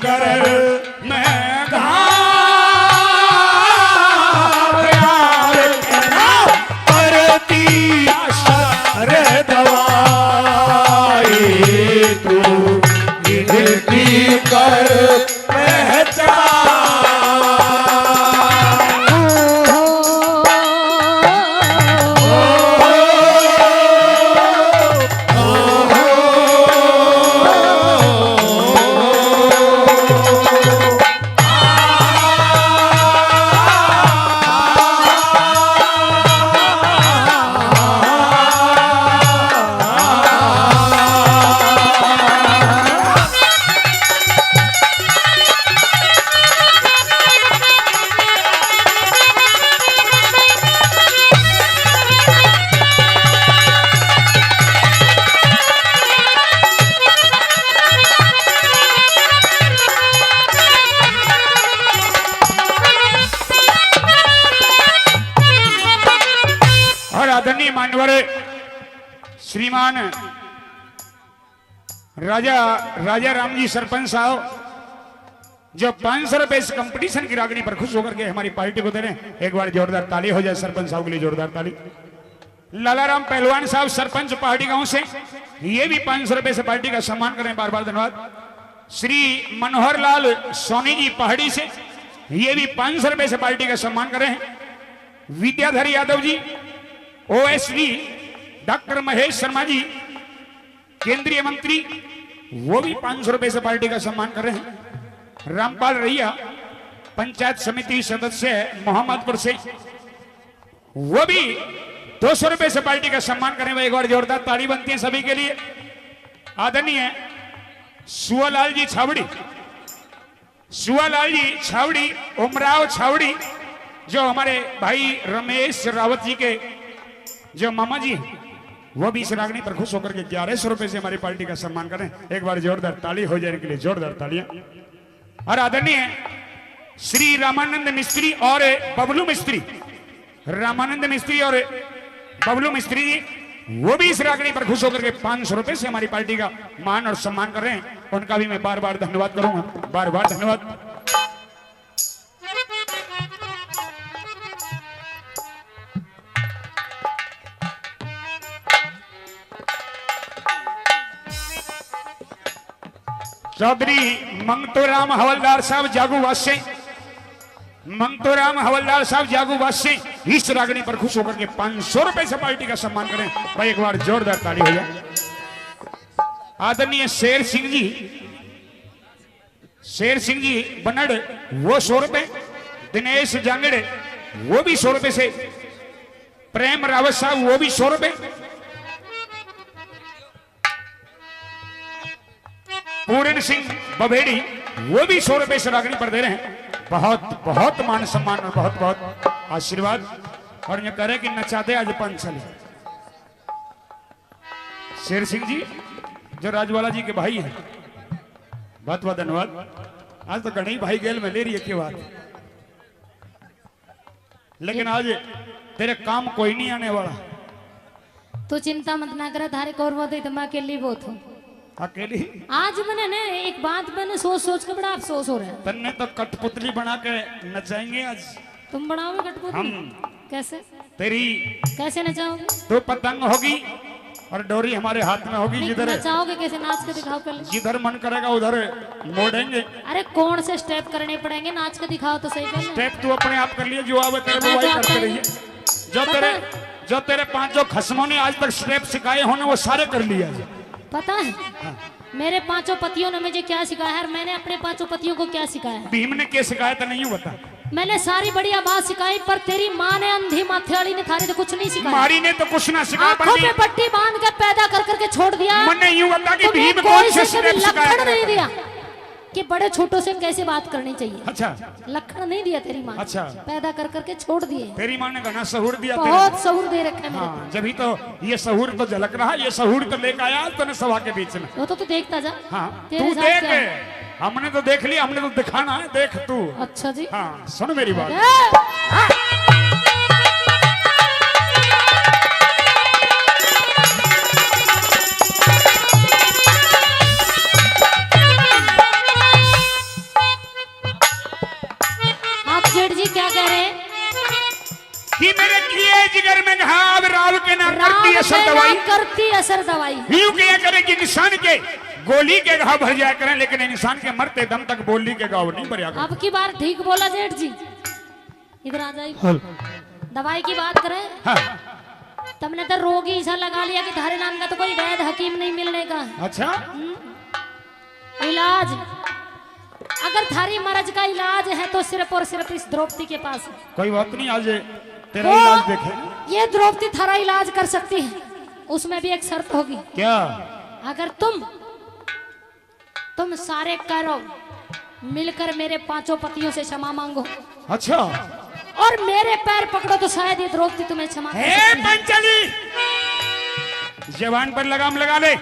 कर मैं करती असर दवाई, तू गिनती कर पहचान। आदरणीय मान्यवर श्रीमान राजा राम जी सरपंच साहब जो 500 रुपए इस कंपटीशन की रागनी पर खुश होकर के हमारी पार्टी को दे रहे हैं, एक बार जोरदार ताली हो जाए सरपंच साहब के लिए, जोरदार ताली। लालाराम पहलवान साहब सरपंच पहाड़ी गांव से, ये भी 500 रुपए से पार्टी का सम्मान करें, बार बार धन्यवाद। श्री मनोहर लाल सोनी जी पहाड़ी से, ये भी 500 रुपए से पार्टी का सम्मान करें। विद्याधर यादव जी ओएसडी, डॉक्टर महेश शर्मा जी केंद्रीय मंत्री, वो भी 500 रुपए से पार्टी का सम्मान कर रहे हैं। रामपाल रैया पंचायत समिति सदस्य मोहम्मदपुर से, वो भी 200 रुपए से पार्टी का सम्मान करें। एक बार जोरदार ताली बनती है सभी के लिए। आदरणीय सुआलाल जी छावड़ी, सुआलाल जी छावड़ी, उमराव छावड़ी, जो हमारे भाई रमेश रावत जी के जो मामा जी, वो भी इस रागनी पर खुश होकर के 1100 रुपए से हमारी पार्टी का सम्मान करें। एक बार जोरदार ताली हो जाने के लिए, जोरदार तालियां। और आदरणीय श्री रामानंद मिस्त्री और बबलू मिस्त्री, रामानंद मिस्त्री और बबलू मिस्त्री जी, वो भी इस रागनी पर खुश होकर के 500 रुपए से हमारी पार्टी का मान और सम्मान कर रहे हैं। उनका भी मैं बार बार धन्यवाद करूंगा, बार बार धन्यवाद। चौधरी मंगतोराम हवलदार साहब जागूवास से, मंगतोराम हवलदार साहब जागूवास से इस रागनी पर खुश होकर के 500 रुपए से पार्टी का सम्मान करें। भाई एक बार जोरदार ताली हो जाए। आदरणीय शेर सिंह जी, शेर सिंह जी बनड़, वो 100 रुपए। दिनेश जांगड़े, वो भी 100 रुपए से। प्रेम रावत साहब, वो भी 100 रुपए। पूर्ण सिंह बभेड़ी, वो भी 100 रुपए से रागनी पर दे रहे हैं। बहुत बहुत मान सम्मान और बहुत बहुत आशीर्वाद। और ये कह रहे कि नचा दे आज 5 साल। शेर सिंह जी जो राजवाला जी के भाई हैं, बहुत बहुत धन्यवाद। आज तो घनी भाई गेल में ले रही है की बात, लेकिन आज तेरे काम कोई नहीं आने वाला। तू चिंता मत ना करे, थारे कौर बहुत है तो मैं अकेली बहुत हूँ। अकेली? आज मैंने ना एक बात मैंने सोच सोच के बड़ा अफसोस हो रहा है। तन्ने तो कठपुतली बना के नचाएंगे आज। तुम बनाओगे कठपुतली? हम कैसे तेरी कैसे नचाओगे? तो पतंग होगी और डोरी हमारे हाथ में होगी, नहीं, जिधर नचाओगे कैसे? नाच के दिखाओ पहले। जिधर मन करेगा उधर मोड़ेंगे। अरे कौन से स्टेप करने पड़ेंगे? नाच के दिखाओ तो सही पहले। स्टेप तू अपने आप कर लिए, जो आवे तेरे को वही करते रहिए। जो तेरे पांचों खस्मों ने आज तक स्टेप सिखाए होने वो सारे कर लिया। पता है मेरे पांचों पतियों ने मुझे क्या सिखाया है और मैंने अपने पांचों पतियों को क्या सिखाया है? भीम ने क्या सिखाया था नहीं बता। मैंने सारी बढ़िया बात सिखाई, पर तेरी माँ ने अंधी माथे वाली ने थारे तो कुछ नहीं सिखाया। मारी ने तो कुछ ना सिखाया, आंखों पे पट्टी बांध के पैदा कर करके छोड़ दिया। मैंने यूं बता कि तुम्हें भीम कोई कौन से से कभी स्टेप सिखाया लक्षण नहीं दिया कि बड़े छोटों से कैसे बात करनी चाहिए। अच्छा, लक्षण नहीं दिया तेरी माँ ने। अच्छा। पैदा कर करके छोड़ दिए। तेरी माँ ने घना सहूर दिया तेरे। बहुत सहूर दे रखे हैं मेरे हाँ, जब ही तो ये सहूर तो झलक रहा, ये सहूर तो लेकर आया तूने सभा के बीच में। को। वो तो तू देखता जा। हाँ तेरे तू साथ देख, क्या है? हमने तो देख लिया, हमने तो दिखाना है, देख तू। अच्छा जी। हाँ सुन मेरी बात। आप जेठ जी क्या कह रहे हैं? कि मेरे किए जिगर में घाव राव के ना करती असर राम दवाई, में ना करती असर दवाई। यूं किया करे कि इंसान के गोली के घाव भर जाया करें, लेकिन इंसान के मरते दम तक बोली के घाव नहीं भरया करें। अब की बार ठीक बोला जेठ जी। इधर आ जाइए। दवाई की बात करें, हाँ। तुमने तो रोगी ऐसा लगा लिया कि थारे नाम का तो कोई वैद हकीम नहीं मिलने का। अच्छा, इलाज अगर थारी मर्ज का इलाज है तो सिर्फ और सिर्फ इस द्रौपदी के पास है। कोई बात नहीं, आज तेरा वो इलाज देखे। ये द्रौपदी थारा इलाज कर सकती है, उसमें भी एक शर्त होगी। क्या? अगर तुम सारे करो मिलकर मेरे पांचों पतियों से क्षमा मांगो अच्छा, और मेरे पैर पकड़ो तो शायद ये द्रौपदी तुम्हें क्षमा कर हे सकती है। पंचली, जवान पर लगाम लगा ले।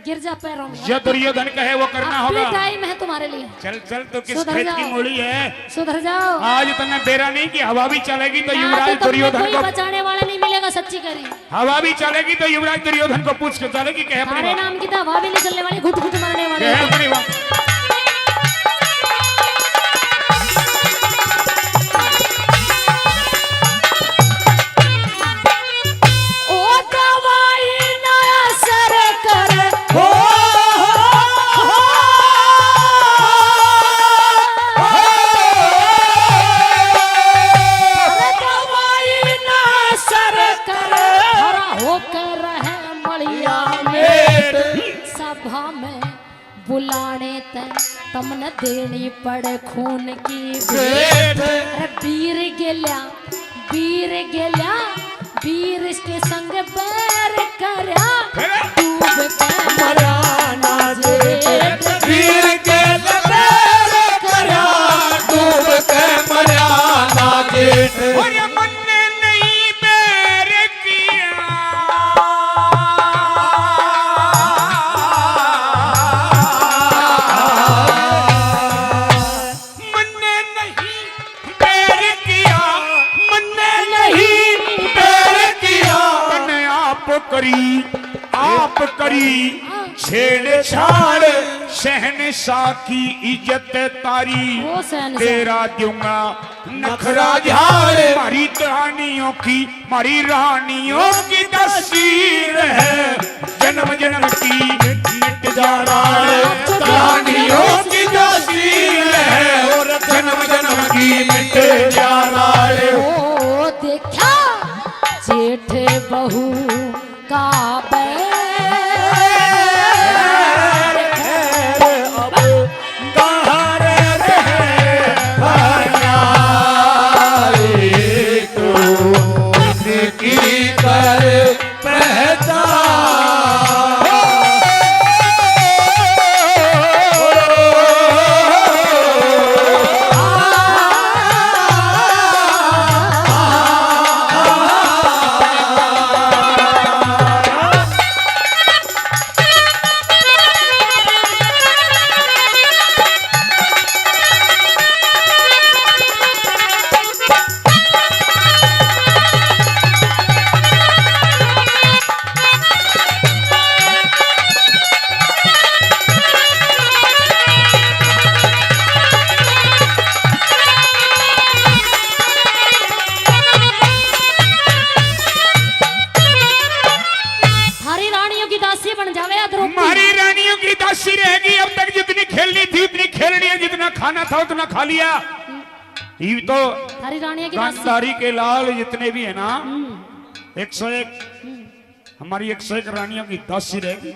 गिर जा पैरों में। जो दुर्योधन कहे वो करना अभी होगा। टाइम है तुम्हारे लिए। चल चल, तो किस सुधर खेत की जाओ। मूली है? सुधर जाओ। आज तुमने बेरा नहीं कि हवा भी चलेगी तो ना युवराज तो तुमने दुर्योधन कोई को, बचाने वाला नहीं मिलेगा, सच्ची करी। हवा भी चलेगी तो युवराज दुर्योधन को पूछ के चलेगी। कहे अपनी हमारे बात। नाम की तो हवा भी नहीं चलने वाली, घुट घुट मरने वाली। कहे अपनी बात। ओ दवाई ना असर करे, दवाई ना असर करे, हरा होकर रहे मलिया में सभा में बुलाने तय तमने देनी पड़े खून की भेंट। अरे वीर गेल्या वीर इसके संग बैर करया, डूब के मराना जेठ। वीर के लबेर करया, डूब के मरया ना जेठ। और ये मन ने नहीं बैर किया, मन ने नहीं बैर किया, मन ने नहीं बैर किया। तने आप करी छेड़छाड़, शहनशाह की इज्जत तारी। वो शहनशाह। तेरा दूंगा नखरा झाड़, मारी रानियों की, मारी रानियों की तस्वीर है, जन्म जन्म की मिट जा रानियों की तस्वीर है, और जन्म जन्म की मिट जा राड़े। ओ देखा जेठ बहू का बैर, अब कहाँ रहे तो इनकी कर पहचान। दासी रहेगी। अब तक जितनी खेलनी थी उतनी खेलनी है, जितना खाना था उतना खा लिया। ये तो थारी रानिया की दासी। गांधारी के लाल जितने भी है ना, 101 हमारी 101 रानियों की दासी रहेगी।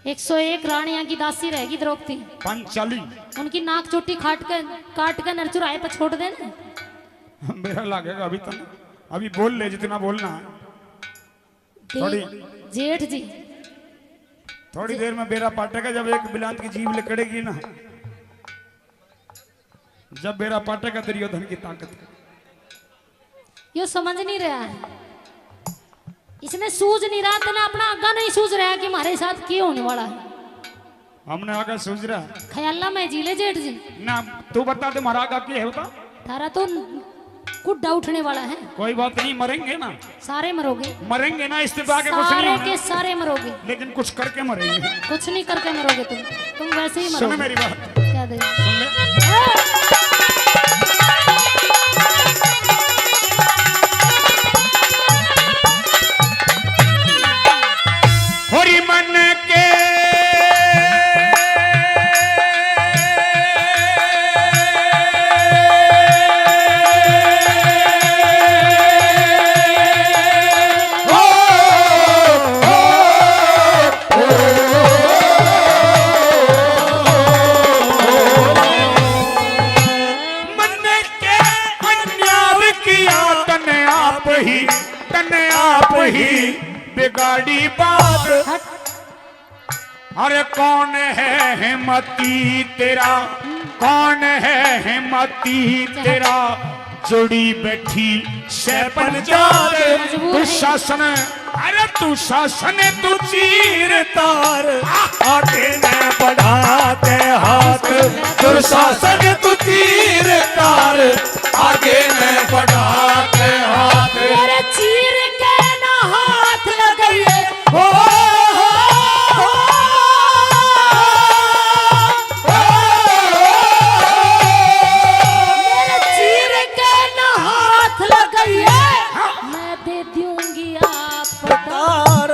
101 रानिया की दासी रहेगी द्रौपदी। पंचाली उनकी नाक चोटी काट कर नरचुराए पर छोड़ देना। मेरा लगेगा अभी तक, अभी बोल ले जितना बोलना है। जेठ जी थोड़ी देर में बेरा पाटेगा, जब एक बिलात की जीभ लिकड़ेगी ना, जब बेरा पाटेगा दुर्योधन की ताकत। यो समझ नहीं रहा है, इसने सूझ नहीं रहा था ना, अपना आगा नहीं सूझ रहा कि हमारे साथ क्या होने वाला है। हमने आगे सोच रहा ख्याला में जीले जेठ जी ना, तू बता दे हमारा आगा क्या है बता। तारा तो कुड्डा उठने वाला है। कोई बात नहीं, मरेंगे ना, सारे मरोगे, मरेंगे ना, इस्तीफा के कुछ नहीं सारे होना। के सारे मरोगे, लेकिन कुछ करके मरेंगे। कुछ नहीं करके मरोगे तुम वैसे ही सुन मरोगे। मेरी बात, क्या दे सुन ले। होरी मन के तने आप ही बिगाड़ी बात। अरे कौन है हिम्मती तेरा, कौन है हिम्मती तेरा, जुड़ी बैठी शैपन जात। तू शासन, अरे तू शासन तू चीर तार, आगे न बढ़ाते हाथ, दुशासन तू तीर तार, आगे न बढ़ाते हाथ। मेरे चीर के ना हाथ लगाइए, हो मेरे चीर के ना हाथ लगाइए, मैं दे दूंगी आपको तार।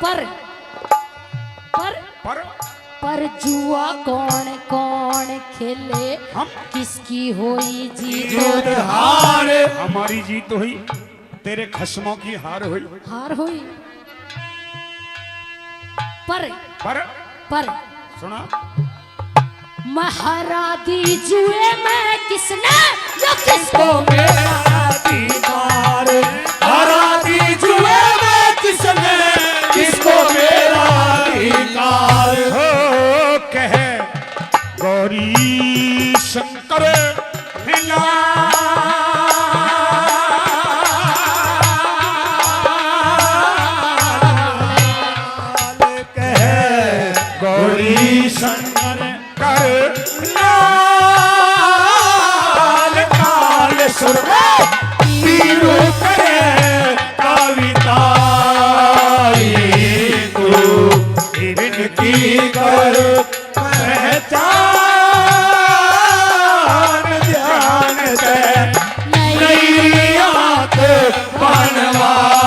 पर पर पर पर जुआ कौन कौन खेले, हम किसकी होई जीत जीत हार, हमारी जीत हुई, तेरे खस्मों की हार हुई। हार हुई। पर पर सुना, महारा दी जुए में किसने जो किसको को मेरा अधिकार, हरा दी जुए में किसने, किसको मेरा अधिकार। हो कहे गौरी शंकर हिला, कहे गौरी शंकर कर लाल काल सुर पीरू करे कविता, तू इनकी कर पहचान, ध्यान दे नई आंख बनवाई,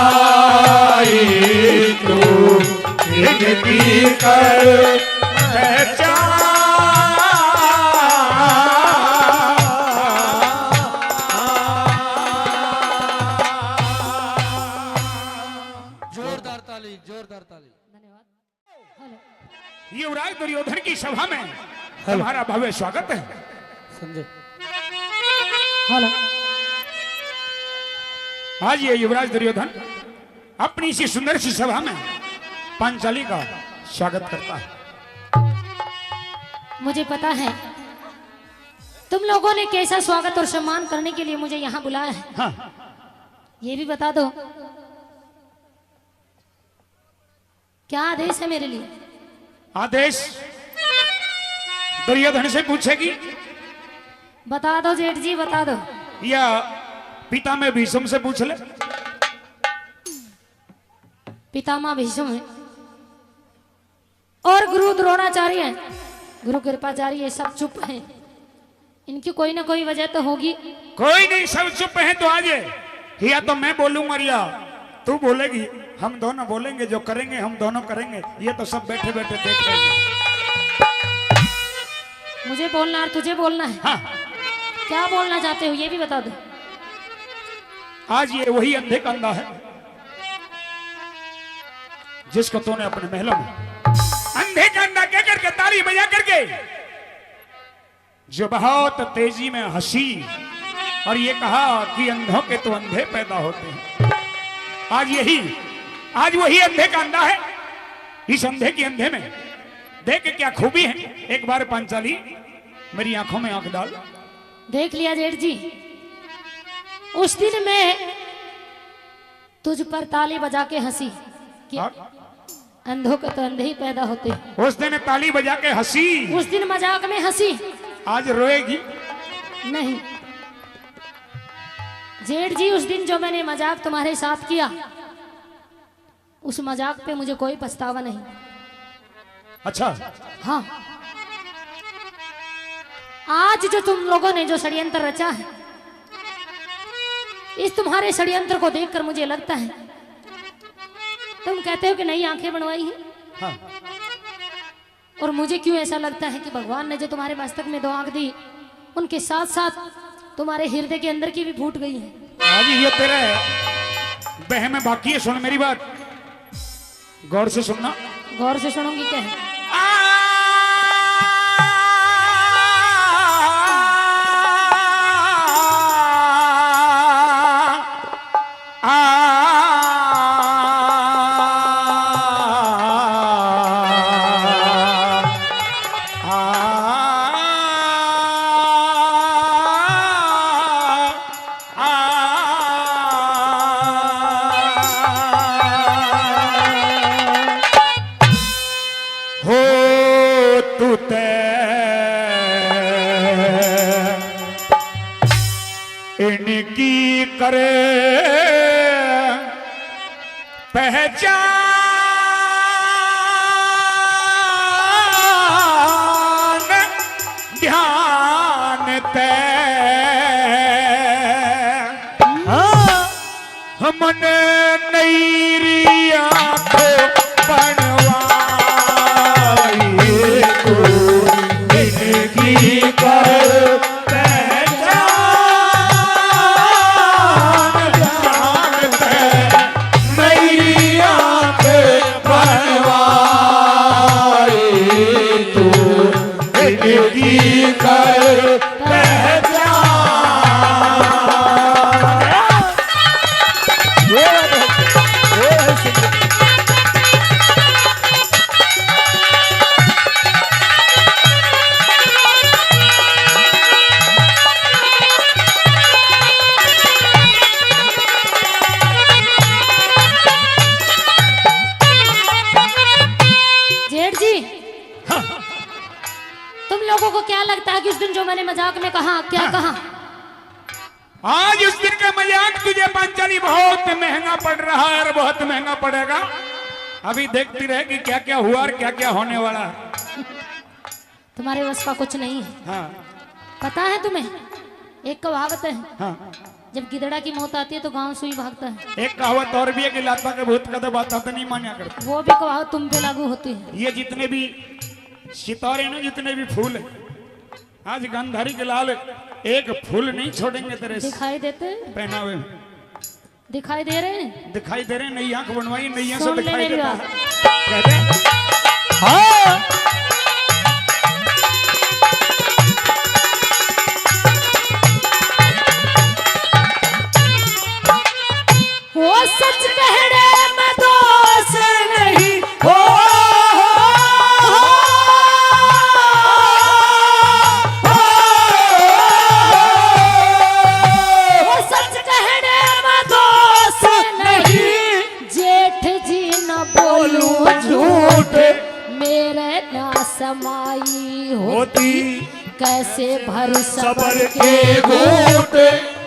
तू इनकी कर जोरदार ताली, जोरदार ताली। धन्यवाद। हेलो युवराज दुर्योधन की सभा में तुम्हारा भव्य स्वागत है। संजय हेलो आज ये युवराज दुर्योधन अपनी इसी सुंदर सी सभा में पांचाली का स्वागत करता है। मुझे पता है तुम लोगों ने कैसा स्वागत और सम्मान करने के लिए मुझे यहाँ बुलाया है। हाँ, ये भी बता दो क्या आदेश है मेरे लिए। आदेश दुर्योधन से पूछेगी बता दो जेठ जी, बता दो। या पिता में भीष्म से पूछ ले। पितामह भीष्म है और गुरु द्रोणाचार्य है, गुरु कृपाचार्य, ये सब चुप हैं। इनकी कोई ना कोई वजह तो होगी। कोई नहीं, सब चुप है तो आज या तो मैं बोलूंगा या तू बोलेगी हम दोनों बोलेंगे, जो करेंगे हम दोनों करेंगे, ये तो सब बैठे बैठे देख रहे हैं। मुझे बोलना और तुझे बोलना है। हाँ, क्या बोलना चाहते हो ये भी बता दो। आज ये वही अंधे का अंधा है जिसको तूने अपने महलों में अंधे का अंधा कह करके ताली बजा करके जो बहुत तेजी में हंसी और ये कहा कि अंधों के तो अंधे पैदा होते हैं। आज वही अंधे का अंधा है। इस अंधे की अंधे में देख के क्या खूबी है। एक बार पांचाली मेरी आंखों में आंख डाल। देख लिया जेठ जी, उस दिन मैं तुझ पर ताली बजा के हंसी कि अंधों के तो अंधे ही पैदा होते हैं। उस दिन ताली बजा के हंसी, उस दिन मजाक में हंसी। आज रोएगी नहीं जेठ जी, उस दिन जो मैंने मजाक तुम्हारे साथ किया उस मजाक पे मुझे कोई पछतावा नहीं। अच्छा, हाँ, आज जो तुम लोगों ने जो षड्यंत्र रचा है, इस तुम्हारे षड्यंत्र को देखकर मुझे लगता है, तुम कहते हो कि नई आंखें बनवाई हैं। हाँ। और मुझे क्यों ऐसा लगता है कि भगवान ने जो तुम्हारे मस्तक में 2 आंख दी, उनके साथ साथ तुम्हारे हृदय के अंदर की भी फूट गई है। आज ये तेरे बहम में बाकी है। सुन मेरी बात, गौर से सुनना। गौर से सुनूंगी क्या है? इनकी करे पहचान ध्यान ते हमने नई आंखों बनवाई तो इनकी कर मैंने मजाक में कहा, क्या कहा? आज उस दिन का मजाक तुझे पांचाली बहुत महंगा पड़ रहा है और बहुत महंगा पड़ेगा। अभी देखती रहे कि क्या क्या हुआ और क्या क्या होने वाला है। तुम्हारे बस का कुछ नहीं है। हाँ। पता है तुम्हें, एक कहावत है, हाँ। जब गिदड़ा की मौत आती है तो गांव सुई भागता है। एक कहावत और भी है कि लाता के भूत कदम आता तो नहीं मान्या करता। वो भी कहावत तुम पे लागू होती है। ये जितने भी सितारे ना, जितने भी फूल है, आज गंधारी के लाल एक फूल नहीं छोड़ेंगे तेरे दिखाई देते पहनावे में। दिखाई दे रहे हैं, दिखाई दे रहे हैं। नई आंख बनवाई, नैया से सुन ले दिखाई मेरी देता बात। है। कहते हाँ वो सच कहने में दोष नहीं हो, वो सच कहने में दोष नहीं। जेठ जी न बोलूं झूठ, मेरे ना समाई होती कैसे भर सबर के घूट।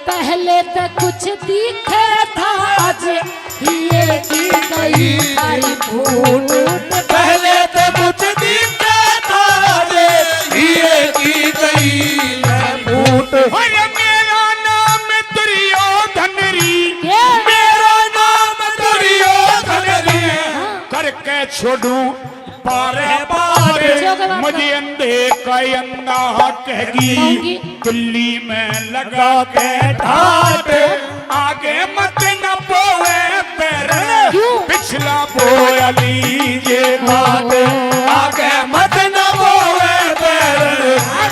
पहले तो कुछ दिखे था, आज ये की गई सारी फूट। पहले तो कुछ दिखता था, ये की गई फूट। मेरा नाम दुर्योधन री, मेरा नाम छोड़ू पारे पारे मुझे अंधे का अंधा कहेगी कहूंगी। दिल्ली में लगा के ठाट आगे मत न बोए पैर क्यों? पिछला बोया लीजिए बात आगे मत न बोए पैर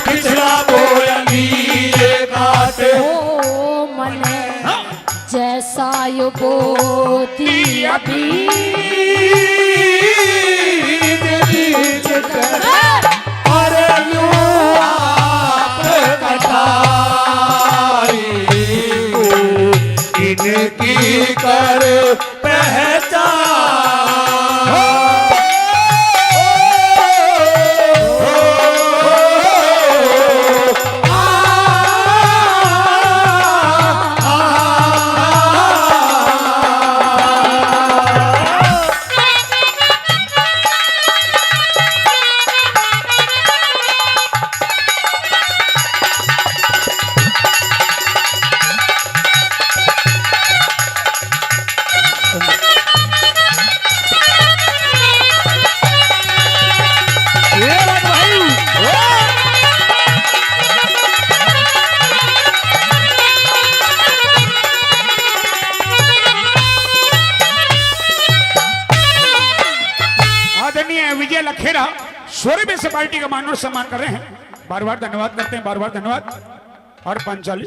पिछला बोया लीजिए बात ओ मन जैसा यो बोती अभी अरे यूं आप कटाई इनकी कर विजय लखेरा 100 रुपए से पार्टी का मान और सम्मान कर रहे हैं। बार बार धन्यवाद करते हैं, बार बार धन्यवाद। और पंचाली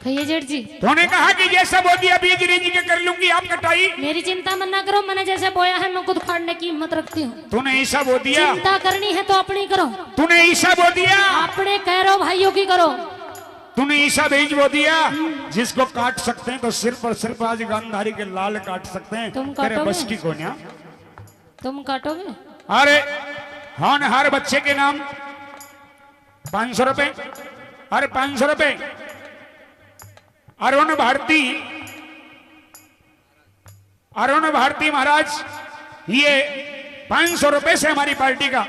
कहिए जेठ जी। तूने कहा कि जैसा बोदी अभी जी के कर लूंगी आप कटाई। मेरी चिंता मत ना करो, मैंने जैसे बोया है मैं खुद खाड़ने की हिम्मत रखती हूँ। तूने ईसा बो दिया, चिंता करनी है तो अपनी करो। तूने ईसा बो दिया, अपने कह भाइयों की करो। तूने ईसा बीज बो दिया। जिसको काट सकते हैं तो सिर्फ और सिर्फ आज गांधारी के लाल काट सकते हैं। तुम तेरे काटोगे? बस की कोन्या। तुम काटोगे? अरे हर बच्चे के नाम 500 रुपए। अरे 500 रुपए। अरुण भारती महाराज, ये 500 रुपए से हमारी पार्टी का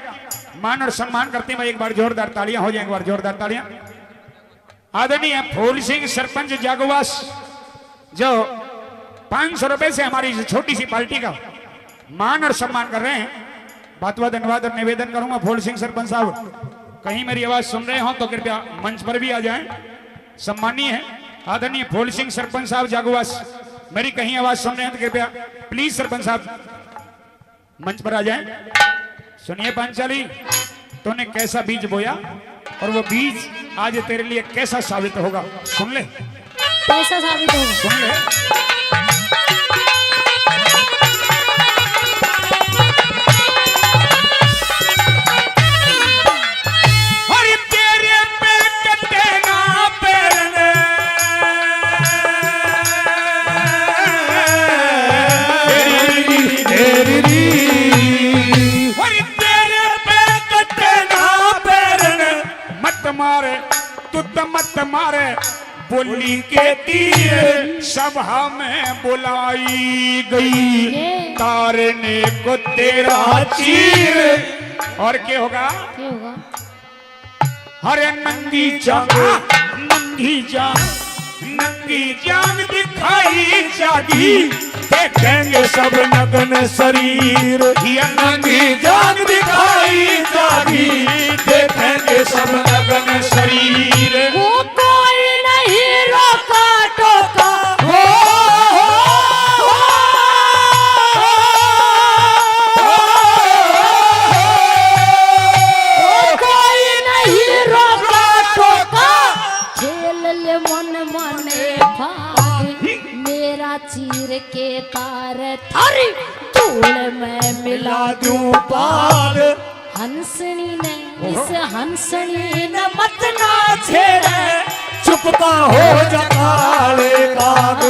मान और सम्मान करते हैं। एक बार जोरदार तालियां हो जाए, एक बार जोरदार तालियां। आदरणीय फूल सिंह सरपंच जागोवास जो 500 रुपए से हमारी छोटी सी पार्टी का मान और सम्मान कर रहे हैं। बात बात धन्यवाद और निवेदन करूंगा फूल सिंह सरपंच साहब, कहीं मेरी आवाज सुन रहे हो तो कृपया मंच पर भी आ जाएं। सम्मानीय है आदरणीय फूल सिंह सरपंच साहब जागोवास, मेरी कहीं आवाज सुन रहे हैं तो कृपया प्लीज सरपंच साहब मंच पर आ जाएं। सुनिए पांचाली, तूने कैसा बीज बोया और वो बीज आज तेरे लिए कैसा साबित होगा, सुन ले। कैसा साबित होगा? सुन ले। मत मारे बोली के तीर सभा में बुलाई गई, तारने को तेरा चीर। और क्या होगा? क्या होगा? हरे नंगी जान दिखाई जागी, देखेंगे सब नग्न शरीर। ये नंगी जान दिखाई जागी, देखेंगे सब नग्न शरीर। वो कोई नहीं रोका टोका, हो कोई नहीं रोका टोका। खेल ले मन मने भाग, मेरा चीर के तार थारी धूल में मिला दूं पाग। हंसनी ने इस हंसनी न मत ना छेड़े, चुपका हो जा काले काग।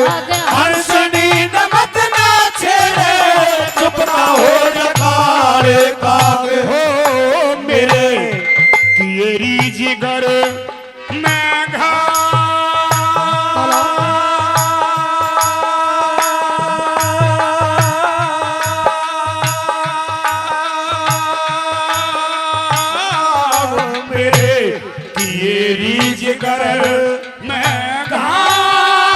हंसनी न मत ना छेड़े, चुपका हो जा काले काग। हो मेरे किएरी जिगर में घा जिगर में घाव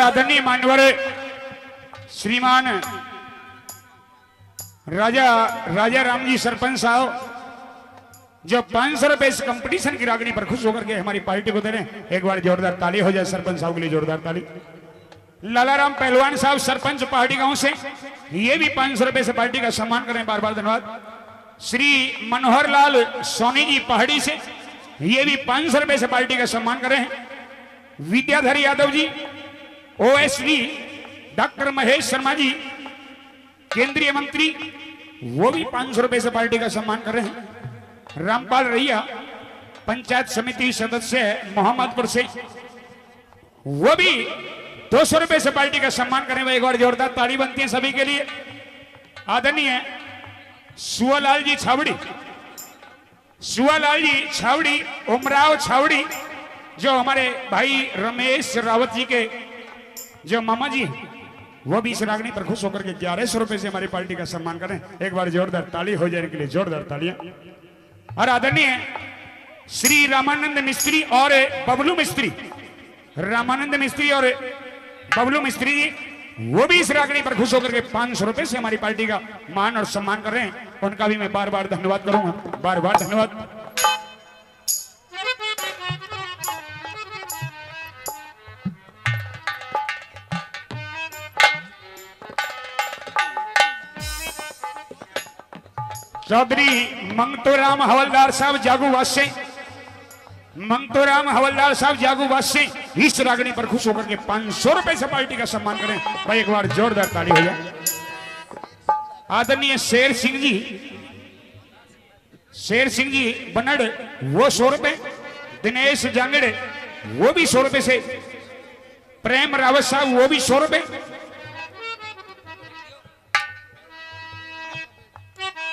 आदरणीय मान्यवर श्रीमान राजा राम जी सरपंच साहब जो 500 रुपए इस कंपटीशन की रागनी पर खुश होकर के हमारी पार्टी को दे रहे हैं। एक बार जोरदार ताली हो जाए सरपंच साहब के लिए, जोरदार ताली। लालाराम पहलवान साहब सरपंच पहाड़ी गांव से, ये भी 500 रुपए से पार्टी का सम्मान करें, बार बार धन्यवाद। श्री मनोहर लाल सोनी जी पहाड़ी से, ये भी 500 रुपए से पार्टी का सम्मान करें। विद्याधर यादव जी ओएसडी, डॉक्टर महेश शर्मा जी केंद्रीय मंत्री, वो भी 500 रुपए से पार्टी का सम्मान कर रहे हैं। रामपाल रैया पंचायत समिति सदस्य मोहम्मदपुर से, वो भी 200 रुपए से पार्टी का सम्मान करें। एक बार जोरदार ताली बनती है सभी के लिए। आदरणीय सुआलाल जी छावड़ी, सुआलाल जी छावड़ी, उमराव छावड़ी, जो हमारे भाई रमेश रावत जी के जो मामा जी, वो भी इस रागनी पर खुश होकर के 1100 रुपए से हमारी पार्टी का सम्मान करें। एक बार जोरदार ताली हो जाने के लिए, जोरदार तालियां। और आदरणीय श्री रामानंद मिस्त्री और बबलू मिस्त्री, रामानंद मिस्त्री और बबलू मिस्त्री जी, वो भी इस रागनी पर खुश होकर के 500 रुपए से हमारी पार्टी का मान और सम्मान कर रहे हैं। उनका भी मैं बार बार धन्यवाद करूंगा, बार बार धन्यवाद। चौधरी मंगतोराम हवलदार साहब जागूवास से, मंगतोराम हवलदार साहब जागूवास से इस रागनी पर खुश होकर के 500 रुपए से पार्टी का सम्मान करें। भाई एक बार जोरदार ताली हो जाए। आदरणीय शेर सिंह जी, शेर सिंह जी बनड़, वो 100 रुपए। दिनेश जांगड़े, वो भी 100 रुपए से। प्रेम रावत साहब, वो भी 100 रुपए।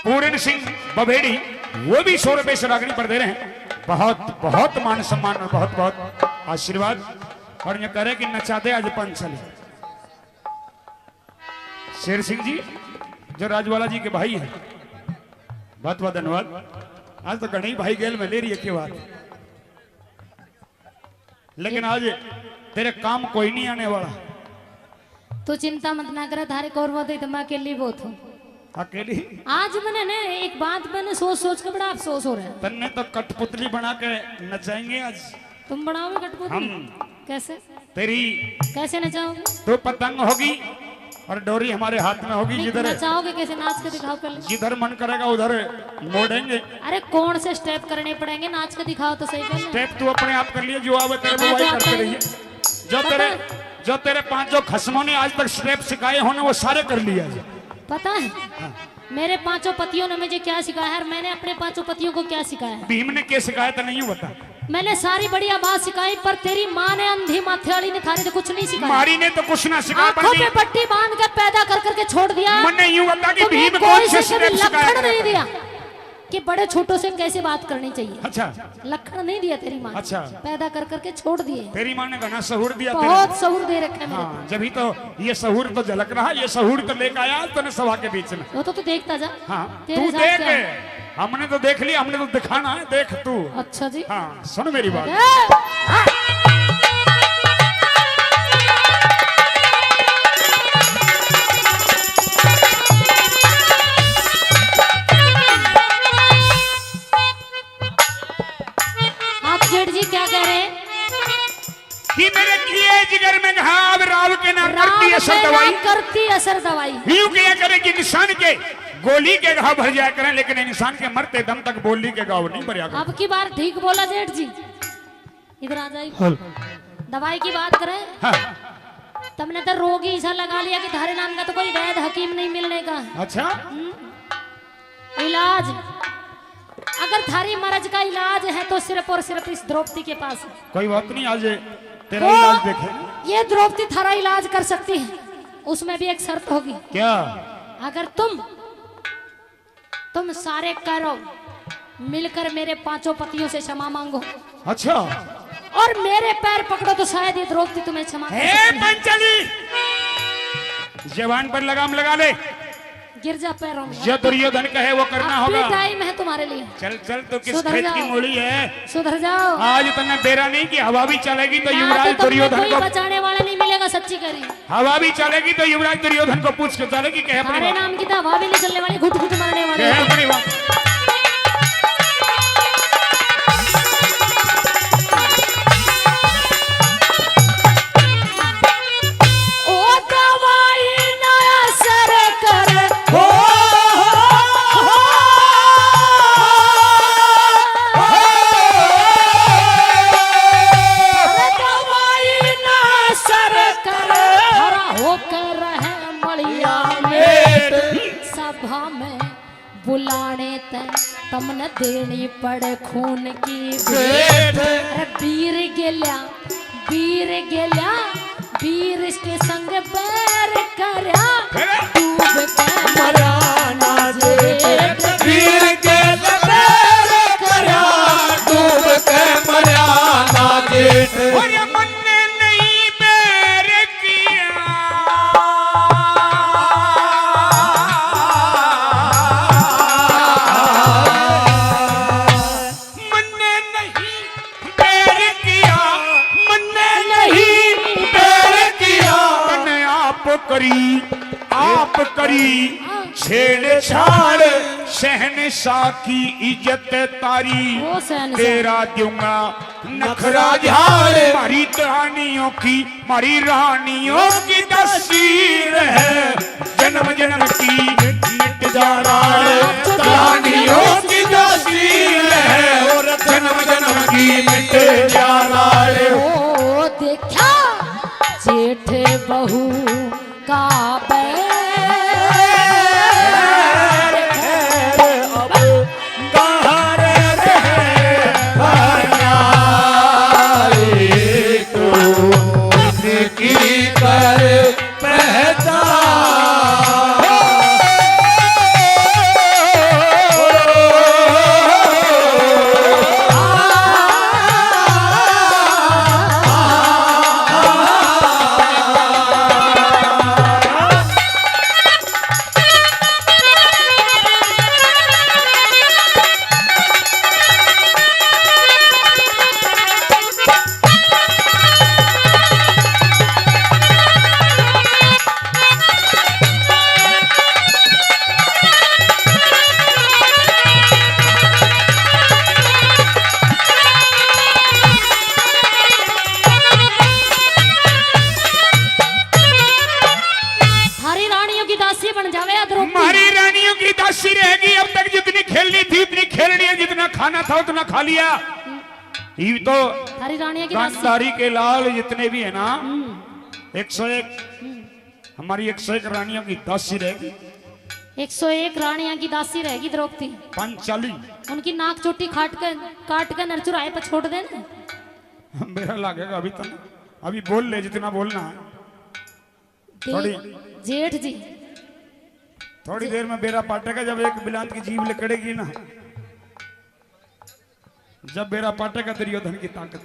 पूर्ण सिंह बभेड़ी, वो भी 100 रुपए से रागनी पर दे रहे हैं। बहुत बहुत मान सम्मान और बहुत बहुत आशीर्वाद। और ये करे कि नचा दे आज 5 साल। शेर सिंह जी जो राजवाला जी के भाई हैं, बहुत बहुत धन्यवाद। आज तो गणेश भाई गेल में ले रही है की बात, लेकिन आज तेरे काम कोई नहीं आने वाला। तो चिंता मत ना करे, थारे कौरवा दे तो मैं अकेली बहुत हूँ। अकेली? आज मैंने ने एक बात मैंने सोच सोच के बड़ा अफसोस हो रहा है। तन्ने तो कठपुतली बना के नचाएंगे आज। तुम बनाओगे कठपुतली? हम। कैसे? तेरी कैसे नचाओगे? तो पतंग होगी और डोरी हमारे हाथ में होगी। जिधर नचाओगे कैसे? नाच के दिखाओ पहले। जिधर मन करेगा उधर मोड़ेंगे। अरे कौन से स्टेप करने पड़ेंगे? नाच के दिखाओ तो सही पहले। स्टेप तू अपने आप कर लिए, जो आवे तेरे को वही करते रहिए। जो तेरे 5 खस्मों ने आज तक स्टेप सिखाए होने वो सारे कर लिया। पता है मेरे 5 पतियों ने मुझे क्या सिखाया है और मैंने अपने 5 पतियों को क्या सिखाया है? भीम ने क्या सिखाया था नहीं बता। मैंने सारी बढ़िया बात सिखाई, पर तेरी माँ ने अंधी माथे वाली ने थारे तो कुछ नहीं सिखाया। मारी ने तो कुछ ना सिखाया, आंखों पे पट्टी बांध के पैदा कर करके छोड़ दिया। मैंने यूं बता कि भीम कौन से स्टेप सिखाया नहीं दिया कि बड़े छोटों से कैसे बात करनी चाहिए। अच्छा, लक्षण नहीं दिया तेरी माँ। अच्छा, पैदा कर करके छोड़ दिए। तेरी माँ ने घना सहूर दिया, बहुत सहूर दे रखे हैं। हाँ, जब ही तो ये सहूर तो झलक रहा, ये सहूर तो लेकर आया तो सभा के बीच में। वो तो तू देखता जा। हाँ, तेरे तू साथ देख, हमने तो देख लिया, हमने तो दिखाना है, देख तू। अच्छा जी। हाँ, सुन मेरी बात। सेठ जी क्या कह रहे हैं? कि मेरे किए जिगर में घाव राव के ना करती असर दवाई, करती असर दवाई। यूं किया करे कि इंसान के गोली के घाव भर जाया करें, लेकिन इंसान के मरते दम तक गोली के घाव नहीं भर जाया। अब की बार ठीक बोला सेठ जी। इधर आ जाइए। दवाई की बात करें। हाँ। तुमने तो रोगी ऐसा लगा लिया कि थारे नाम का तो कोई वैद्य हकीम नहीं मिलने का। अच्छा, इलाज अगर थारी मर्ज का इलाज है तो सिर्फ और सिर्फ इस द्रौपदी के पास है। कोई बात नहीं, आज तेरा इलाज देखे। ये द्रौपदी थारा इलाज कर सकती है, उसमें भी एक शर्त होगी। क्या? अगर तुम सारे करो मिलकर मेरे 5 पतियों से क्षमा मांगो। अच्छा, और मेरे पैर पकड़ो तो शायद ये द्रौपदी तुम्हें क्षमा कर सकती है। पंचली जवान पर लगाम लगा ले, गिर जा पैरों में। जो दुर्योधन कहे वो करना होगा। टाइम है तुम्हारे लिए। चल चल, तो किस खेत की मूली है? सुधर जाओ। आज तुमने बेरा नहीं कि हवा भी चलेगी तो युवराज दुर्योधन को बचाने वाला नहीं मिलेगा। अच्छी करी। हवा भी चलेगी तो युवराज दुर्योधन को पूछ के चलेगी कहे अपनी हमारे बात। नाम की तो हवा भी नहीं चलने वाली, घुट घुट मरने वाले। कहे अपनी बात। ओ दवाई ना असर करे, हो दवाई ना असर करे, हरा होकर रहे मलिया मेट सभा में बुलाने तय तमने देनी पड़े खून की भेंट। अरे वीर गेल्या वीर के संग बैर करया, डूब के मराना जेठ वीर के लबेर करया डूब के मराना जेठ और ये मन ने नहीं बैर किया, मन ने नहीं बैर किया, मन ने नहीं बैर किया, मैंने आप करी छेड़छाड़, शहनशाह की इज्जत तारी, वो शहनशाह। तेरा दूंगा नखरा झाड़। हमारी कहानियों की हमारी रानियों की तस्वीर है, जन्म जन्म की मिट जाना कहानियों की तस्वीर है और जन्म जन्म की मिट जाना ओ देखा जेठ बहू का बैर, अब कहाँ रहे की कर पहचान हरी रानियों की दासी बन जावे या द्रौपदी। हमारी रानियों की दासी रहेगी। अब तक जितनी खेलनी थी उतनी खेलनी है, जितना खाना था उतना खा लिया। ये तो हरी रानियों की दासी। गांधारी के लाल जितने भी है ना 101, हमारी 101 रानियों की दासी रहेगी। 101 रानियां की दासी रहेगी द्रौपदी। पंचाली उनकी नाक चोटी काट कर नरचुराए पर छोड़ देना। मेरा लगेगा अभी तक, अभी बोल ले जितना बोलना है। जेठ जी थोड़ी देर में बेरा पाटेगा, जब एक बिलात की जीभ लकड़ेगी ना, जब बेरा पाटेगा दुर्योधन की ताकत।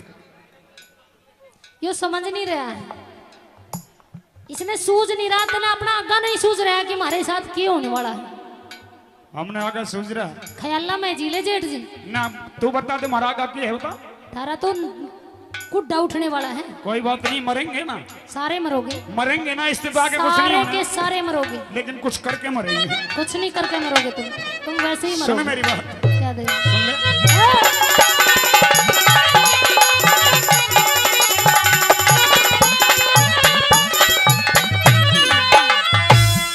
यो समझ नहीं रहा है, इसने सूझ नहीं रहा था ना, अपना आगा नहीं सूझ रहा कि हमारे साथ क्या होने वाला है। हमने आगे सोच रहा ख्याला में जीले जेठ जी ना, तू बता दे महाराज का क्या है बता। तारा तो कुड्डा उठने वाला है। कोई बात नहीं, मरेंगे ना, सारे मरोगे, मरेंगे ना, इस्तीफा के कुछ नहीं सारे होना। के सारे मरोगे, लेकिन कुछ करके मरेंगे। कुछ नहीं करके मरोगे तुम वैसे ही सुन मरोगे। मेरी बात, क्या दे सुन ले।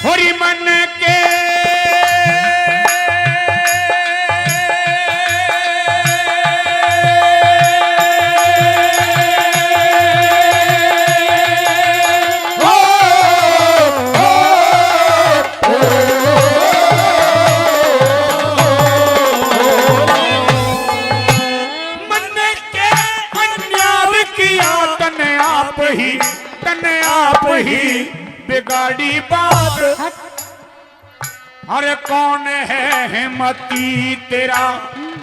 होरी मन के बिगाड़ी बात। अरे कौन है हिम्मती तेरा,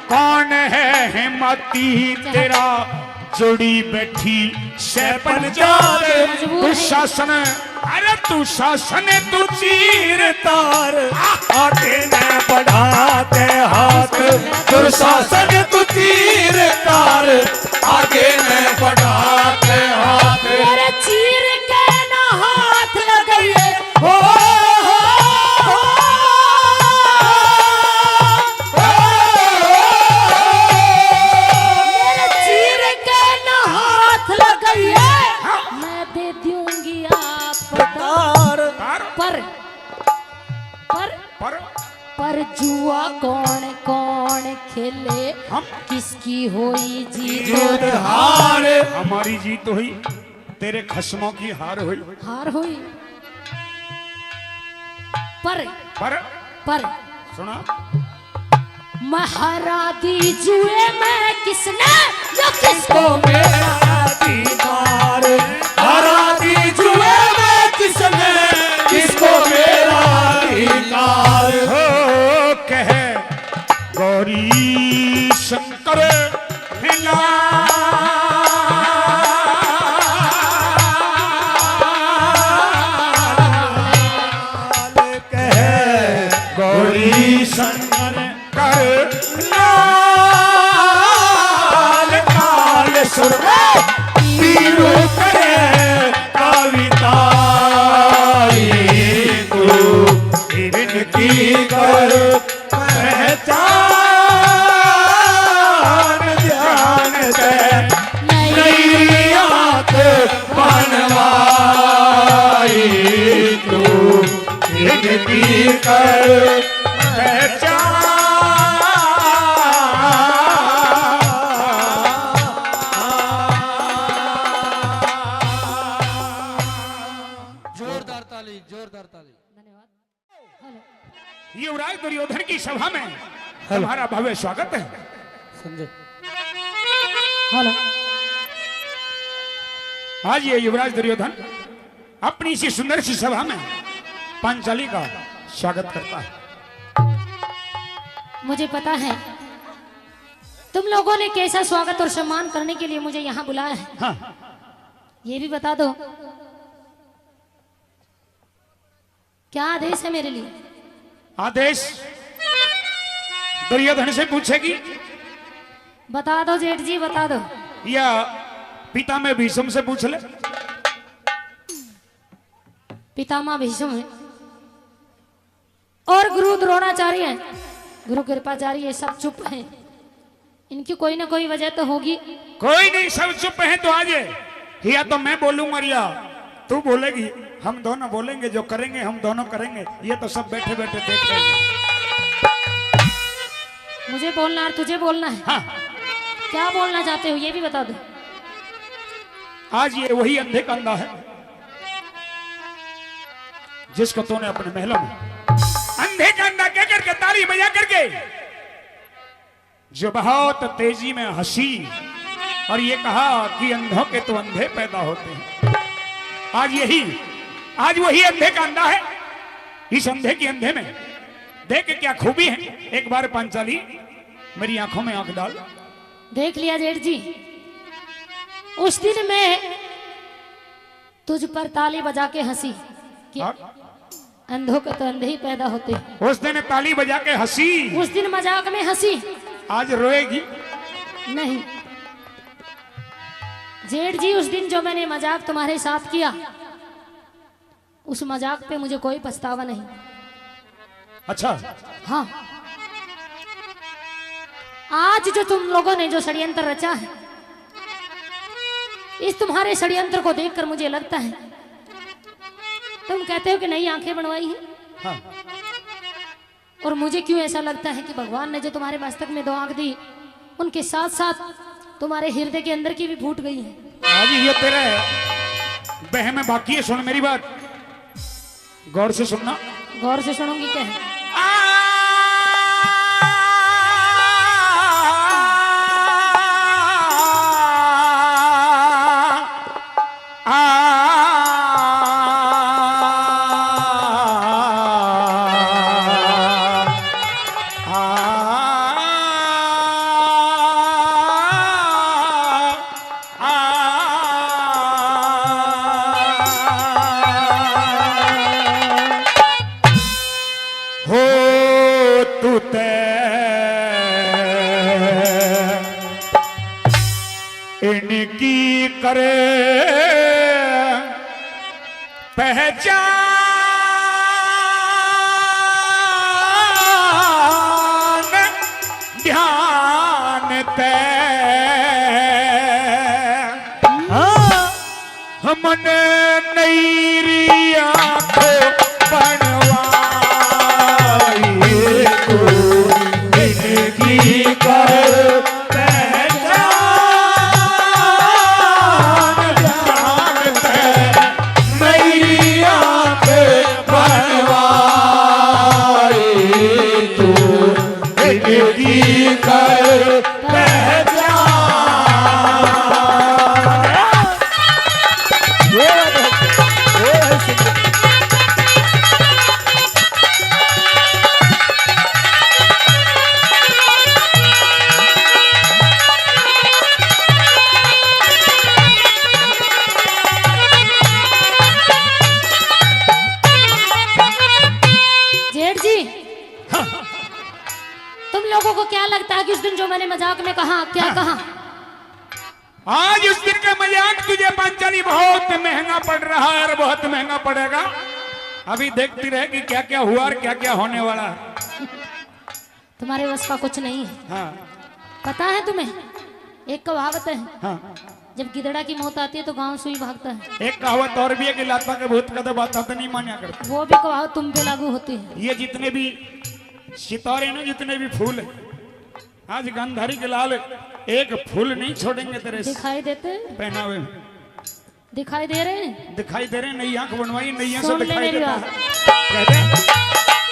कौन है हिम्मती तेरा, जुड़ी बैठी सैपन जात। तू शासन, अरे तू शासन तू चीर तार, आगे न बढ़ाते हाथ दुर्शासन तू तीर तार, आगे न बढ़ाते हाथ। चीर के ना पर जुआ कौन कौन खेले, हम किसकी होई जीत जीत हार हमारी जीत हुई, तेरे खस्मों की हार हुई। हार हुई। पर पर सुना, महारा दी जुए में किसने जो किसको को मेरा अधिकार, हरा दी जुए में किसने किसको मेरा अधिकार। हो कह गौरी शंकर हिला गौरी शंकर कर लाल काल सुर में पीरू करे कविता तू इनकी कर पहचान ध्यान दे नई आंख बनवाई तू इनकी कर जोरदार ताली, जोरदार ताली। धन्यवाद। हेलो युवराज दुर्योधन की सभा में तुम्हारा भव्य स्वागत है। संजय हेलो आज ये युवराज दुर्योधन अपनी इसी सुंदर सी सभा में पांचाली का स्वागत करता है। मुझे पता है तुम लोगों ने कैसा स्वागत और सम्मान करने के लिए मुझे यहाँ बुलाया है। हाँ, ये भी बता दो क्या आदेश है मेरे लिए। आदेश दुर्योधन से पूछेगी बता दो जेठ जी, बता दो। या पिता में भीष्म से पूछ ले। पितामह भीष्म है और गुरु द्रोणाचार्य है, गुरु कृपाचार्य, ये सब चुप हैं। इनकी कोई ना कोई वजह तो होगी। कोई नहीं, सब चुप है तो आज या तो मैं बोलूंगा या तू बोलेगी, हम दोनों बोलेंगे, जो करेंगे हम दोनों करेंगे। ये तो सब बैठे बैठे देख रहे हैं। मुझे बोलना और तुझे बोलना है। हाँ, क्या बोलना चाहते हो ये भी बता दो। आज ये वही अंधे का अंधा है जिसको तूने अपने महलों में अंधे का अंधा कह करके ताली बजा करके जो बहुत तेजी में हंसी और ये कहा कि अंधों के तो अंधे पैदा होते हैं। आज वही अंधे का अंधा है। इस अंधे की अंधे में देख के क्या खूबी है। एक बार पांचाली मेरी आंखों में आंख डाल। देख लिया जेठ जी, उस दिन मैं तुझ पर ताली बजा के हंसी कि अंधों के तो अंधे ही पैदा होते हैं। उस दिन ताली बजा के हंसी, उस दिन मजाक में हंसी। आज रोएगी। नहीं जेठ जी, उस दिन जो मैंने मजाक तुम्हारे साथ किया उस मजाक पे मुझे कोई पछतावा नहीं। अच्छा, हाँ, आज जो तुम लोगों ने जो षड्यंत्र रचा है, इस तुम्हारे षड्यंत्र को देखकर मुझे लगता है, तुम कहते हो कि नई आंखें बनवाई हैं। हाँ, और मुझे क्यों ऐसा लगता है कि भगवान ने जो तुम्हारे मस्तक में 2 आंख दी, उनके साथ साथ तुम्हारे हृदय के अंदर की भी फूट गई है। आज ये तेरे बहम में बाकी है। सुन मेरी बात, गौर से सुनना। गौर से सुनूंगी क्या है। इनकी करे पहचान ध्यान ते हमने नई आंख बनवाई जो मैंने मजाक में कहा, क्या कहा? आज उस दिन का मजाक तुझे पांचाली बहुत महंगा पड़ रहा है और बहुत महंगा पड़ेगा। अभी देखती रहे कि क्या क्या हुआ और क्या क्या होने वाला है। तुम्हारे बस का कुछ नहीं है। हाँ पता है तुम्हें, एक कहावत है, हाँ, जब गिदड़ा की मौत आती है तो गांव सुई भागता है। एक कहावत और भी है कि लाता के भूत का तो बात तो नहीं मान्या करता। वो भी कहावत तुम पे लागू होती है। ये जितने भी सितारे ना, जितने भी फूल है, आज गंधारी के लाल एक फूल नहीं छोड़ेंगे तेरे दिखाई देते, पहनावे में। दिखाई दे रहे हैं। दिखाई दे रहे, नई आंख बनवाई, नई से सुन ले दिखाई मेरी देता बात। है। कहते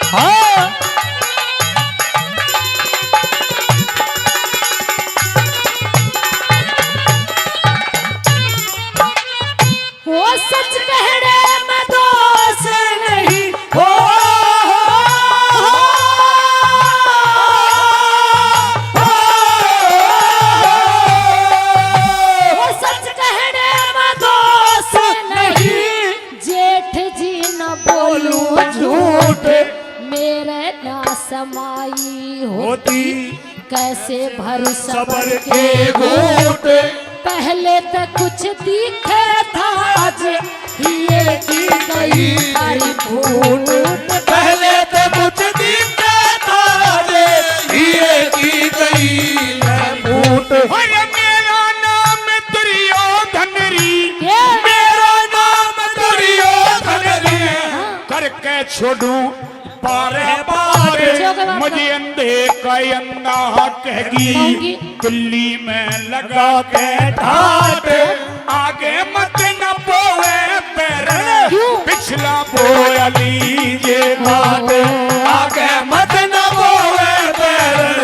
हाँ वो सच कहने में दोष नहीं हो वो सच कहने में दोष नहीं, जेठ जी न बोलूं झूठ, मेरे ना समाई होती कैसे भर सबर के घूट। पहले तो कुछ दिखे था, आज ये की गई सारी भूल। पहले तो कुछ दिखता था रे, ये की गई है फूट। अरे मेरा नाम दुर्योधन री, ये मेरा नाम दुर्योधन रे, करके छोड़ूं पारे बच्चों के पारे, बात मुझे अंधे का अंधा कहेगी, कहूंगी। दिल्ली में लगा के ठाट, आगे मत न बोए पैर, क्यों? पिछला बोया लीजिए घाट। आगे मत न बोए पैर,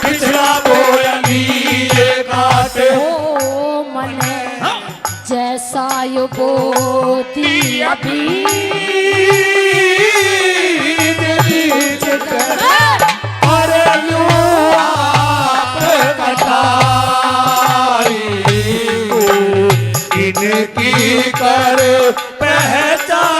पिछला बोया लीजिए घाट। ओ मन जैसा यो बोती अभी अरे लो आप कटाई, इनकी कर पहचान।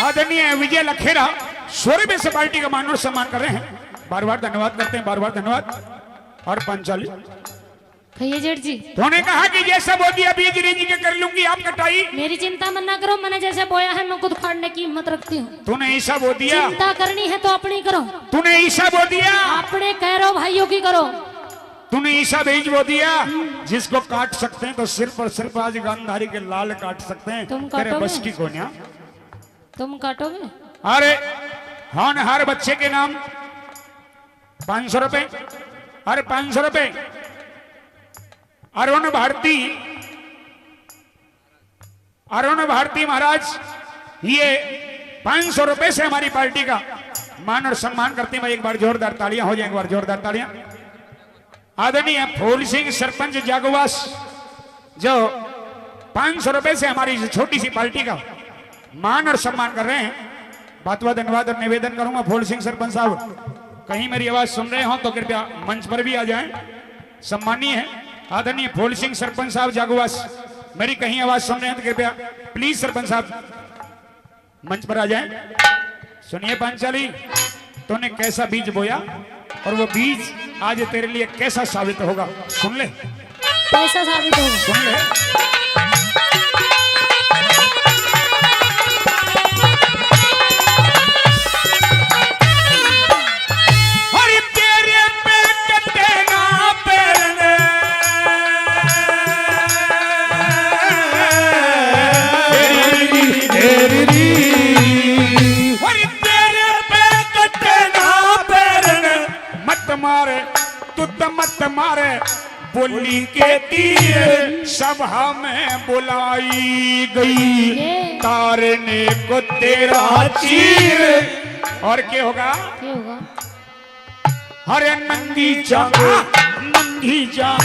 आदरणीय विजय लखेरा 100 रुपए से पार्टी का मान और सम्मान कर रहे हैं। बार बार धन्यवाद करते हैं, बार बार धन्यवाद। और पांचाली कहिए जेठ जी, तूने कहा कि जैसा बो दिया बीज रीज के कर लूंगी आप कटाई। मेरी चिंता मत ना करो, मैंने जैसे बोया है मैं खुद खाड़ने की हिम्मत रखती हूँ। तूने ईसा बो दिया, चिंता करनी है तो अपनी करो, तूने ईसा बो दिया, अपने कह भाइयों की करो। तूने ईसा बीज बो दिया। जिसको काट सकते हैं तो सिर्फ और सिर्फ आज गांधारी के लाल काट सकते हैं। तुम तेरे काटोगे? बस की कोन्या। तुम काटोगे? अरे होनहार बच्चे के नाम 500 रुपए। अरे 500 रुपए। अरुण भारती, अरुण भारती महाराज, ये 500 रुपए से हमारी पार्टी का मान और सम्मान करते हैं। एक बार जोरदार तालियां हो जाए, एक बार जोरदार तालियां। आदरणीय फूल सिंह सरपंच जागवास जो 500 रुपए से हमारी छोटी सी पार्टी का मान और सम्मान कर रहे हैं। बात बात धन्यवाद और निवेदन करूंगा फूल सिंह सरपंच साहब, कहीं मेरी आवाज सुन रहे हो तो कृपया मंच पर भी आ जाएं। सम्मानीय है आदरणीय फूल सिंह सरपंच साहब जागवास, मेरी कहीं आवाज सुन रहे हैं तो कृपया प्लीज सरपंच साहब मंच पर आ जाएं। सुनिए पांचाली, तूने कैसा बीज बोया और वो बीज आज तेरे लिए कैसा साबित होगा, सुन ले, कैसा साबित होगा? सुन ले। अरे तेरे पे कटे ना पैरने, अरे तेरे पे कटे ना पैरने, मत मार बोली के तीर सभा में बुलाई गई, तारने को तेरा चीर। और क्या होगा? क्या होगा? हरे नंगी जान, नंगी जान,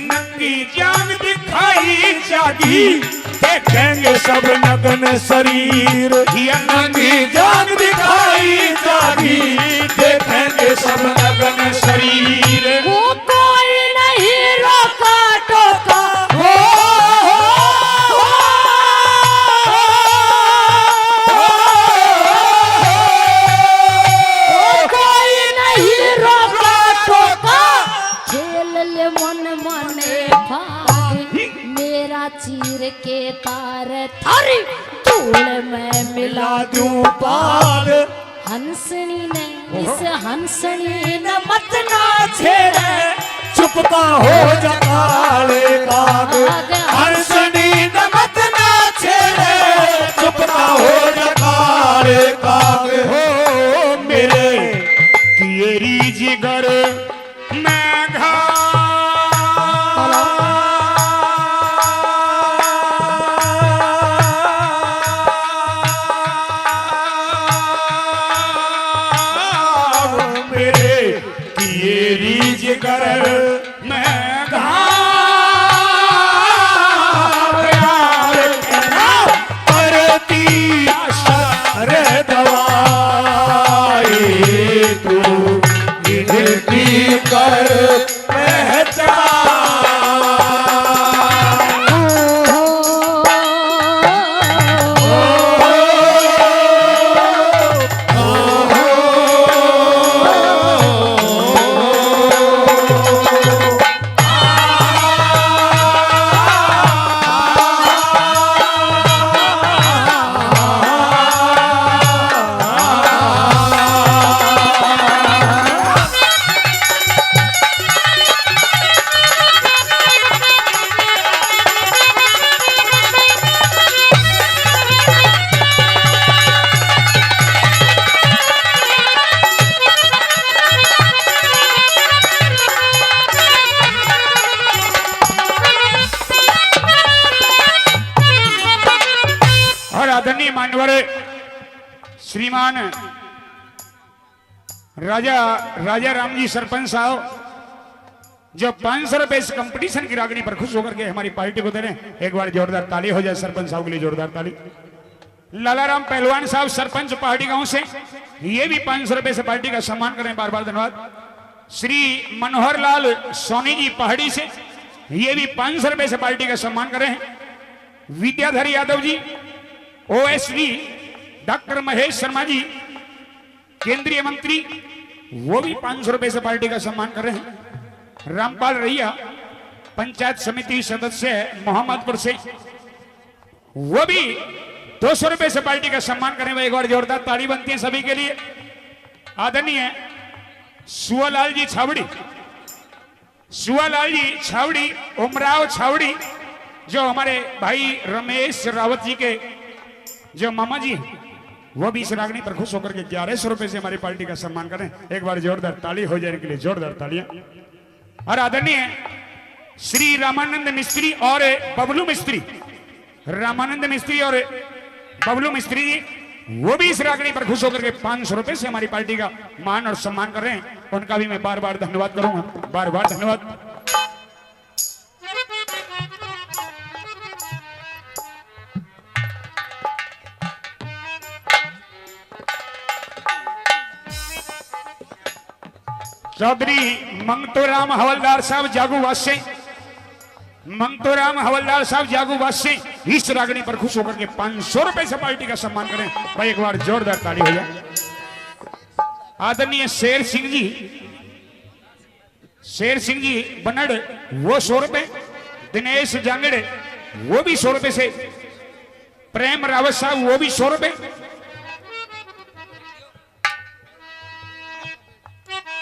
नंगी जान दिखाई जागी, देखेंगे सब नग्न शरीर। ये नंगी जान दिखाई जागी, देखेंगे सब नग्न शरीर। वो कोई नहीं रोका टोका, हो, कोई नहीं रोका टोका, खेल ले मन मने भाग, मेरा चीर के तार थारी धूल में मिला दूं पार। हंसनी ने इस हंसनी न मत ना छेड़े चुपका हो जा काले काग। हंसनी नमत ना छेड़े चुपका हो जा काले काग। हो मेरे किएरी जिगर मैं घा कर मैं करती असर दवाई, तू गिनती कर पहचान। आदरणीय मान्यवर श्रीमान राजा राम जी सरपंच साहब जो 500 रुपए इस कंपटीशन की रागनी पर खुश होकर के हमारी पार्टी को दे रहे हैं, एक बार जोरदार ताली हो जाए सरपंच साहब के लिए, जोरदार ताली। लालाराम पहलवान साहब सरपंच पहाड़ी गांव से, ये भी 500 रुपए से पार्टी का सम्मान करें, बार बार धन्यवाद। श्री मनोहर लाल सोनी जी पहाड़ी से, ये भी 500 रुपए से पार्टी का सम्मान करें। विद्याधर यादव जी ओएसडी, डॉक्टर महेश शर्मा जी केंद्रीय मंत्री, वो भी 500 रुपए से पार्टी का सम्मान कर रहे हैं। रामपाल रैया पंचायत समिति सदस्य मोहम्मदपुर से, वो भी 200 रुपए से पार्टी का सम्मान करें। एक बार जोरदार ताली बनती है सभी के लिए। आदरणीय सुआलाल जी छावड़ी, सुआलाल जी छावड़ी, उमराव छावड़ी, जो हमारे भाई रमेश रावत जी के जो मामा जी, वो भी इस रागनी पर खुश होकर के 1100 रुपए से हमारी पार्टी का सम्मान करें। एक बार जोरदार ताली हो जाने के लिए, जोरदार तालियां। और आदरणीय श्री रामानंद मिस्त्री और बबलू मिस्त्री, रामानंद मिस्त्री और बबलू मिस्त्री जी, वो भी इस रागनी पर खुश होकर के 500 रुपए से हमारी पार्टी का मान और सम्मान कर रहे हैं। उनका भी मैं बार बार धन्यवाद करूंगा, बार बार धन्यवाद। चौधरी मंगतोराम हवलदार साहब जागूवास से, मंगतोराम हवलदार साहब जागूवास से इस रागनी पर खुश होकर के 500 रुपए से पार्टी का सम्मान करें। भाई एक बार जोरदार ताली हो जाए। आदरणीय शेर सिंह जी, शेर सिंह जी बनड़, वो 100 रुपए। दिनेश जांगड़े, वो भी 100 रुपए से। प्रेम रावत साहब, वो भी 100 रुपए।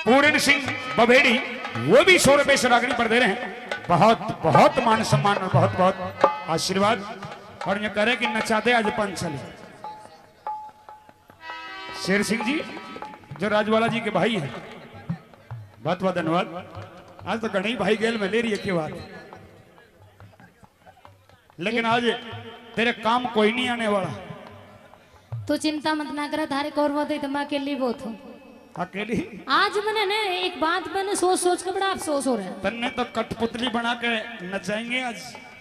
पूर्ण सिंह बभेड़ी, वो भी 100 रुपए से रागनी पर दे रहे हैं। बहुत बहुत मान सम्मान और बहुत बहुत आशीर्वाद। और ये कह रहे कि नचा दे आज 5 साल। शेर सिंह जी जो राजवाला जी के भाई हैं, बहुत बहुत धन्यवाद। आज तो घनी भाई गेल में ले रही है की बात, लेकिन आज तेरे काम कोई नहीं आने वाला। तू चिंता मत ना करे, थारे कौर बहुत है तो मैं अकेली बहुत हूँ। अकेली? आज मैंने ने एक बात मैंने सोच सोच के बड़ा अफसोस हो रहा है। तन्ने तो कठपुतली बना के नचाएंगे आज।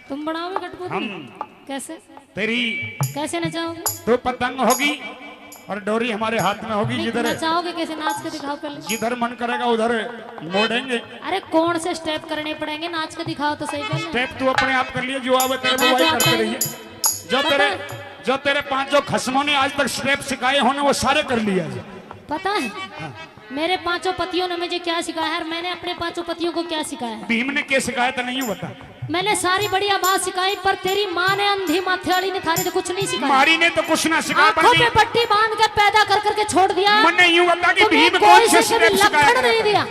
तुम बनाओगे कठपुतली? हम कैसे तेरी कैसे नचाओगे? तो पतंग होगी और डोरी हमारे हाथ में होगी, नहीं, जिधर नचाओगे कैसे? नाच के दिखाओ पहले। जिधर मन करेगा उधर मोड़ेंगे। अरे कौन से स्टेप करने पड़ेंगे? नाच के दिखाओ तो सही पहले। स्टेप तू अपने आप कर लिए, जो आवे तेरे मैं को वही तो करते आता रहिए। जो तेरे पांचों खस्मों ने आज तक स्टेप सिखाए होने वो सारे कर लिए आज। पता है मेरे पांचों पतियों ने मुझे क्या सिखाया है और मैंने अपने पांचों पतियों को क्या सिखाया है? भीम ने क्या सिखाया था नहीं बता। मैंने सारी बढ़िया बात सिखाई, पर तेरी माँ ने अंधी माथे वाली ने थारे तो कुछ नहीं सिखाया। मारी ने तो कुछ ना सिखाया, आंखों पे पट्टी बांध के पैदा कर करके छोड़ दिया। मैंने यूं बता कि तुम्हें भीम कोई कौन से से कभी स्टेप सिखाया लक्षण नहीं था? दिया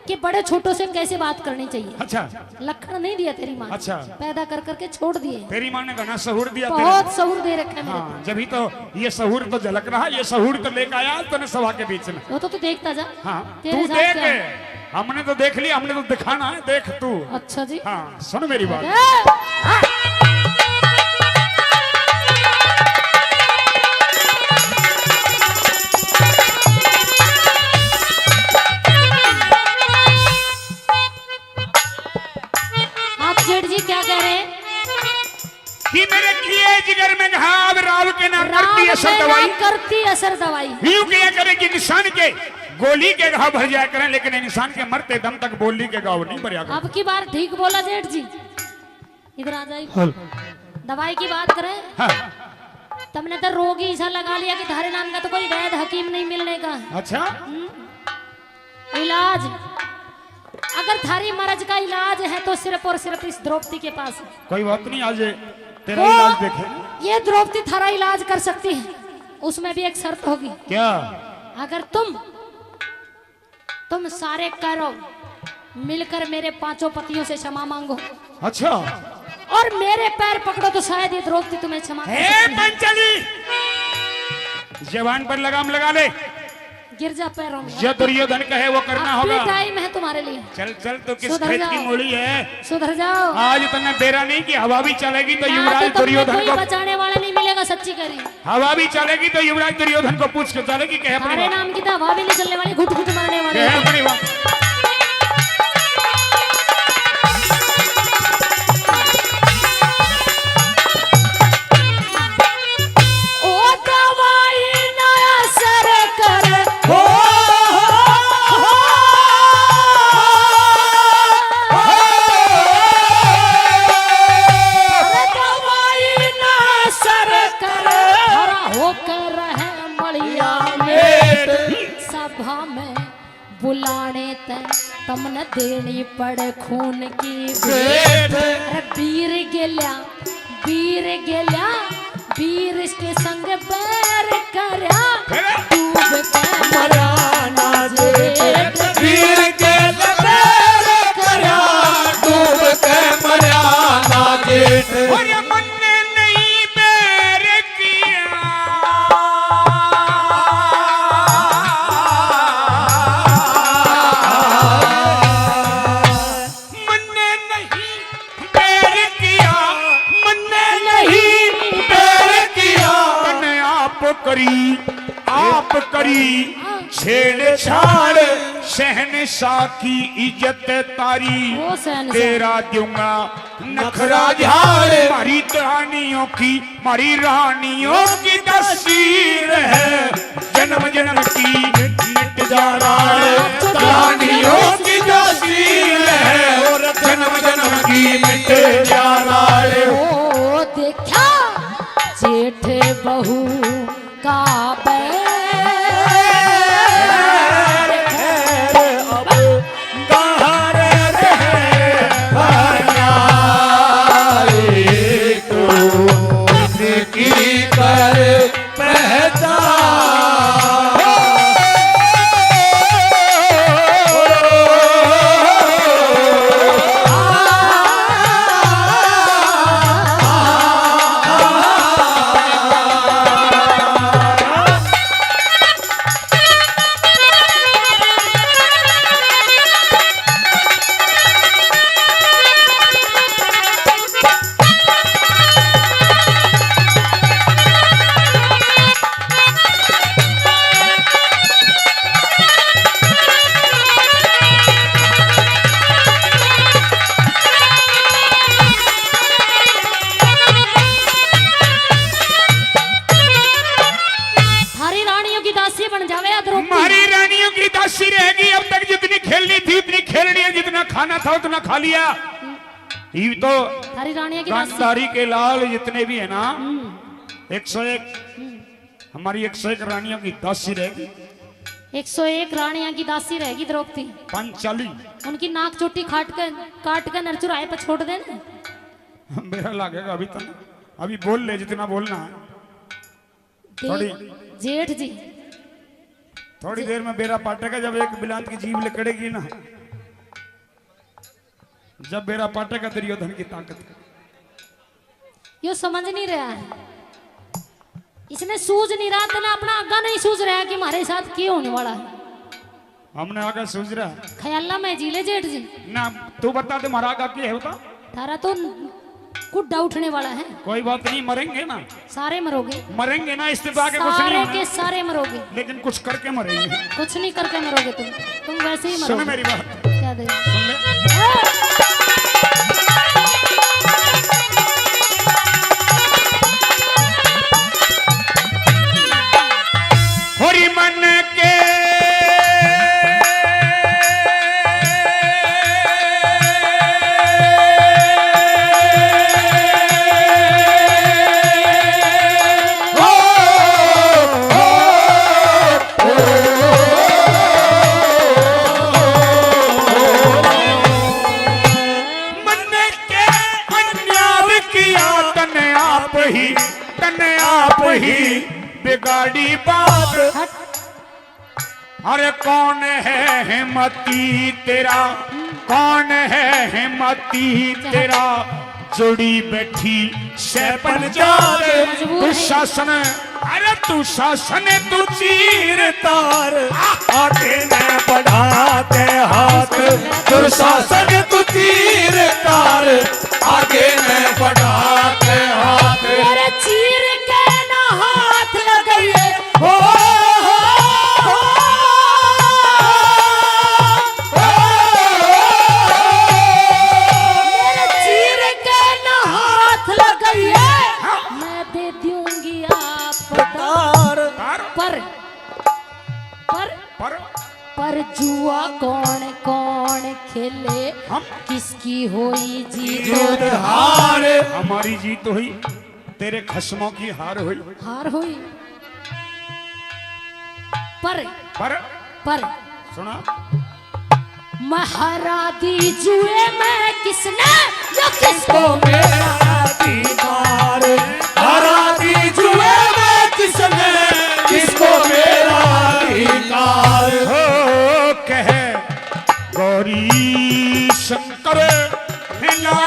कि बड़े छोटों से कैसे बात करनी चाहिए। अच्छा, लक्षण नहीं दिया तेरी माँ ने। अच्छा। पैदा कर करके छोड़ दिए। तेरी माँ ने घना सहूर दिया तेरे। बहुत सहूर दे रखे हैं मेरे हाँ, जब ही तो ये सहूर तो झलक रहा, ये सहूर तो लेकर आया तूने सभा के बीच में। को। वो तो तू देखता जा। हाँ, तेरे तू साथ देख, क्या है? हमने तो देख लिया, हमने तो दिखाना है, देख तू। अच्छा जी। हाँ, सुन मेरी बात। आप जेठ जी क्या कह रहे हैं? कि मेरे किए जिगर में घाव राव के ना करती असर राम दवाई, में ना करती असर दवाई। यूं किया करे कि इंसान के गोली के घाव भर जाया करें, लेकिन इंसान के मरते दम तक बोली के घाव नहीं भरया करें। अब की बार ठीक बोला जेठ जी। इधर आ जाइए। दवाई की बात करें, हाँ, तुमने तो रोगी ऐसा लगा लिया कि थारे नाम का तो कोई वैद हकीम नहीं मिलने का। अच्छा, इलाज अगर थारी मर्ज का इलाज है तो सिर्फ और सिर्फ इस द्रौपदी के पास है। कोई बात नहीं, आज तेरा वो इलाज देखे। ये द्रौपदी थारा इलाज कर सकती है, उसमें भी एक शर्त होगी। क्या? अगर तुम सारे करो मिलकर मेरे पांचों पतियों से क्षमा मांगो अच्छा, और मेरे पैर पकड़ो तो शायद ये द्रौपदी तुम्हें क्षमा कर हे सकती है। पंचली, जवान पर लगाम लगा ले। गिर जा पैरों में। जो दुर्योधन कहे वो करना अभी होगा। टाइम है तुम्हारे लिए। चल चल, तो किस सुधर खेत की जाओ। मूली है? सुधर जाओ। आज तुमने बेरा नहीं कि हवा भी चलेगी तो ना युवराज तो तुमने दुर्योधन कोई को, बचाने वाला नहीं मिलेगा, सच्ची करी। हवा भी चलेगी तो युवराज दुर्योधन को पूछ के चलेगी, कहे अपनी हमारे बात। नाम की तो हवा भी नहीं चलने वाली, घुट घुट मरने वाले। कहे अपनी बात। ओ दवाई ना असर करे, दवाई ना असर करे, हरा होकर रहे मलिया में सभा में बुलाने तय तमने देनी पड़े खून की भेंट। अरे वीर गेल्या वीर इसके संग बैर करया, डूब के मराना जेठ। वीर के लबेर करया, डूब के मरया ना जेठ। और ये मन ने नहीं बैर किया, मन ने नहीं बैर किया, मन ने नहीं बैर किया। तने आप करी छेड़छाड़, शहनशाह की इज्जत तारी, वो शहनशाह। तेरा दूंगा नखरा झाड़। मारी रानियों की, मारी रानियों की तस्वीर है, जन्म जन्म की मिट जा राड़। रानियों की तस्वीर है, और जन्म जन्म की मिट जा राड़। ओ देखा जेठ बहू का बैर, अब कहाँ रहे की कर पहचान। जितना खाना था उतना खा लिया। ये तो थारी रानिया की दासी। गांधारी के लाल जितने भी है ना 101 हमारी 101 रानियों की दासी रहेगी। 101 रानिया की दासी रहेगी द्रौपदी। पंचाली उनकी नाक चोटी काट कर नरचुराए पर छोड़ देना। मेरा लगेगा अभी तक, अभी बोल ले जितना बोलना है। जेठ जी थोड़ी देर में बेरा पाटेगा जब एक बिलात की जीभ लिकड़ेगी ना, जब बेरा पाटेगा दुर्योधन की ताकत। यो समझ नहीं रहा है, इसने सूझ नहीं रहा था ना, अपना आगा नहीं सूझ रहा कि हमारे साथ क्या होने वाला है। हमने आगे सूझ रहा ख्याला में जीले जेठ जी ना, तू बता दे हमारा आगा क्या है बता। तारा तो कुड्डा उठने वाला है। कोई बात नहीं, मरेंगे ना, सारे मरोगे, मरेंगे ना, इस्तीफा के कुछ नहीं सारे होना। के सारे मरोगे, लेकिन कुछ करके मरेंगे। कुछ नहीं करके मरोगे तुम वैसे ही सुन मरोगे। मेरी बात, क्या दे सुन ले। होरी मन के बिगाड़ी बात। अरे कौन है हिम्मती तेरा, कौन है हिम्मती तेरा, जुड़ी बैठी शैपन जात। तू शासन, अरे तू शासन तू चीर तार, आगे न बढ़ाते हाथ, दुशासन तू तीर तार, आगे न बढ़ाते हाथ। मेरे चीर के ना हाथ लगाइए, हो मेरे चीर के ना हाथ लगाइए, मैं दे दूंगी आप तार। पर पर पर पर जुआ कौन कौन खेले, हम किसकी होई जीत जीत हार, हमारी जीत हुई, तेरे खस्मों की हार हुई। हार हुई। पर पर सुना, महारा दी जुए में किसने जो किसको को मेरा अधिकार, हरा दी जुए में किसने, किसको मेरा अधिकार। हो कह गौरी शंकर हिला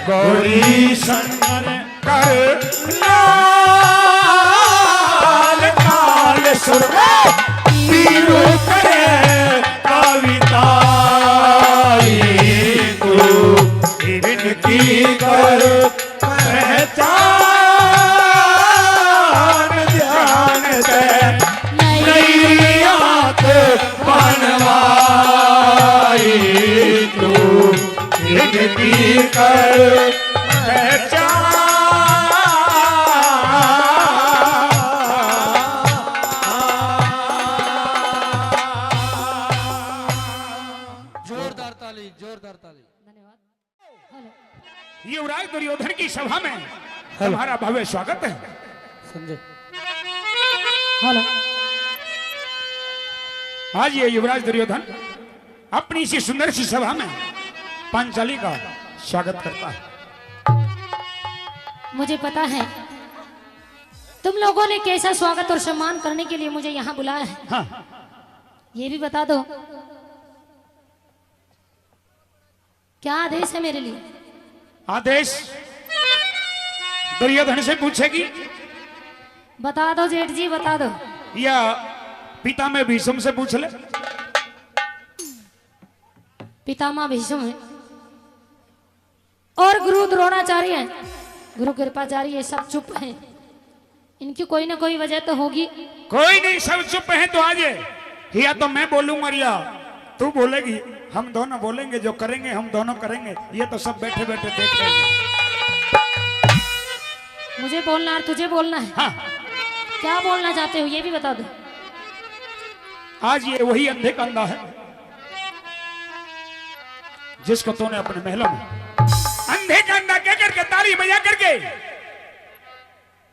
गौरी शंकर कर लाल काल सुर पीरू करे कविता, तू इनकी कर पहचान, ध्यान दे नई आंख बनवाई, तू इनकी कर जोरदार ताली, जोरदार ताली। धन्यवाद। हेलो युवराज दुर्योधन की सभा में तुम्हारा भव्य स्वागत है। संजय हेलो आज ये युवराज दुर्योधन अपनी इसी सुंदर सी सभा में पांचाली का स्वागत करता है। मुझे पता है तुम लोगों ने कैसा स्वागत और सम्मान करने के लिए मुझे यहाँ बुलाया है। हाँ, ये भी बता दो क्या आदेश है मेरे लिए। आदेश दुर्योधन से पूछेगी बता दो जेठ जी, बता दो। या पिता में भीष्म से पूछ ले। पितामह भीष्म है और गुरु द्रोणाचार्य है, गुरु कृपाचार्य, ये सब चुप हैं। इनकी कोई ना कोई वजह तो होगी। कोई नहीं, सब चुप है तो आज या तो मैं बोलूंगा या तू बोलेगी, हम दोनों बोलेंगे, जो करेंगे हम दोनों करेंगे, ये तो सब बैठे बैठे देख रहे हैं। मुझे बोलना है और तुझे बोलना है। हाँ, क्या बोलना चाहते हो ये भी बता दो। आज ये वही अंधे का अंधा है जिसको तूने अपने महलों में अंधे का अंधा कह करके ताली बजा करके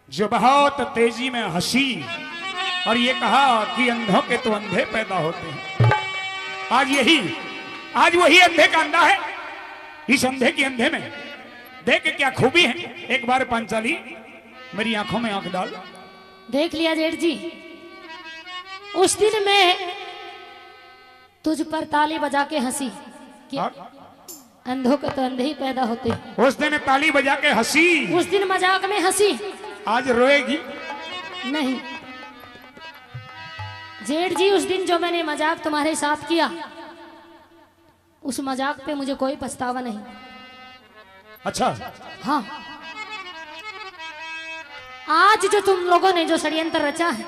जो बहुत तेजी में हंसी और ये कहा कि अंधों के तो अंधे पैदा होते हैं। आज वही अंधे का अंधा है। इस अंधे की अंधे में देख के क्या खूबी है। एक बार पांचाली मेरी आंखों में आंख डाल। देख लिया जेठ जी, उस दिन मैं तुझ पर ताली बजा के हंसी कि अंधों के तो अंधे ही पैदा होते हैं। उस दिन ताली बजा के हंसी, उस दिन मजाक में हंसी। आज रोएगी नहीं जेठ जी, उस दिन जो मैंने मजाक तुम्हारे साथ किया उस मजाक पे मुझे कोई पछतावा नहीं। अच्छा, हाँ, आज जो तुम लोगों ने जो षड्यंत्र रचा है,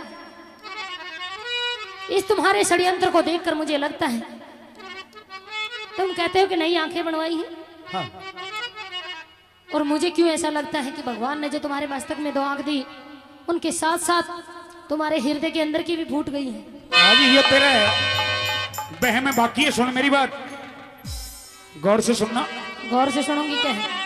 इस तुम्हारे षड्यंत्र को देखकर मुझे लगता है, तुम कहते हो कि नई आंखें बनवाई हैं। हाँ। और मुझे क्यों ऐसा लगता है कि भगवान ने जो तुम्हारे मस्तक में 2 आंख दी, उनके साथ साथ तुम्हारे हृदय के अंदर की भी फूट गई है। आज ये तेरे बहम में बाकी है। सुन मेरी बात, गौर से सुनना। गौर से सुनूंगी क्या है?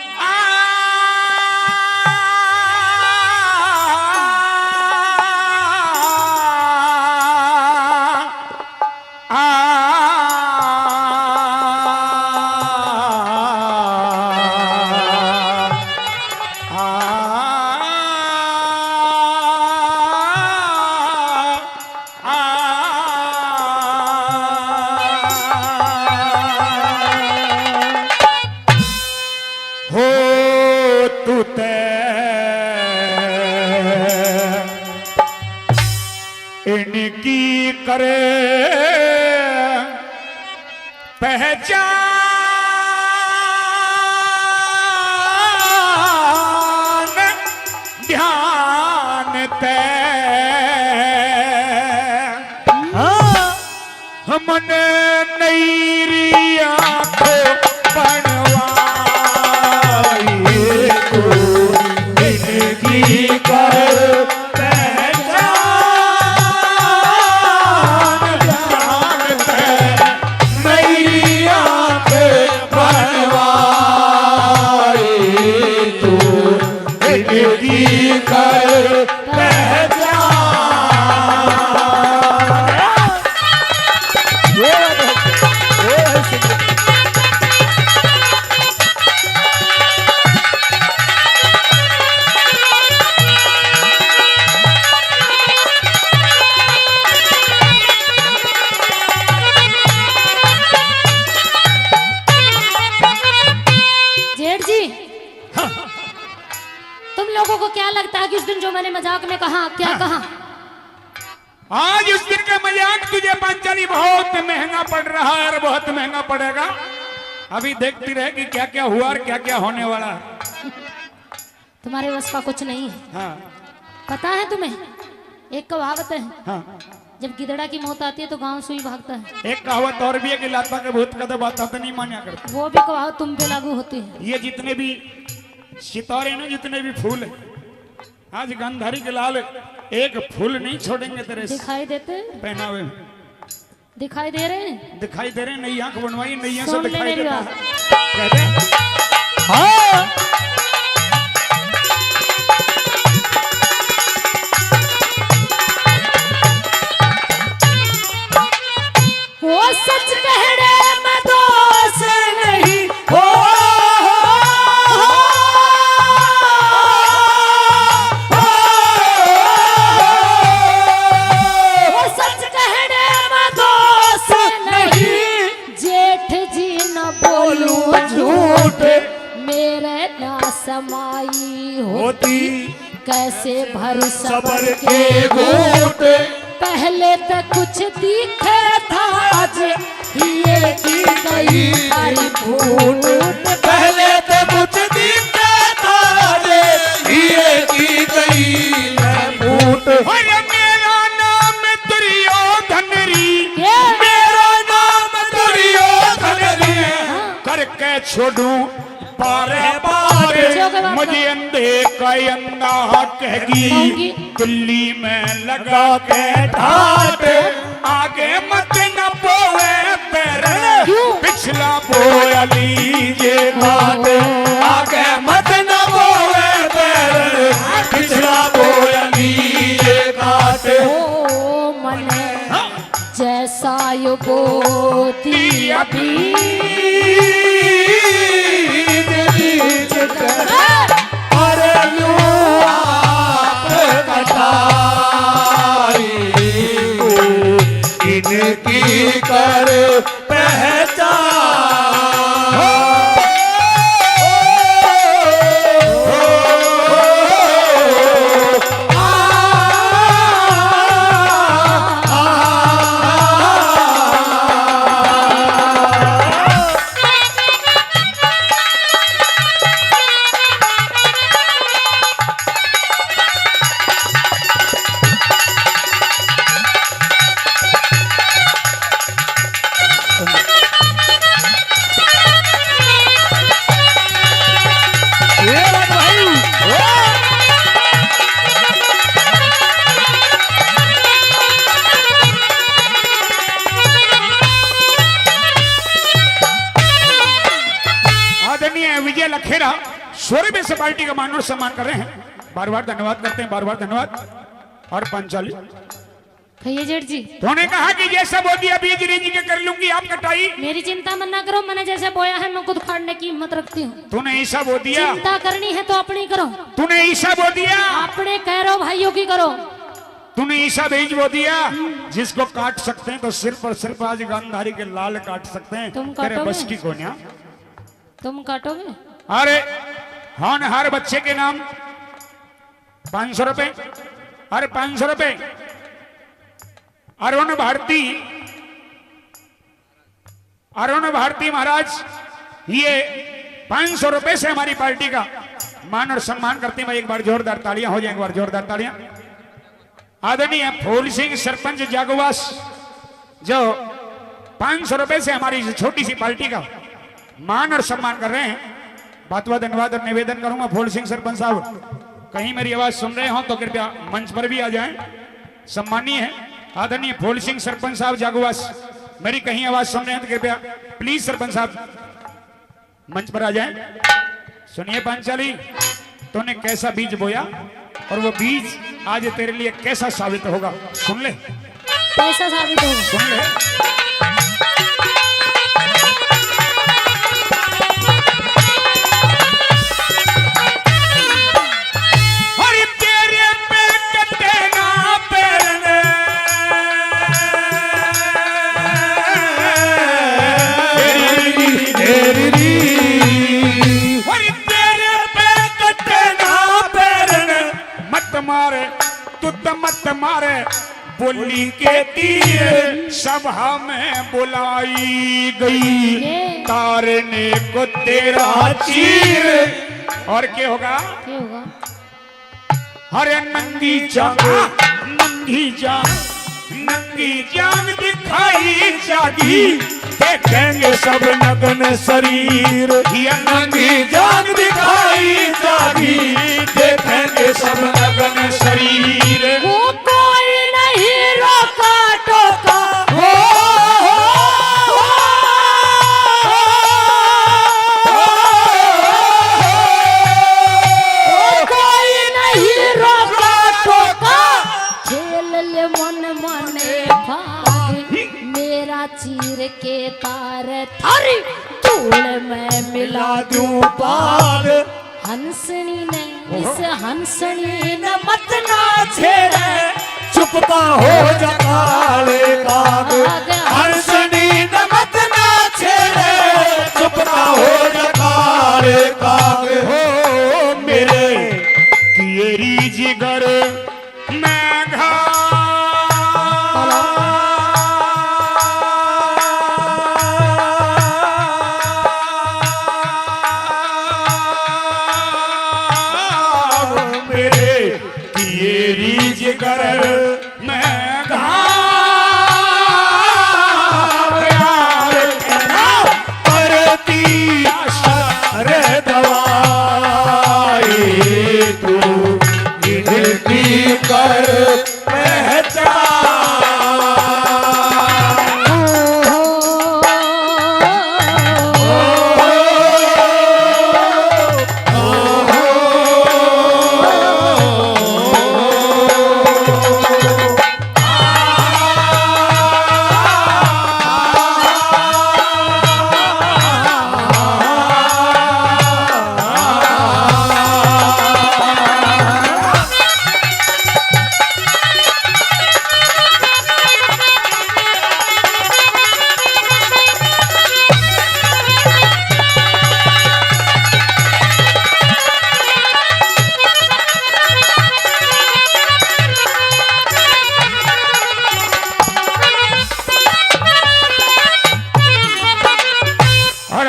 इनकी करे पहचान ध्यान ते हमने नई आंखों बनवाई तो इनकी कर मजाक में कहा क्या कहा? आज उस दिन का मजाक तुझे पांचाली बहुत महंगा पड़ रहा है और बहुत महंगा पड़ेगा। अभी देखती रहे कि क्या क्या हुआ और क्या क्या होने वाला है। तुम्हारे बस का कुछ नहीं है। हाँ। पता है तुम्हें, एक कहावत है, हाँ। जब गिदड़ा की मौत आती है तो गांव सुई भागता है। एक कहावत और भी है कि लाता के भूत कदम आता तो नहीं मान्या करता। वो भी कहावत तुम पे लागू होती है। ये जितने भी सितारे ना, जितने भी फूल है, आज गंधारी के लाल एक फूल नहीं छोड़ेंगे तेरे दिखाई देते पहनावे में। दिखाई दे रहे हैं, दिखाई दे रहे हैं। नई आंख बनवाई, नई से सुन ले दिखाई मेरी देता बात। है। कहते हैं, हाँ वो सच कहने में दोष नहीं हो, वो सच कहने में दोष नहीं। जेठ जी न बोलूं झूठ, मेरे ना समाई होती कैसे भर सबर के घूट। पहले तो कुछ दिखे था, आज ये की गई सारी फूट। पहले तो कुछ दिखता था, ये की गई फूट। अरे मेरा नाम दुर्योधन री, मेरा नाम दुर्योधन री, करके छोड़ू पारे बच्चों के पारे बात मुझे कर। अंधे एक अंदा कहेगी कहूंगी। दिल्ली में लगा के ठाट आगे मत न बोए पैर क्यों? पिछला बोया लीजिए घाट आगे मत न बोए पैर पिछला बोया लीजिए घाट ओ मन जैसा यो बोती अभी अरे यूं आप कटाई इनकी कर विजय लखेरा 100 रुपए से पार्टी का मान और सम्मान कर रहे हैं। बार बार धन्यवाद करते हैं, बार बार धन्यवाद। और पंचाली कहिए जेठ जी। तूने कहा कि जैसा बोदी अभी जी के कर लूंगी आप कटाई। मेरी चिंता मत ना करो, मैंने जैसे बोया है मैं खुद खाड़ने की हिम्मत रखती हूँ। तूने ईसा बो दिया, चिंता करनी है तो अपनी करो। तूने ईसा बो दिया, अपने कह भाइयों की करो। तूने ईसा बीज बो दिया। जिसको काट सकते हैं तो सिर्फ और सिर्फ आज गांधारी के लाल काट सकते हैं। तुम तेरे काटोगे? बस की कोन्या। तुम काटोगे? अरे होनहार बच्चे के नाम 500 रुपए। अरे 500 रुपए। अरुण भारती, अरुण भारती महाराज, ये 500 रुपए से हमारी पार्टी का मान और सम्मान करते हैं। एक बार जोरदार तालियां हो जाए, एक बार जोरदार तालियां। आदरणीय फूल सिंह सरपंच जागोवास जो 500 रुपए से हमारी छोटी सी पार्टी का मान और सम्मान कर रहे हैं। बात बात धन्यवाद और निवेदन करूंगा फूल सिंह सरपंच साहब, कहीं मेरी आवाज सुन रहे हो तो कृपया मंच पर भी आ जाएं। सम्मानीय है आदरणीय फूल सिंह सरपंच साहब जागोवास, मेरी कहीं आवाज सुन रहे हैं तो कृपया प्लीज सरपंच साहब मंच पर आ जाएं। सुनिए पांचाली, तूने कैसा बीज बोया और वो बीज आज तेरे लिए कैसा साबित होगा, सुन ले। कैसा साबित होगा? सुन ले। मारे तुत मत मारे बोली के तीर सभा में बुलाई गई, तारने को तेरा चीर। और क्या होगा? क्या होगा? हरे नंगी जान, नंगी जान, नंगी जान दिखाई जागी, देखेंगे सब नग्न शरीर। ये नंगी जान दिखाई जागी, देखेंगे सब नग्न शरीर। वो कोई नहीं रोका टोका, हो, कोई नहीं रोका टोका, खेल ले मन मने भाग, मेरा चीर के तार थारी धूल में मिला दूं पाग। हंसनी ने इस हंसनी न मत ना छेड़े, चुपका हो जा काले काग। हंसनी न मत ना छेड़े, चुपका हो जा काले काग। हो मेरे किएरी जिगर में घा कर मैं घाव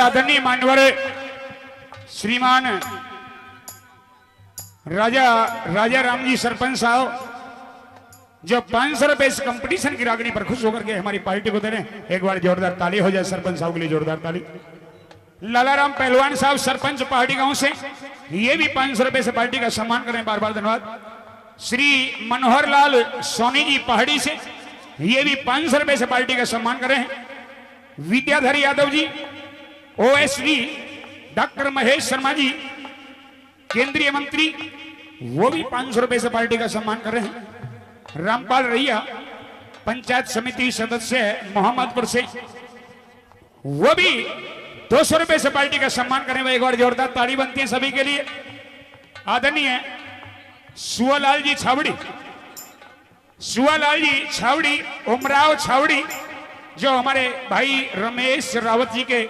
आदरणीय मान्यवर श्रीमान राजा राम जी सरपंच साहब जो 500 रुपए इस कंपटीशन की रागनी पर खुश होकर के हमारी पार्टी को दे रहे हैं, एक बार जोरदार ताली हो जाए सरपंच साहब के लिए, जोरदार ताली। लालाराम पहलवान साहब सरपंच पहाड़ी गांव से, ये भी 500 रुपए से पार्टी का सम्मान करें, बार बार धन्यवाद। श्री मनोहर लाल सोनी जी पहाड़ी से, ये भी 500 रुपए से पार्टी का सम्मान करें। विद्याधर यादव जी ओएसडी, डॉक्टर महेश शर्मा जी केंद्रीय मंत्री, वो भी 500 रुपए से पार्टी का सम्मान कर रहे हैं। रामपाल रैया पंचायत समिति सदस्य मोहम्मदपुर से, वो भी 200 रुपए से पार्टी का सम्मान करें। एक बार जोरदार ताली बनती है सभी के लिए। आदरणीय सुआलाल जी छावड़ी, सुआलाल जी छावड़ी, उमराव छावड़ी, जो हमारे भाई रमेश रावत जी के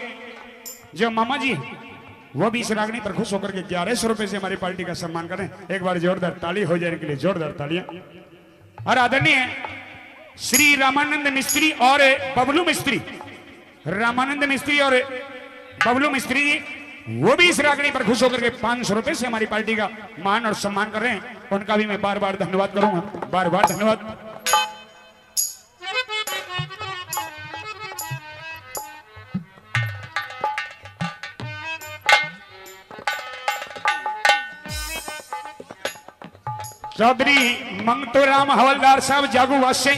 जो मामा जी, वो भी इस रागनी पर खुश होकर के 1100 रुपए से हमारी पार्टी का सम्मान करें। एक बार जोरदार ताली हो जाने के लिए, जोरदार तालियां। और आदरणीय श्री रामानंद मिस्त्री और बबलू मिस्त्री, रामानंद मिस्त्री और बबलू मिस्त्री जी, वो भी इस रागनी पर खुश होकर के 500 रुपए से हमारी पार्टी का मान और सम्मान कर रहे हैं। उनका भी मैं बार बार धन्यवाद करूंगा, बार बार धन्यवाद। चौधरी मंगतोराम हवलदार साहब जागूवास से,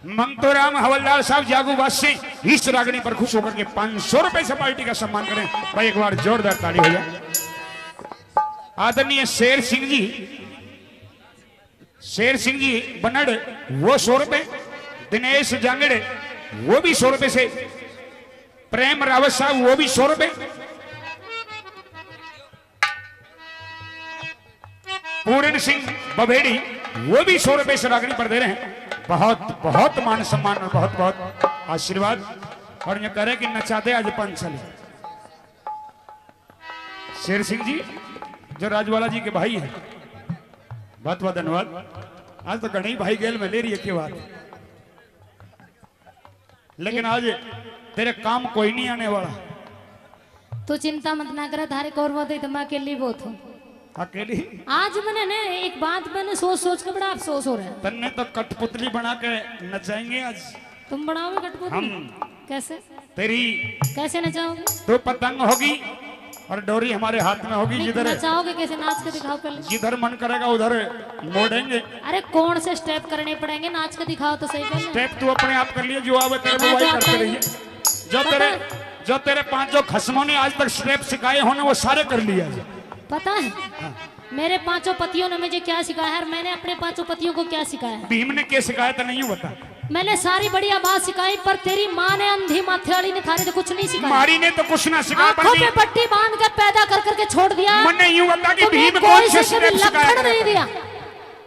मंगतोराम हवलदार साहब जागूवास से इस रागनी पर खुश होकर के 500 रुपए से पार्टी का सम्मान करें। भाई एक बार जोरदार ताली हो जाए। आदरणीय शेर सिंह जी, शेर सिंह जी बनड़, वो 100 रुपए। दिनेश जांगड़े, वो भी 100 रुपए से। प्रेम रावत साहब, वो भी 100 रुपए। पूर्ण सिंह बभेड़ी, वो भी 100 रुपए से रागनी पर दे रहे हैं। बहुत बहुत मान सम्मान और बहुत बहुत आशीर्वाद। और ये कह रहे कि नचा दे आज 5 साल। शेर सिंह जी जो राजवाला जी के भाई हैं, बहुत बहुत धन्यवाद। आज तो गणेश भाई गेल में ले रही है की बात, लेकिन आज तेरे काम कोई नहीं आने वाला। तो चिंता मत ना करे, थारे कौरवा दे तो मैं अकेली बहुत हूँ। अकेली? आज मैंने ने एक बात मैंने सोच सोच के बड़ा अफसोस हो रहा है। तन्ने तो कठपुतली बना के नचाएंगे आज। तुम बनाओगे कठपुतली? हम। कैसे? तेरी कैसे नचाओगे? तो पतंग होगी और डोरी हमारे हाथ में होगी। जिधर नचाओगे कैसे? नाच के दिखाओ पहले। जिधर मन करेगा उधर मोड़ेंगे। अरे कौन से स्टेप करने पड़ेंगे? नाच के दिखाओ तो सही पहले। स्टेप तू अपने आप कर लिए, जो आवे तेरे को वही करते रहिए। जो तेरे 5 खस्मों ने आज तक स्टेप सिखाए होने वो सारे कर लिया। पता है मेरे 5 पतियों ने मुझे क्या सिखाया है और मैंने अपने 5 पतियों को क्या सिखाया है? भीम ने क्या सिखाया था नहीं बता। मैंने सारी बढ़िया बात सिखाई, पर तेरी माँ ने अंधी माथे वाली ने थारे तो कुछ नहीं सिखाया। मारी ने तो कुछ ना सिखाया। आंखों पे पट्टी बांध के पैदा कर करके छोड़ दिया। मैंने यूं बता कि भीम कौन से स्टेप सिखाया नहीं दिया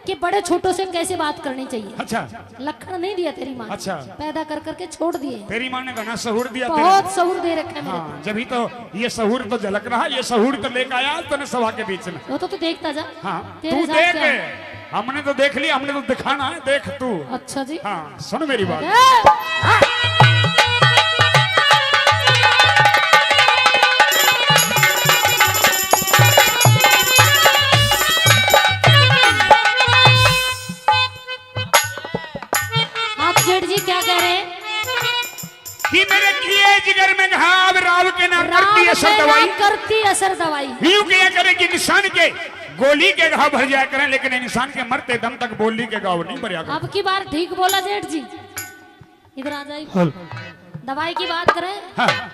कि बड़े छोटों से कैसे बात करनी चाहिए। अच्छा, लक्षण नहीं दिया तेरी माँ। अच्छा, पैदा कर करके छोड़ दिए। तेरी माँ ने घना सहूर दिया, बहुत सहूर दे रखे हैं। हाँ, जब ही तो ये सहूर तो झलक रहा, ये सहूर तो लेकर आया तो सभा के बीच में। वो तो तू देखता जा। हाँ, तेरे तू साथ देख, हमने तो देख लिया, हमने तो दिखाना है, देख तू। अच्छा जी। हाँ, सुन मेरी बात। सेठ जी क्या कह रहे हैं? कि मेरे किए जिगर में घाव राव के ना करती असर दवाई, करती असर दवाई। यूं किया करे कि इंसान के गोली के घाव भर जाया करें, लेकिन इंसान के मरते दम तक बोली के घाव नहीं भर जाया। अब की बार ठीक बोला सेठ जी। इधर आ जाइए। दवाई की बात करें। हाँ।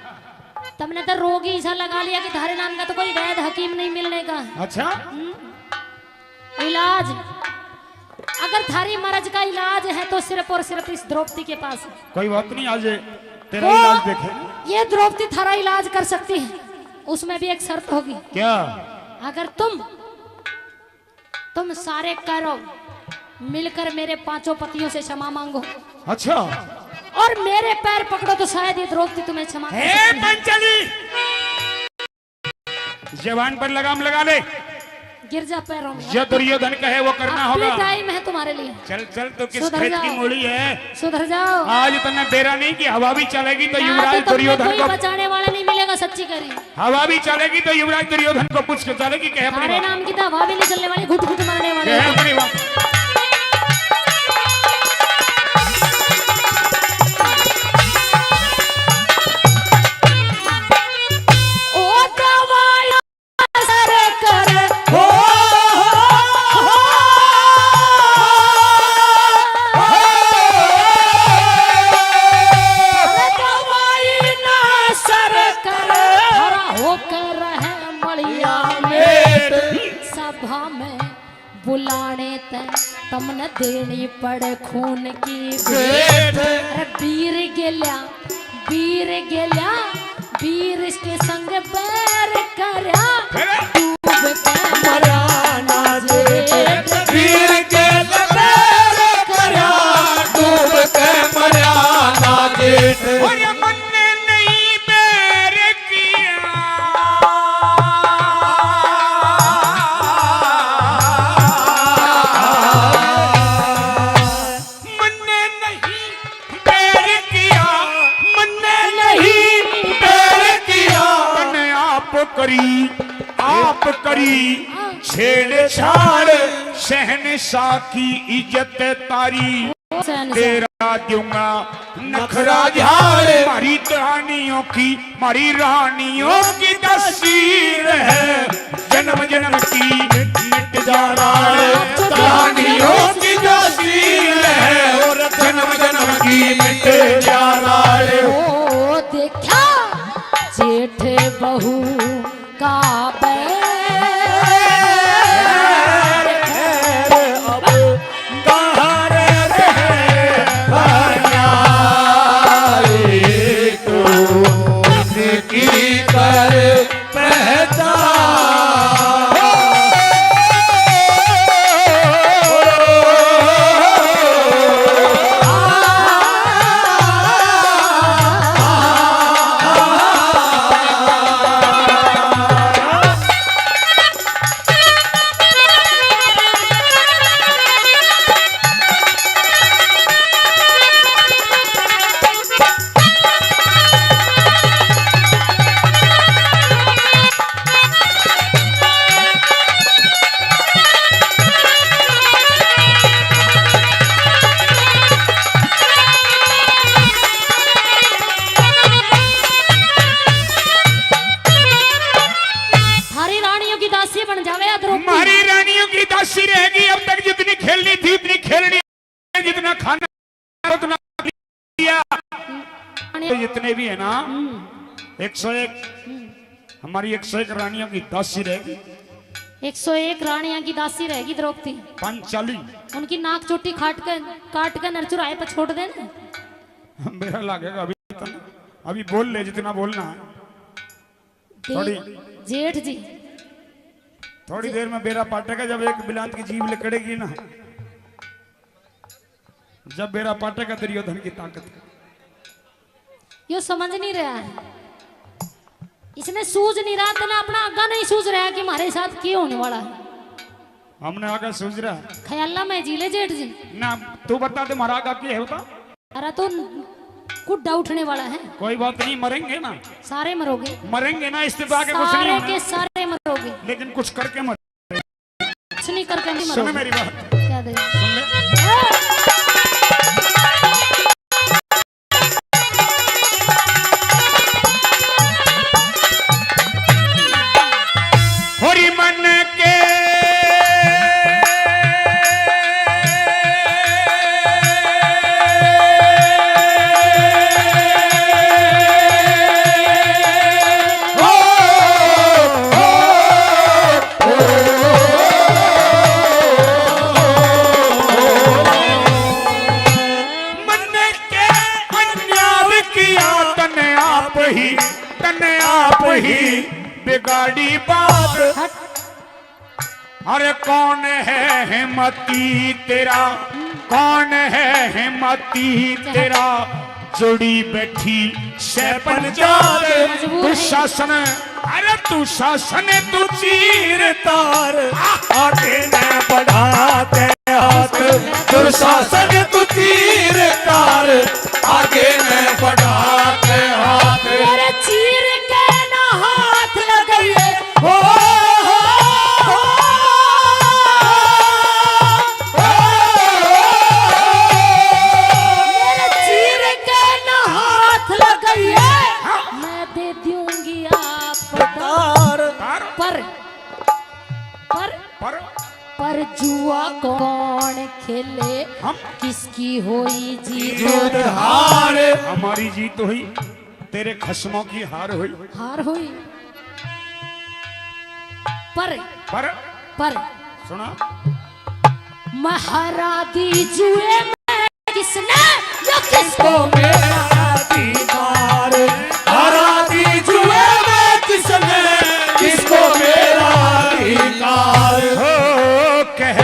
तुमने तो रोगी ऐसा लगा लिया कि थारे नाम का तो कोई वैद्य हकीम नहीं मिलने का। अच्छा, इलाज अगर थारी मर्ज का इलाज है तो सिर्फ और सिर्फ इस द्रौपदी के पास है। कोई बात नहीं, आज तेरा इलाज देखे। ये द्रौपदी थारा इलाज कर सकती है, उसमें भी एक शर्त होगी। क्या? अगर तुम सारे करो मिलकर मेरे 5 पतियों से क्षमा मांगो। अच्छा, और मेरे पैर पकड़ो तो शायद ये द्रौपदी तुम्हें क्षमा कर सकती है। पंचली जवान पर लगाम लगा ले। गिर जा पैरों में। जो दुर्योधन कहे वो करना अभी होगा। टाइम है तुम्हारे लिए। चल चल तो किस सुधर खेत की जाओ। मूली है। सुधर जाओ। आज इतना बेरा नहीं कि हवा भी चलेगी तो यहाँ युवराज तो तुमने दुर्योधन कोई को, बचाने वाला नहीं मिलेगा, सच्ची करी। हवा भी चलेगी तो युवराज दुर्योधन को पूछ के चलेगी कहे अपनी हमारे बात। नाम की तो हवा भी नहीं चलने वाली, घुट घुट मारने वाले। कहे अपनी बात। ओ दवाया सर कर हो दवाई ना सर कर हरा होकर रहे मड़िया में सभा में बुलाने तक तमने देनी पड़े खून की भेंट। अरे वीर गेल्या वीर इसके संग बैर करया डूब के मराना जेठ वीर के लबेर करया डूब के मराना जेठ और ये मन ने नहीं बैर किया, मन ने नहीं बैर किया, मन ने नहीं बैर किया। मैंने आप करी छेड़छाड़ शहनशाह की इज्जत तारी। तेरा दूंगा नखरा झाड़, हमारी हमारी रानियों की तस्वीर है जन्म जन्म की मिट जा रहा है। रानियों की तस्वीर है और जन्म जन्म की मिट जा रहा है। ओ देखा जेठ बहू का बैर अब कहाँ रहे तो की कर पहचान हमारी रानियों की दासी बन जावे या द्रौपदी। हमारी रानियों की दासी रहेगी। अब तक जितनी खेलनी थी उतनी खेलनी, जितना खाना उतना लिया। तो जितने भी है ना 101 हमारी 101 रानियों की दासी रहेगी। 101 रानियां की दासी रहेगी द्रौपदी। पंचाली उनकी नाक चोटी काट कर नरचुराए पर छोड़ देना। मेरा लगेगा अभी अभी बोल ले जितना बोलना है। जेठ जी थोड़ी देर में बेरा पाटेगा जब एक बिलांत की जीभ लकड़ेगी ना, जब बेरा पाटेगा दुर्योधन की ताकत। यो समझ नहीं रहा है, इसने सूझ नहीं रहा था ना, अपना आगा नहीं सूझ रहा है कि हमारे साथ क्या होने वाला है। हमने आगे सोच रहा ख्याला में जीले जेठ जी ना, तू बता दे हमारा आगा क्या है बता। अरे तो कुड्डा उठने वाला है। कोई बात नहीं, मरेंगे ना, सारे मरोगे, मरेंगे ना, इस्तीफा के कुछ नहीं सारे होना। के सारे मरोगे, लेकिन कुछ करके मर। कुछ नहीं करके नहीं सुन मरोगे। मेरी बात, क्या दे सुन ले। होरी मन के बिगाड़ी बात। अरे कौन है हिम्मती तेरा, कौन है हिम्मती तेरा, जोड़ी बैठी सैपन जाल तू शासन अरे तू शासन तू चीर तार आगे न बढ़ाते हाथ दुशासन तू तीर तार आगे न बढ़ाते हाथ मेरे चीर के ना हाथ लगाइए हो मेरे चीर के ना हाथ लगाइए मैं दे दूंगी आपको तार पर पर पर पर जुआ कौन खेले हम किसकी होई जीत जीत हार हमारी जीत हुई तेरे खस्मों की हार हुई हार हुई पर पर सुना महारा दी जुए में किसने जो किसको मेरा दीदार हरा दी जुए में किसने किसको मेरा दीदार हो कह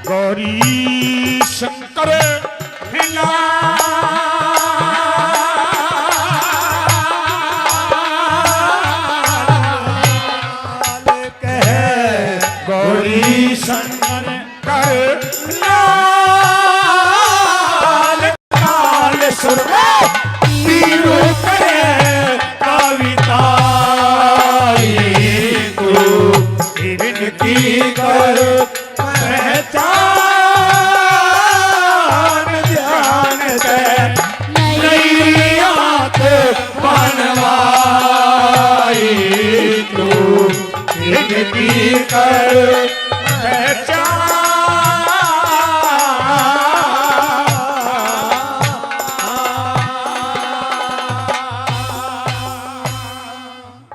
गौरी शंकर हिला गौरी शंकर कर लाल काल सुर पीरू करे कविता तू इनकी कर पहचान ध्यान दे नई आंख बनवाई तू इनकी कर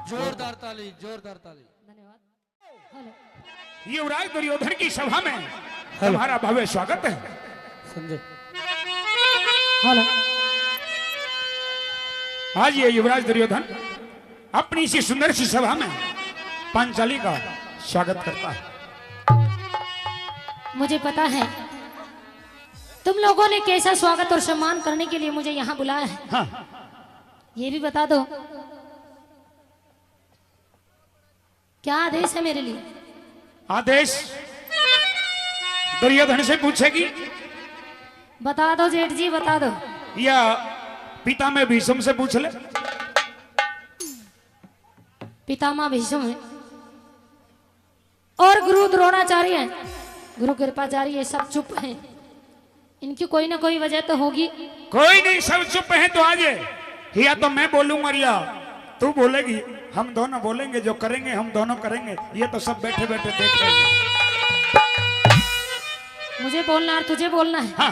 जोरदार ताली जोरदार ताली धन्यवाद हेलो युवराज दुर्योधन की सभा में तुम्हारा भव्य स्वागत है संजय हेलो आज ये युवराज दुर्योधन अपनी इसी सुंदर सी सभा में पांचाली का स्वागत करता है मुझे पता है तुम लोगों ने कैसा स्वागत और सम्मान करने के लिए मुझे यहाँ बुलाया है हाँ ये भी बता दो क्या आदेश है मेरे लिए आदेश दुर्योधन से पूछेगी बता दो जेठ जी बता दो या पिता में भीष्म से पूछ ले पितामह भीष्म है और गुरु द्रोणाचार्य है गुरु कृपाचार्य ये सब चुप हैं इनकी कोई ना कोई वजह तो होगी कोई नहीं सब चुप है तो आज या तो मैं बोलूंगा या तू बोलेगी हम दोनों बोलेंगे जो करेंगे हम दोनों करेंगे ये तो सब बैठे बैठे देख रहे हैं मुझे बोलना और तुझे बोलना है हाँ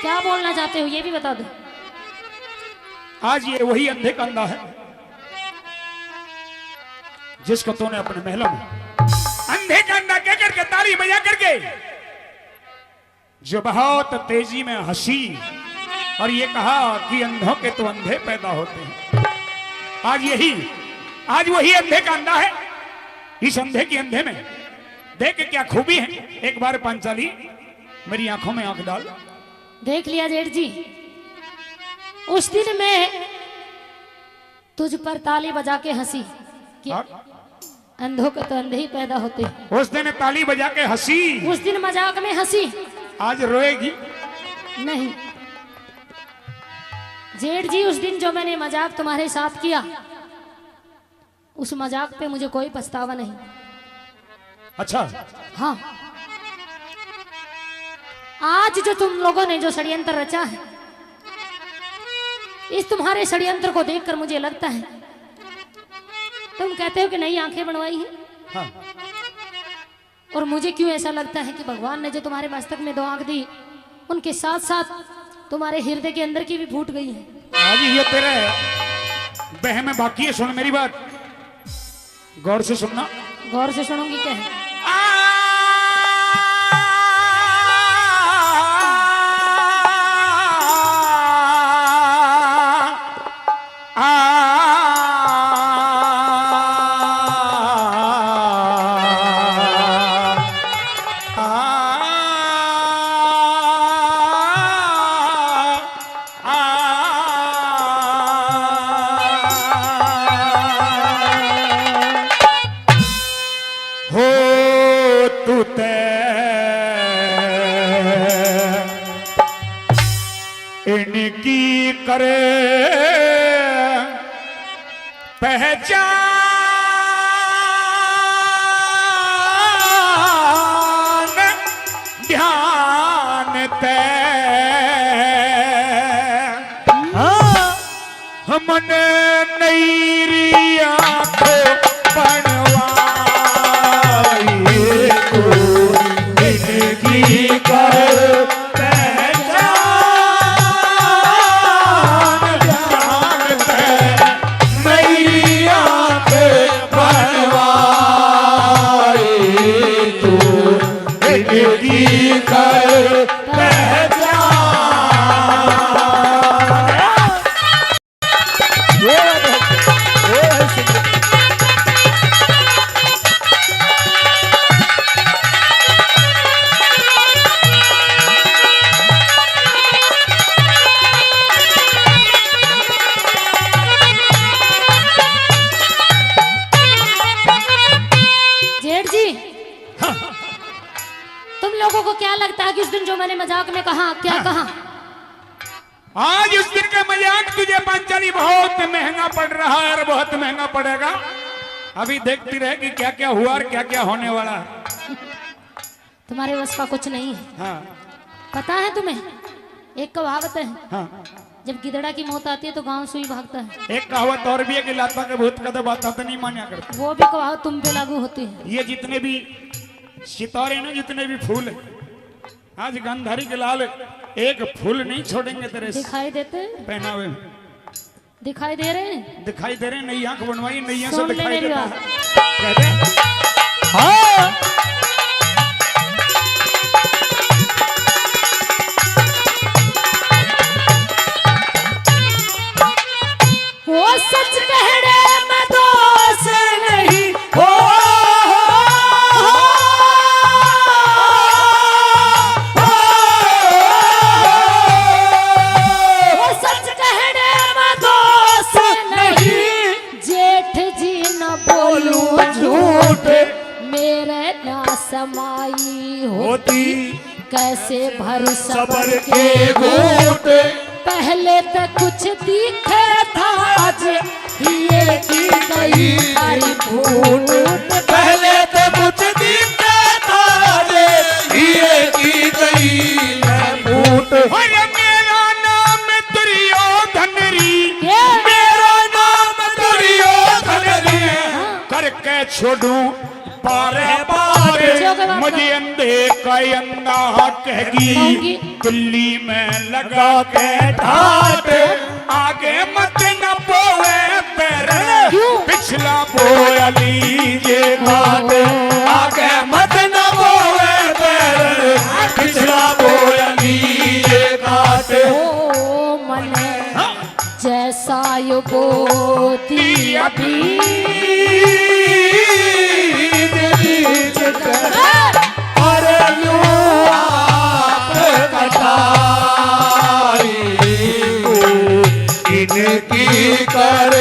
क्या बोलना चाहते हो ये भी बता दो आज ये वही अंधे का अंधा है जिसको तूने अपने महलों में अंधे का अंधा कह करके ताली बजा करके जो बहुत तेजी में हंसी और ये कहा कि अंधों के तो अंधे पैदा होते हैं आज वही अंधे का अंधा है इस अंधे की अंधे में देख के क्या खूबी है एक बार पांचाली मेरी आंखों में आंख डाल देख लिया जेठ जी उस दिन मैं तुझ पर ताली बजा के हंसी कि और अंधों के तो अंधे ही पैदा होते हैं उस दिन ताली बजा के हंसी उस दिन मजाक में हंसी आज रोएगी नहीं जेठ जी उस दिन जो मैंने मजाक तुम्हारे साथ किया उस मजाक पे मुझे कोई पछतावा नहीं अच्छा हाँ आज जो तुम लोगों ने जो षड्यंत्र रचा है इस तुम्हारे षड्यंत्र को देखकर मुझे लगता है तुम कहते हो कि नई आंखें बनवाई है हाँ और मुझे क्यों ऐसा लगता है कि भगवान ने जो तुम्हारे मस्तक में 2 आंख दी उनके साथ साथ तुम्हारे हृदय के अंदर की भी फूट गई है आज ये तेरे बह में बाकी है सुन मेरी बात गौर से सुनना गौर से सुनूंगी क्या है करे पहचान ध्यान ते हमने नैरिया को बनवाई तो इनकी कर पहचान जानते नैरिया के बनवाई तो इनकी कर जेठ जी, तुम लोगों को क्या लगता है कि उस दिन जो मैंने मजाक में कहा, क्या कहा? आज उस दिन का मजाक तुझे पांचाली बहुत महंगा पड़ रहा है और बहुत महंगा पड़ेगा। अभी देखती रहे कि क्या क्या हुआ और क्या क्या होने वाला है। तुम्हारे बस का कुछ नहीं है। हाँ पता है तुम्हें, एक कहावत है, हाँ। जब गिदड़ा की मौत आती है तो गांव सुई भागता है। एक कहावत और भी है कि लाता के भूत कदम आता तो नहीं मान्या करता। वो भी कहावत तुम पे लागू होती है। ये जितने भी सितारे ना, जितने भी फूल है, आज गंधारी के लाल एक फूल नहीं छोड़ेंगे तेरे दिखाई देते, पहनावे में। दिखाई दे रहे हैं। दिखाई दे रहे, नई आंख बनवाई, नैया से सुन ले दिखाई मेरी देता बात। है। कहते हाँ वो सच कहने में दोष नहीं हो वो सच कहने में दोष नहीं। जेठ जी न बोलूं झूठ, मेरे ना समाई होती कैसे भर सबर के घूट पहले तो कुछ दिखे था, आज ये की गई सारी फूट। पहले तो कुछ दिखता था रे ये की गई है फूट अरे मेरा नाम दुर्योधन री, ये मेरा नाम दुर्योधन रे करके छोड़ूं पारे बच्चों के पारे, बात मुझे अंधे का अंधा कहेगी कहूंगी। दिल्ली में लगा के ठाट, आगे मत न बोए पैर, क्यों? पिछला बोया लीजिए घाट, आगे मत न बोए पैर पिछला बोया लीजिए काट ओ मन जैसा यो बोती अभी और यूं आप कटाई इनकी कर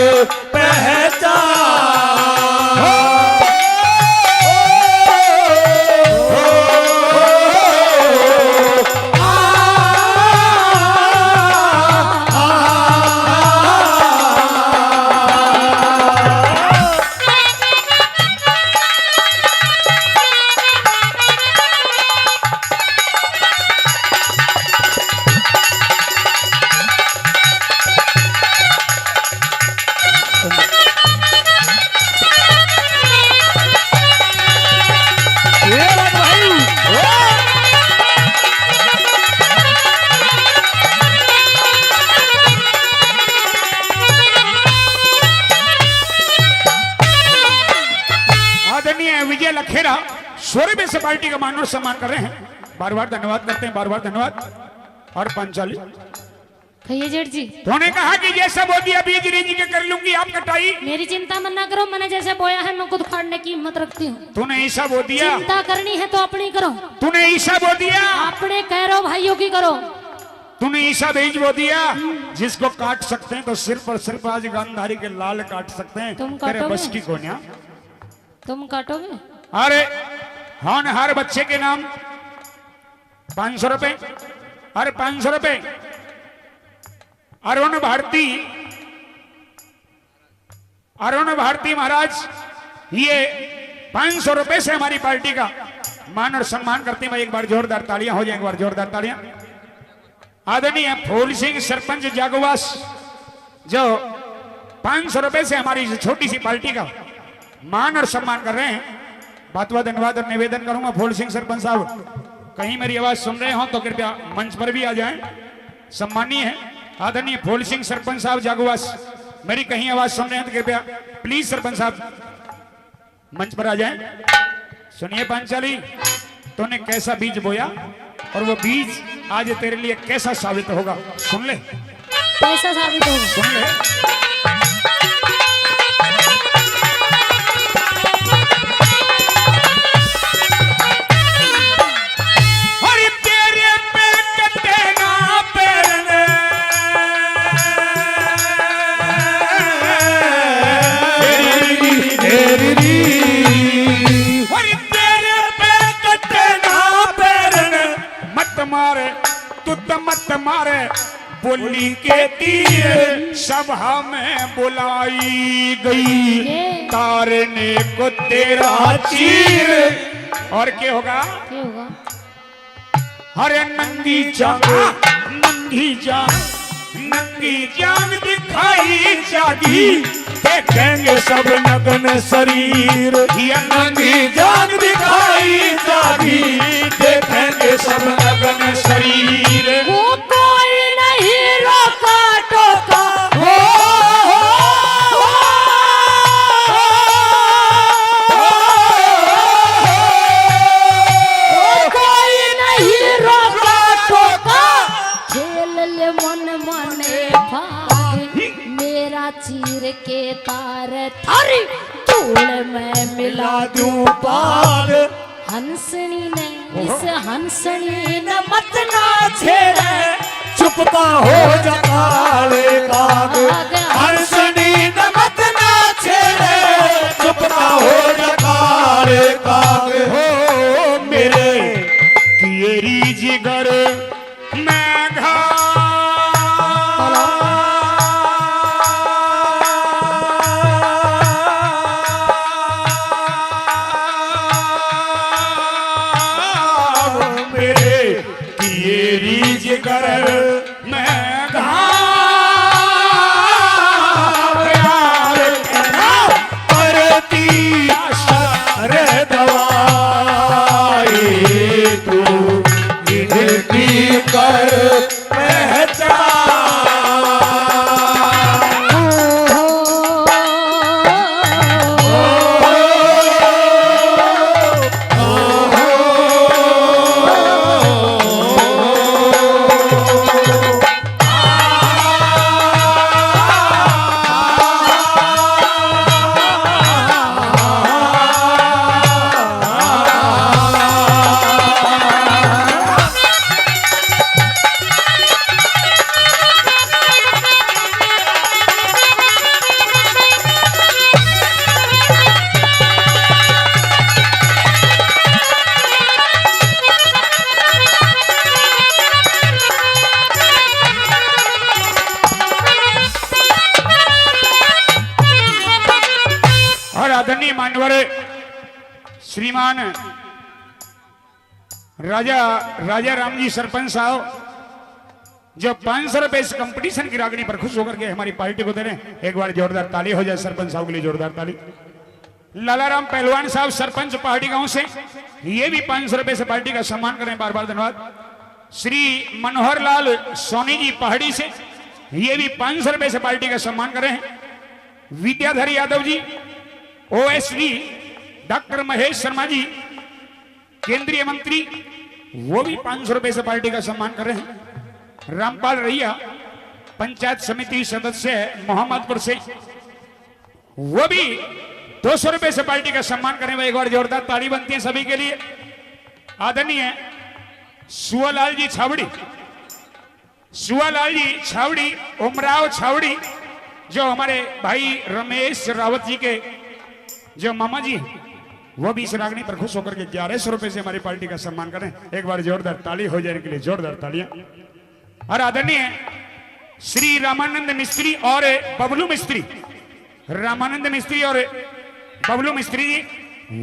विजय लखेरा 100 रुपये से पार्टी का मान और सम्मान कर रहे हैं। बार बार धन्यवाद करते हैं, बार बार धन्यवाद। और पांचाली कहिए जेठ जी, तूने कहा कि जैसा बो दिया बीज रीज के कर लूंगी आप कटाई। मेरी चिंता मत ना करो, मैंने जैसे बोया है मैं खुद खाड़ने की हिम्मत रखती हूँ। तूने ईसा बो दिया, चिंता करनी है तो अपनी करो, तूने ईसा बो दिया, अपने कह भाइयों की करो। तूने ईसा बीज बो दिया। जिसको काट सकते हैं तो सिर्फ और सिर्फ आज गांधारी के लाल काट सकते हैं। तुम तेरे काटोगे? बस की कोन्या। तुम काटोगे? अरे होनहार बच्चे के नाम 500 रुपए। अरे 500 रुपए अरुण भारती महाराज ये 500 रुपए से हमारी पार्टी का मान और सम्मान करते हैं। एक बार जोरदार तालियां हो जाए, एक बार जोरदार तालियां। आदरणीय फूल सिंह सरपंच जागोवास जो 500 रुपए से हमारी छोटी सी पार्टी का मान और सम्मान कर रहे हैं। बात बात धन्यवाद और निवेदन करूंगा फूल सिंह सरपंच साहब कहीं मेरी आवाज सुन रहे हो तो कृपया मंच पर भी आ जाएं, सम्मानीय है। आदरणीय फूल सिंह सरपंच साहब जागोवास मेरी कहीं आवाज सुन रहे हैं तो कृपया प्लीज सरपंच साहब मंच पर आ जाएं। सुनिए पांचाली, तूने कैसा बीज बोया और वो बीज आज तेरे लिए कैसा साबित होगा, सुन ले। कैसा साबित होगा? सुन ले। मत मारे बोली के तीर सभा में बुलाई गई, तारने को तेरा चीर। और क्या होगा? हरे नंगी जान दिखाई जागी, देखेंगे सब नग्न शरीर। ये नंगी जान दिखाई जागी, देखेंगे सब नग्न शरीर। वो कोई नहीं रोका टोका, हो कोई नहीं रोका टोका, खेल ले मन मने भाग, मेरा चीर के तार थारी धूल में मिला दूं पार। हंसनी ने इस हंसनी न मत ना छेड़े, चुपका हो जा काले काग। हंसनी न मत ना छेड़े, चुपका हो जा काले काग। हो मेरे किएरी जिगर में घा कर मैं करती असर दवाई, तू गिनती कर पहचान। आदरणीय मान्यवर श्रीमान राजा राम जी सरपंच साहब जो 500 रुपए इस कंपटीशन की रागनी पर खुश होकर के हमारी पार्टी को दे रहे हैं। एक बार जोरदार ताली हो जाए सरपंच साहब के लिए, जोरदार ताली। लालाराम पहलवान साहब सरपंच पहाड़ी गांव से ये भी 500 रुपए से पार्टी का सम्मान करें, बार बार धन्यवाद। श्री मनोहर लाल सोनी जी पहाड़ी से ये भी 500 रुपए से पार्टी का सम्मान करें। विद्याधर यादव जी ओएसडी, डॉक्टर महेश शर्मा जी केंद्रीय मंत्री वो भी 500 रुपए से पार्टी का सम्मान कर रहे हैं। रामपाल रैया पंचायत समिति सदस्य मोहम्मदपुर से वो भी 200 रुपए से पार्टी का सम्मान करें। एक बार जोरदार ताली बनती है सभी के लिए। आदरणीय सुआलाल जी छावड़ी उमराव छावड़ी जो हमारे भाई रमेश रावत जी के जो मामा जी वो भी इस रागनी पर खुश होकर के 1100 रुपए से हमारी पार्टी का सम्मान करें। एक बार जोरदार ताली हो जाने के लिए जोरदार तालियां। और आदरणीय श्री रामानंद मिस्त्री और बबलू मिस्त्री, रामानंद मिस्त्री और बबलू मिस्त्री जी,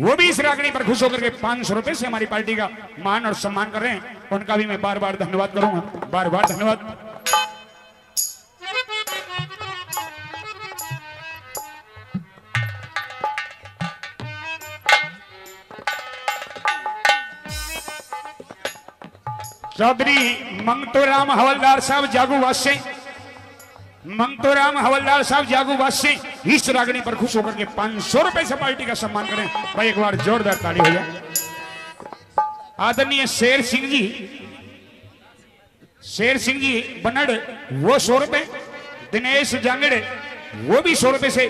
वो भी इस रागनी पर खुश होकर के 500 रुपए से हमारी पार्टी का मान और सम्मान कर रहे हैं। उनका भी मैं बार बार धन्यवाद करूंगा, बार बार धन्यवाद। चौधरी मंगतोराम हवलदार साहब जागूवास से, मंगतोराम हवलदार साहब जागूवास से इस रागनी पर खुश होकर के 500 रुपए से पार्टी का सम्मान करें। भाई एक बार जोरदार ताली हो जाए। आदरणीय शेर सिंह जी, शेर सिंह जी बनड़ वो 100 रुपए, दिनेश जांगड़े वो भी 100 रुपए से,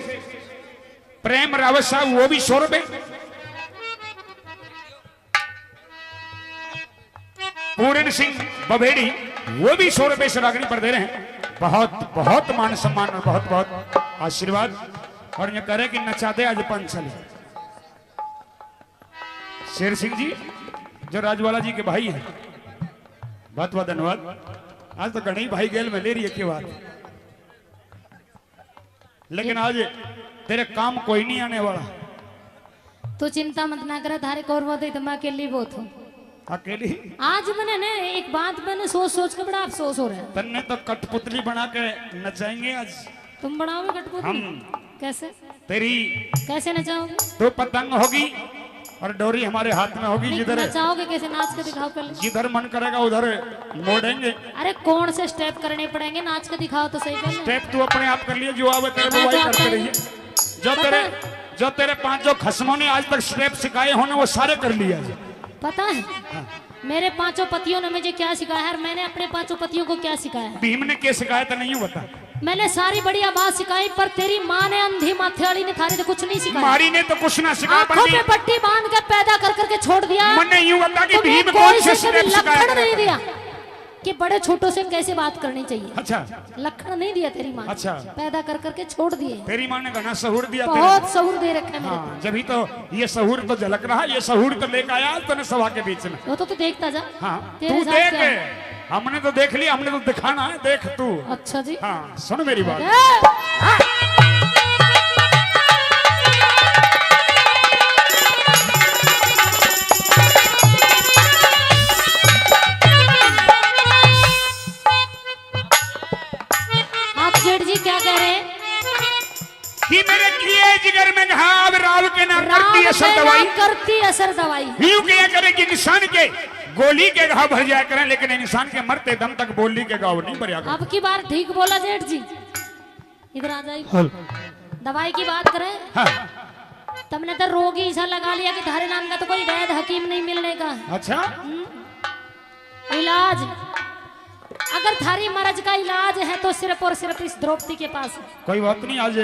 प्रेम रावत साहब वो भी 100 रुपए, पूरन सिंह बभेड़ी वो भी 100 रुपए से रागनी पर दे रहे हैं। बहुत बहुत मान सम्मान और बहुत बहुत आशीर्वाद। और ये करे कि नचा दे आज 5 साल। शेर सिंह जी जो राजवाला जी के भाई हैं, बहुत बहुत धन्यवाद। आज तो गणेश भाई गेल में ले रही है की बात, लेकिन आज तेरे काम कोई नहीं आने वाला। तो चिंता मत ना करे, थारे कौरव दे तो मैं अकेली बहुत हूँ। अकेली आज मैंने ने एक बात मैंने सोच सोच के बड़ा अफसोस हो रहा है। तन्ने तो कठपुतली बना के नचाएंगे आज। तुम बनाओगे कठपुतली? हम कैसे तेरी कैसे नचाओगे? तो पतंग होगी और डोरी हमारे हाथ में होगी। नहीं, जिधर नचाओगे कैसे? नाच के दिखाओ पहले। जिधर मन करेगा उधर मोड़ेंगे। अरे कौन से स्टेप करने पड़ेंगे? नाच के दिखाओ तो सही पहले। स्टेप तू अपने आप कर लिए, जो आवे तेरे को वही करते रहिए। जो तेरे 5 खस्मों ने आज तक स्टेप सिखाए होने वो सारे कर लिए। पता है मेरे 5 पतियों ने मुझे क्या सिखाया है और मैंने अपने 5 पतियों को क्या सिखाया है? भीम ने क्या सिखाया था नहीं बता। मैंने सारी बढ़िया बात सिखाई, पर तेरी माँ ने अंधी माथे वाली ने थारे तो कुछ नहीं सिखाया। मारी ने तो कुछ ना सिखाया। आंखों पे पट्टी बांध के पैदा कर करके छोड़ दिया। मैंने यूं बता कि तुम्हें भीम कोई कौन से से कभी स्टेप सिखाया लक्षण नहीं दिया कि बड़े छोटों से कैसे बात करनी चाहिए। अच्छा, लक्षण नहीं दिया तेरी माँ। अच्छा। पैदा कर करके छोड़ दिए। तेरी माँ ने घना सहूर दिया। बहुत सहूर दे रखे हैं मेरे को। हाँ, जब तो ये सहूर तो झलक रहा, ये सहूर तो लेकर आया तूने सभा के बीच में। वो तो तू देखता जा। हाँ, तेरे तू साथ देख, क्या है? हमने तो देख लिया, हमने तो दिखाना है, देख तू। अच्छा जी। हाँ, सुन मेरी बात। आप जेठ जी क्या कह रहे हैं? कि मेरे किए जिगर में घाव राव के ना करती असर राम दवाई, में ना करती असर दवाई। यूं किया करे कि इंसान के गोली के घाव भर जाया करें, लेकिन इंसान के मरते दम तक बोली के घाव नहीं भर जाया। अब की बार ठीक बोला जेठ जी। इधर आ जाइए। दवाई की बात करें। हाँ। तुमने तो रोगी ऐसा लगा लिया कि थारे नाम का तो कोई वैद हकीम नहीं मिलने का। अच्छा, इलाज अगर थारी मर्ज का इलाज है तो सिर्फ और सिर्फ इस द्रौपदी के पास है। कोई बात नहीं, आज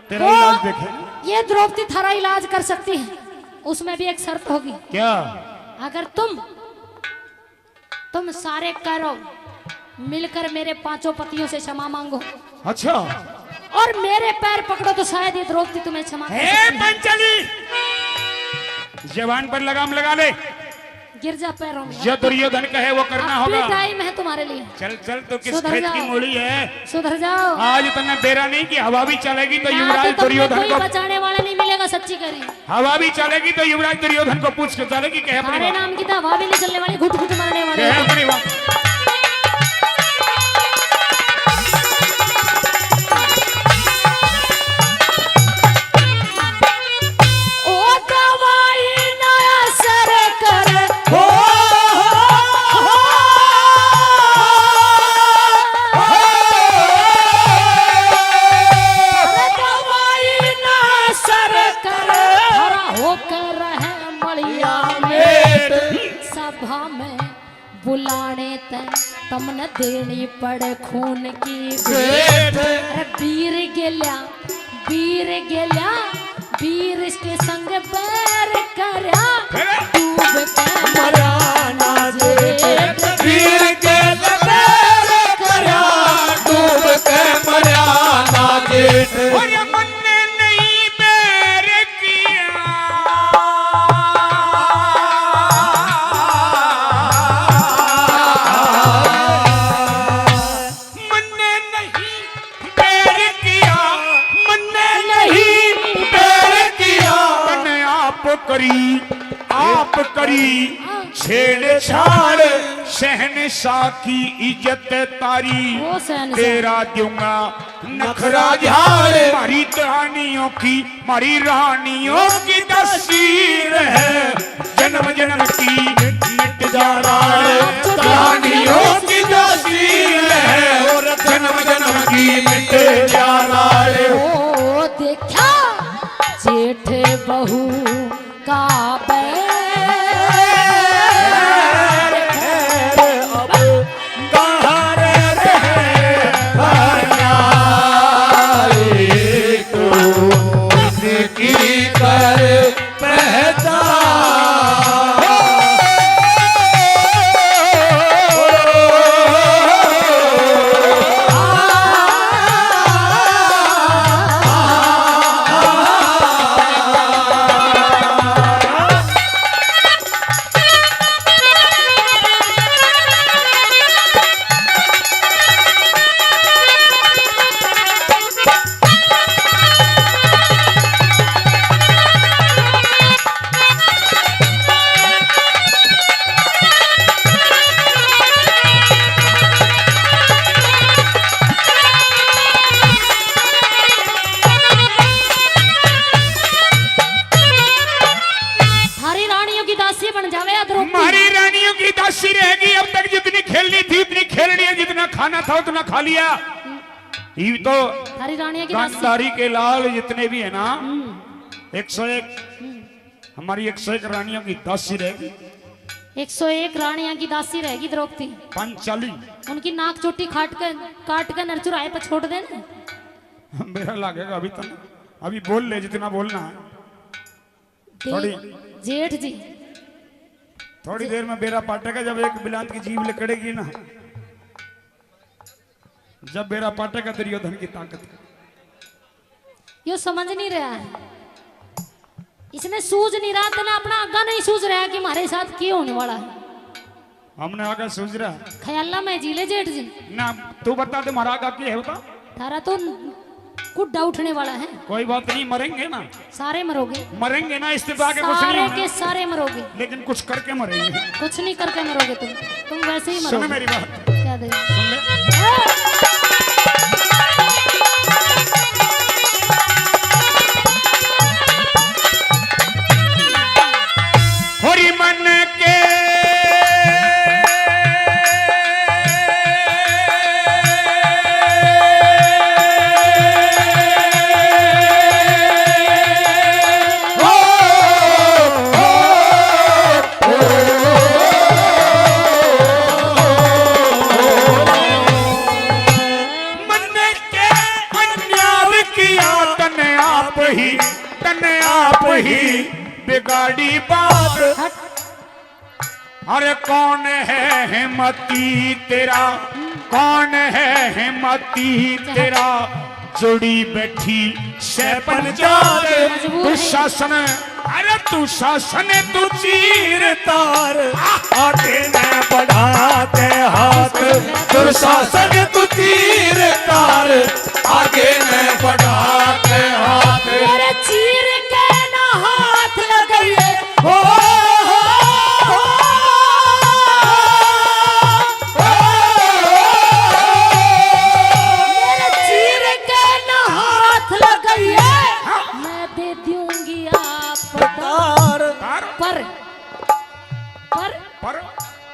तेरा वो इलाज देखे। ये द्रौपदी थारा इलाज कर सकती है, उसमें भी एक शर्त होगी। क्या? अगर तुम सारे करो मिलकर मेरे 5 पतियों से क्षमा मांगो। अच्छा, और मेरे पैर पकड़ो तो शायद ये द्रौपदी तुम्हें क्षमा कर हे सकती है। पंचली, जवान पर लगाम लगा ले। गिर जा पैरों में। जो दुर्योधन कहे वो करना अभी होगा। टाइम है तुम्हारे लिए। चल चल, तो किस सुधर खेत जाओ। की मूली है? सुधर जाओ। आज तुमने तेरा नहीं कि हवा भी चलेगी तो ना युवराज तो तुमने दुर्योधन कोई को, बचाने वाला नहीं मिलेगा, सच्ची करी। हवा भी चलेगी तो युवराज दुर्योधन को पूछ के चलेगी। कहे अपनी हमारे बात। नाम की तो हवा भी नहीं चलने वाली, घुट घुट मरने वाले। कहे अपनी बात। ओ दवाई ना असर करे। दवाई ना असर करे। हरा होकर रहे मलिया में सभा में बुलाने तक तमने देनी पड़े खून की भेंट। अरे वीर गेल्या वीर इसके संग बैर करया डूब के मराना जेठ। वीर के लबेर करया डूब के मरया ना जेठ। और ये मन ने नहीं बैर किया, मन ने नहीं आप करी छेड़छाड़ शहनशाह की इज्जत तारी वो शहनशाह। तेरा दूंगा नखरा झाड़ मारी मारी रानियों की तस्वीर है जन्म जन्म की मिट जाना कहानियों की तस्वीर है और जन्म जन्म की मिट जाना ओ देखा जेठ बहू का बैर अब कहाँ रहे की कर पहचान हमारी रानियों की दासी बन जावे या द्रौपदी। हमारी रानियों की दासी रहेगी अब तक जितनी खेलनी थी उतनी खेलनी है जितना खाना था उतना खा लिया ये तो हमारी रानियों की दासी गांधारी के लाल जितने भी है ना 101 हमारी 101 रानियों की दासी रहेगी 101 रानियां की दासी रहेगी द्रौपदी। पंचाली उनकी नाक चोटी काट कर नरचुराए पर छोड़ देना। मेरा लगेगा अभी तक अभी बोल ले जितना बोलना है जेठ जी थोड़ी देर में बेरा पाटेगा जब एक बिलात की जीभ लिकड़ेगी ना जब बेरा पाटेगा दुर्योधन की ताकत यो समझ नहीं रहा है इसने सूझ नहीं रहा था ना अपना आगा नहीं सूझ रहा है कि हमारे साथ क्या होने वाला है। हमने आगे सोच रहा ख्याला में जीले जेठ जी ना तू बता दे महाराज का क्या है बता तारा तो कुड्डा उठने वाला है। कोई बात नहीं मरेंगे ना सारे मरेंगे ना इस्तीफा के कुछ सारे नहीं के होना सारे मरोगे लेकिन कुछ करके मरेंगे कुछ नहीं करके मरोगे तुम वैसे ही सुन मरोगे। मेरी बात क्या दे सुन ले होरी मन के तने आप ही बिगाड़ी बात अरे कौन है हिम्मती तेरा कौन है हिम्मती तेरा जुड़ी बैठी शैपन जात तू शासन अरे तू शासन तू चीर तार आगे न बढ़ाते हाथ दुशासन तू तीर तार आगे न बढ़ाते हाथ मेरे चीर के ना हाथ लगाइए हो मेरे चीर के ना हाथ लगाइए मैं दे दूंगी आपको तार पर पर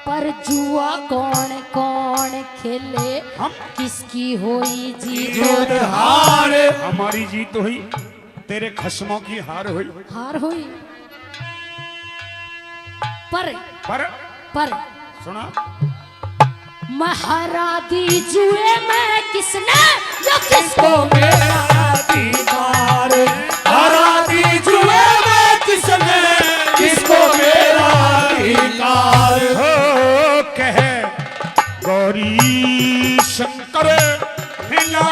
पर जुआ कौन कौन खेले हम किसकी होई जीत जीत हार हमारी जीत हुई तेरे खस्मों की हार हुई हार हुई पर पर सुना महारा दी जुए में किसने जो किसको मेरा दीदार हरा दी जुए में किसने किसको मेरा दीदार हो कह गौरी शंकर हिला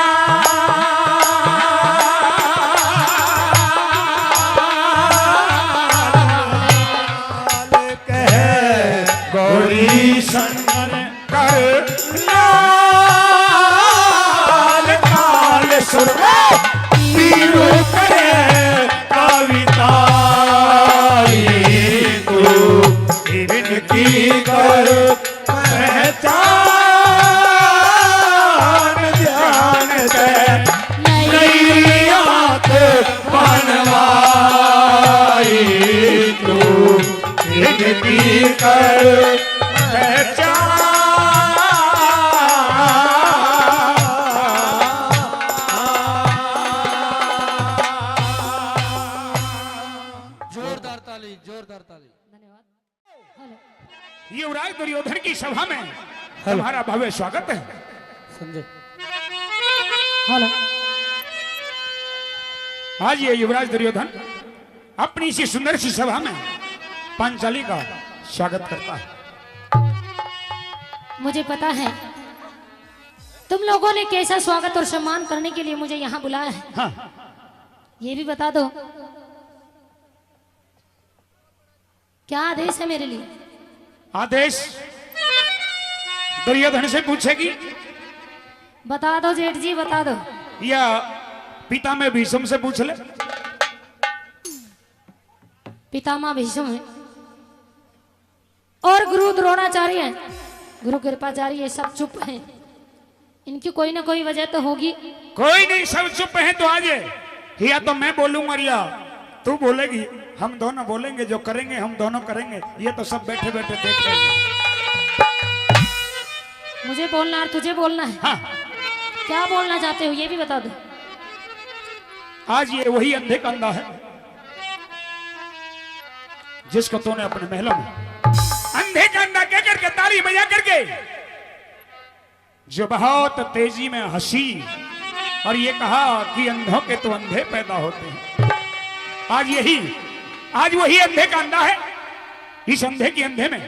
गौरी शंकर कर लाल काल सुर कर जोरदार ताली जोरदार ताली। धन्यवाद। हेलो युवराज दुर्योधन की सभा में तुम्हारा भव्य स्वागत है। संजय हेलो आज ये युवराज दुर्योधन अपनी इसी सुंदर सी सभा में पांचाली का स्वागत करता है। मुझे पता है तुम लोगों ने कैसा स्वागत और सम्मान करने के लिए मुझे यहाँ बुलाया है। हाँ, ये भी बता दो क्या आदेश है मेरे लिए। आदेश दुर्योधन से पूछेगी बता दो जेठ जी बता दो। या पिता में भीष्म से पूछ ले। पितामह भीष्म है और गुरु द्रोणाचार्य है, गुरु कृपाचार्य, ये सब चुप हैं। इनकी कोई ना कोई वजह तो होगी। कोई नहीं, सब चुप है तो आज या तो मैं बोलूंगा या तू बोलेगी, हम दोनों बोलेंगे, जो करेंगे हम दोनों करेंगे। ये तो सब बैठे बैठे देख रहे हैं। मुझे बोलना और तुझे बोलना है। हाँ, क्या बोलना चाहते हो ये भी बता दो। आज ये वही अंधे का अंधा है जिसको तूने अपने महलों में अंधे का अंधा कह करके ताली बजा करके जो बहुत तेजी में हंसी और ये कहा कि अंधों के तो अंधे पैदा होते हैं। आज वही अंधे का अंधा है। इस अंधे की अंधे में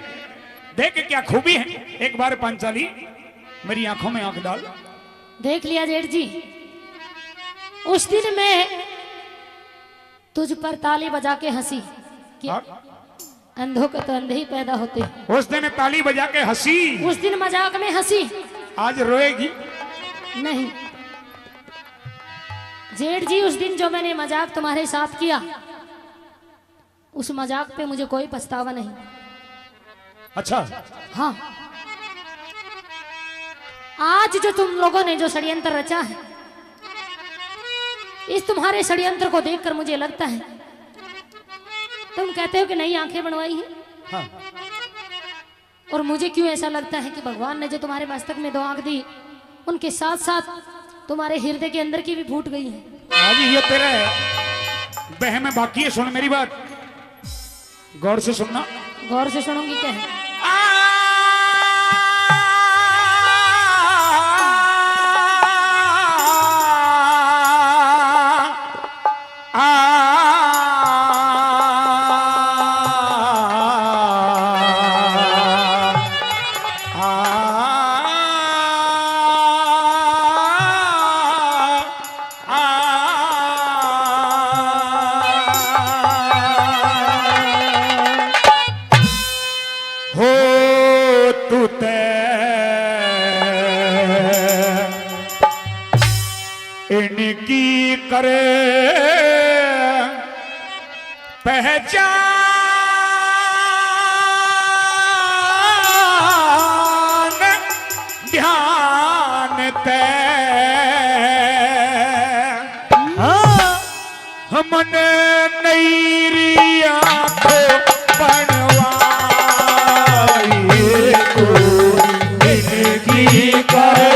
देख के क्या खूबी है। एक बार पांचाली मेरी आंखों में आंख डाल। देख लिया जेठ जी, उस दिन मैं तुझ पर ताली बजा के हंसी कि अंधों के तो अंधे ही पैदा होते हैं। उस दिन ताली बजा के हंसी, उस दिन मजाक में हंसी। आज रोएगी। नहीं जेठ जी, उस दिन जो मैंने मजाक तुम्हारे साथ किया उस मजाक पे मुझे कोई पछतावा नहीं। अच्छा, हाँ, आज जो तुम लोगों ने जो षड्यंत्र रचा है, इस तुम्हारे षड्यंत्र को देखकर मुझे लगता है, तुम कहते हो कि नई आंखें बनवाई हैं। हाँ, और मुझे क्यों ऐसा लगता है कि भगवान ने जो तुम्हारे मस्तक में 2 आंख दी, उनके साथ साथ तुम्हारे हृदय के अंदर की भी फूट गई है। आज ये तेरे बहम में बाकी है। सुन मेरी बात, गौर से सुनना। गौर से सुनूंगी क्या है। इनकी करे पहचान ध्यान ते हमने नैरिया को बनवाई को इनकी कर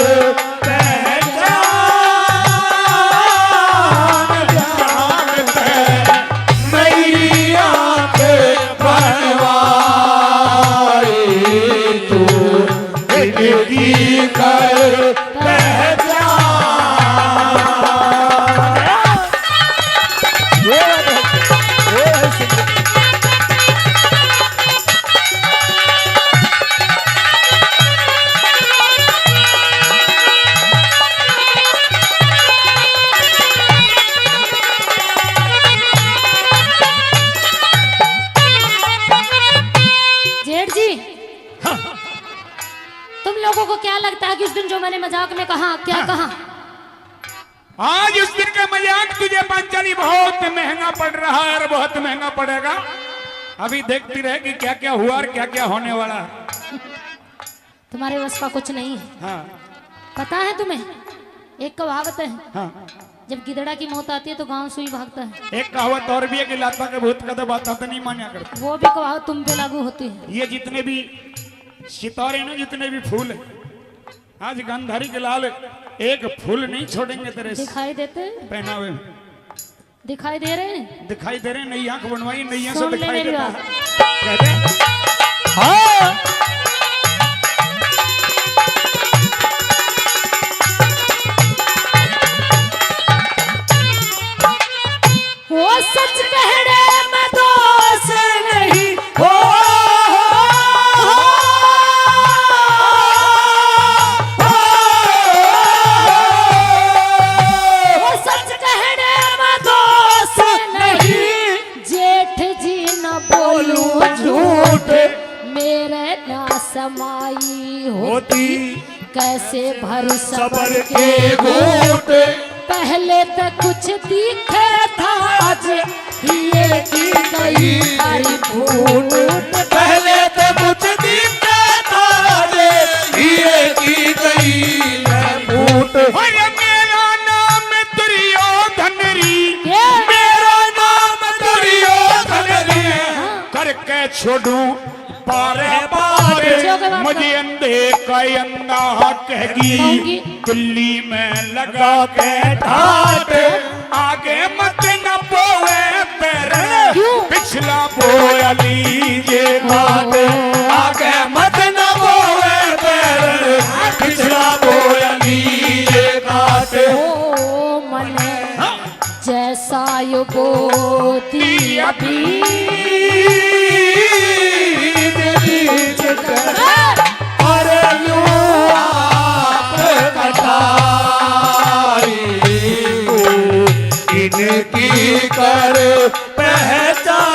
उस दिन जो मैंने मजाक में कहा, क्या कहा? आज उस दिन का मजाक तुझे पांचाली बहुत महंगा पड़ रहा है और बहुत महंगा पड़ेगा। अभी देखती रहेगी क्या क्या हुआ और क्या क्या होने वाला है। तुम्हारे बस का कुछ नहीं है। हाँ, पता है तुम्हें, एक कहावत है, हाँ, जब गिदड़ा की मौत आती है तो गांव से ही भागता है। एक कहावत और भी है कि लाता के भूत कदम आता तो नहीं मान्या करता। वो भी कहावत तुम पे लागू होती है। ये जितने भी सितारे ना, जितने भी फूल है, आज गांधारी के लाल एक फूल नहीं छोड़ेंगे तेरे दिखाई देते हैं? पहनावे में। दिखाई दे रहे हैं? दिखाई दे रहे, नई आंख बनवाई, नई से सुन ले दिखाई मेरी देता बात। है। कहते हाँ वो सच कहने में दोष नहीं हो वो सच कहने में दोष नहीं। जेठ जी न बोलूं झूठ, मेरे ना समाई होती कैसे भर सबर के घूट। पहले तो कुछ दिखे था, आज ये की गई सारी फूट। पहले तो कुछ दिखता था रे, ये की गई है फूट। अरे मेरा नाम दुर्योधन री, ये मेरा नाम दुर्योधन रे, करके छोड़ूं पारे बच्चों के पारे, बात मुझे अंधे का अंधा कहेगी, कहूंगी। दिल्ली में लगा के ठाट, आगे मत न बोए पैर, क्यों? पिछला बोया लीजिए घाट। आगे मत न बोए पैर, पिछला बोया लीजिए घाट। ओ मने जैसा युगोती अभी और यूं आप कटाई, इनकी कर पहचान।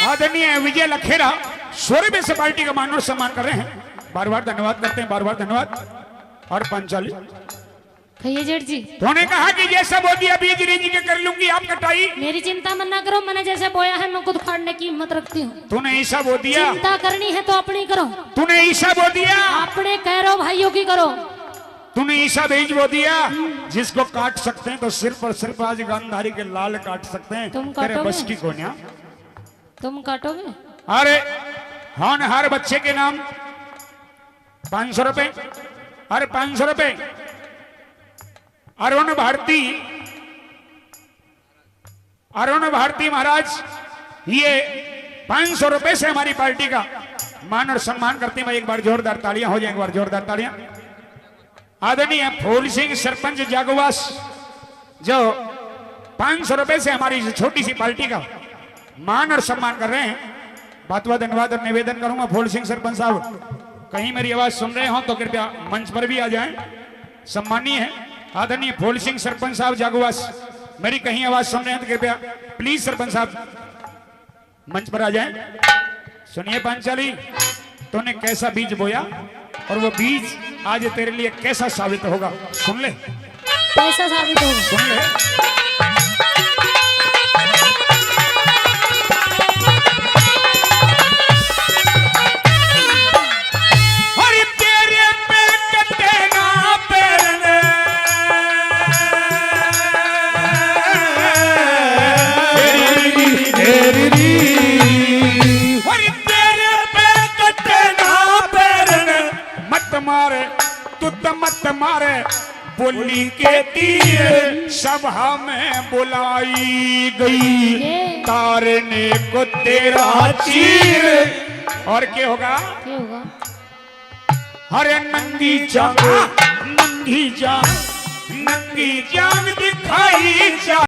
आदरणीय विजय लखेरा 100 रुपये से पार्टी का मान और सम्मान कर रहे हैं। बार बार धन्यवाद करते हैं, बार बार धन्यवाद। और पंचाली कहिए जेठ जी। तूने कहा कि जैसा बो दिया बीज रीज के कर लूंगी आप कटाई। मेरी चिंता मत ना करो, मैंने जैसे बोया है मैं खुद खाड़ने की हिम्मत रखती हूँ। तूने ईसा बो दिया, चिंता करनी है तो अपनी करो, तूने ईसा बो दिया, अपने कह भाइयों की करो। तूने ईसा बीज बो दिया। जिसको काट सकते हैं तो सिर्फ और सिर्फ आज गांधारी के लाल काट सकते हैं। तुम तेरे काटोगे? बस की कोन्या। तुम काटोगे? अरे होनहार बच्चे के नाम 500 रुपए। अरे 500 रुपए। अरुण भारती, अरुण भारती महाराज, ये 500 रुपए से हमारी पार्टी का मान और सम्मान करते हैं। एक बार जोरदार तालियां हो जाए, एक बार जोरदार तालियां। आदरणीय फूल सिंह सरपंच जागोवास जो 500 रुपए से हमारी छोटी सी पार्टी का मान और सम्मान कर रहे हैं। बात बात धन्यवाद और निवेदन करूंगा फूल सिंह सरपंच साहब, कहीं मेरी आवाज सुन रहे हो तो कृपया मंच पर भी आ जाएं। सम्मानीय है आदरणीय फूल सिंह सरपंच साहब जागोवास, मेरी कहीं आवाज सुन रहे हैं तो कृपया प्लीज सरपंच साहब मंच पर आ जाएं। सुनिए पांचाली, तूने कैसा बीज बोया और वो बीज आज तेरे लिए कैसा साबित होगा, सुन ले। कैसा साबित होगा? सुन ले। अरे तेरे पे कटे ना पैरने, अरे तेरे पे कटे ना पैरने, मत मारे तू तो मत मारे, बोली के तीर सभा में बुलाई गई, तारने को तेरा चीर। और क्या होगा? क्या होगा? हरे नंगी जान, नंगी जान, नंगी जान दिखाई जा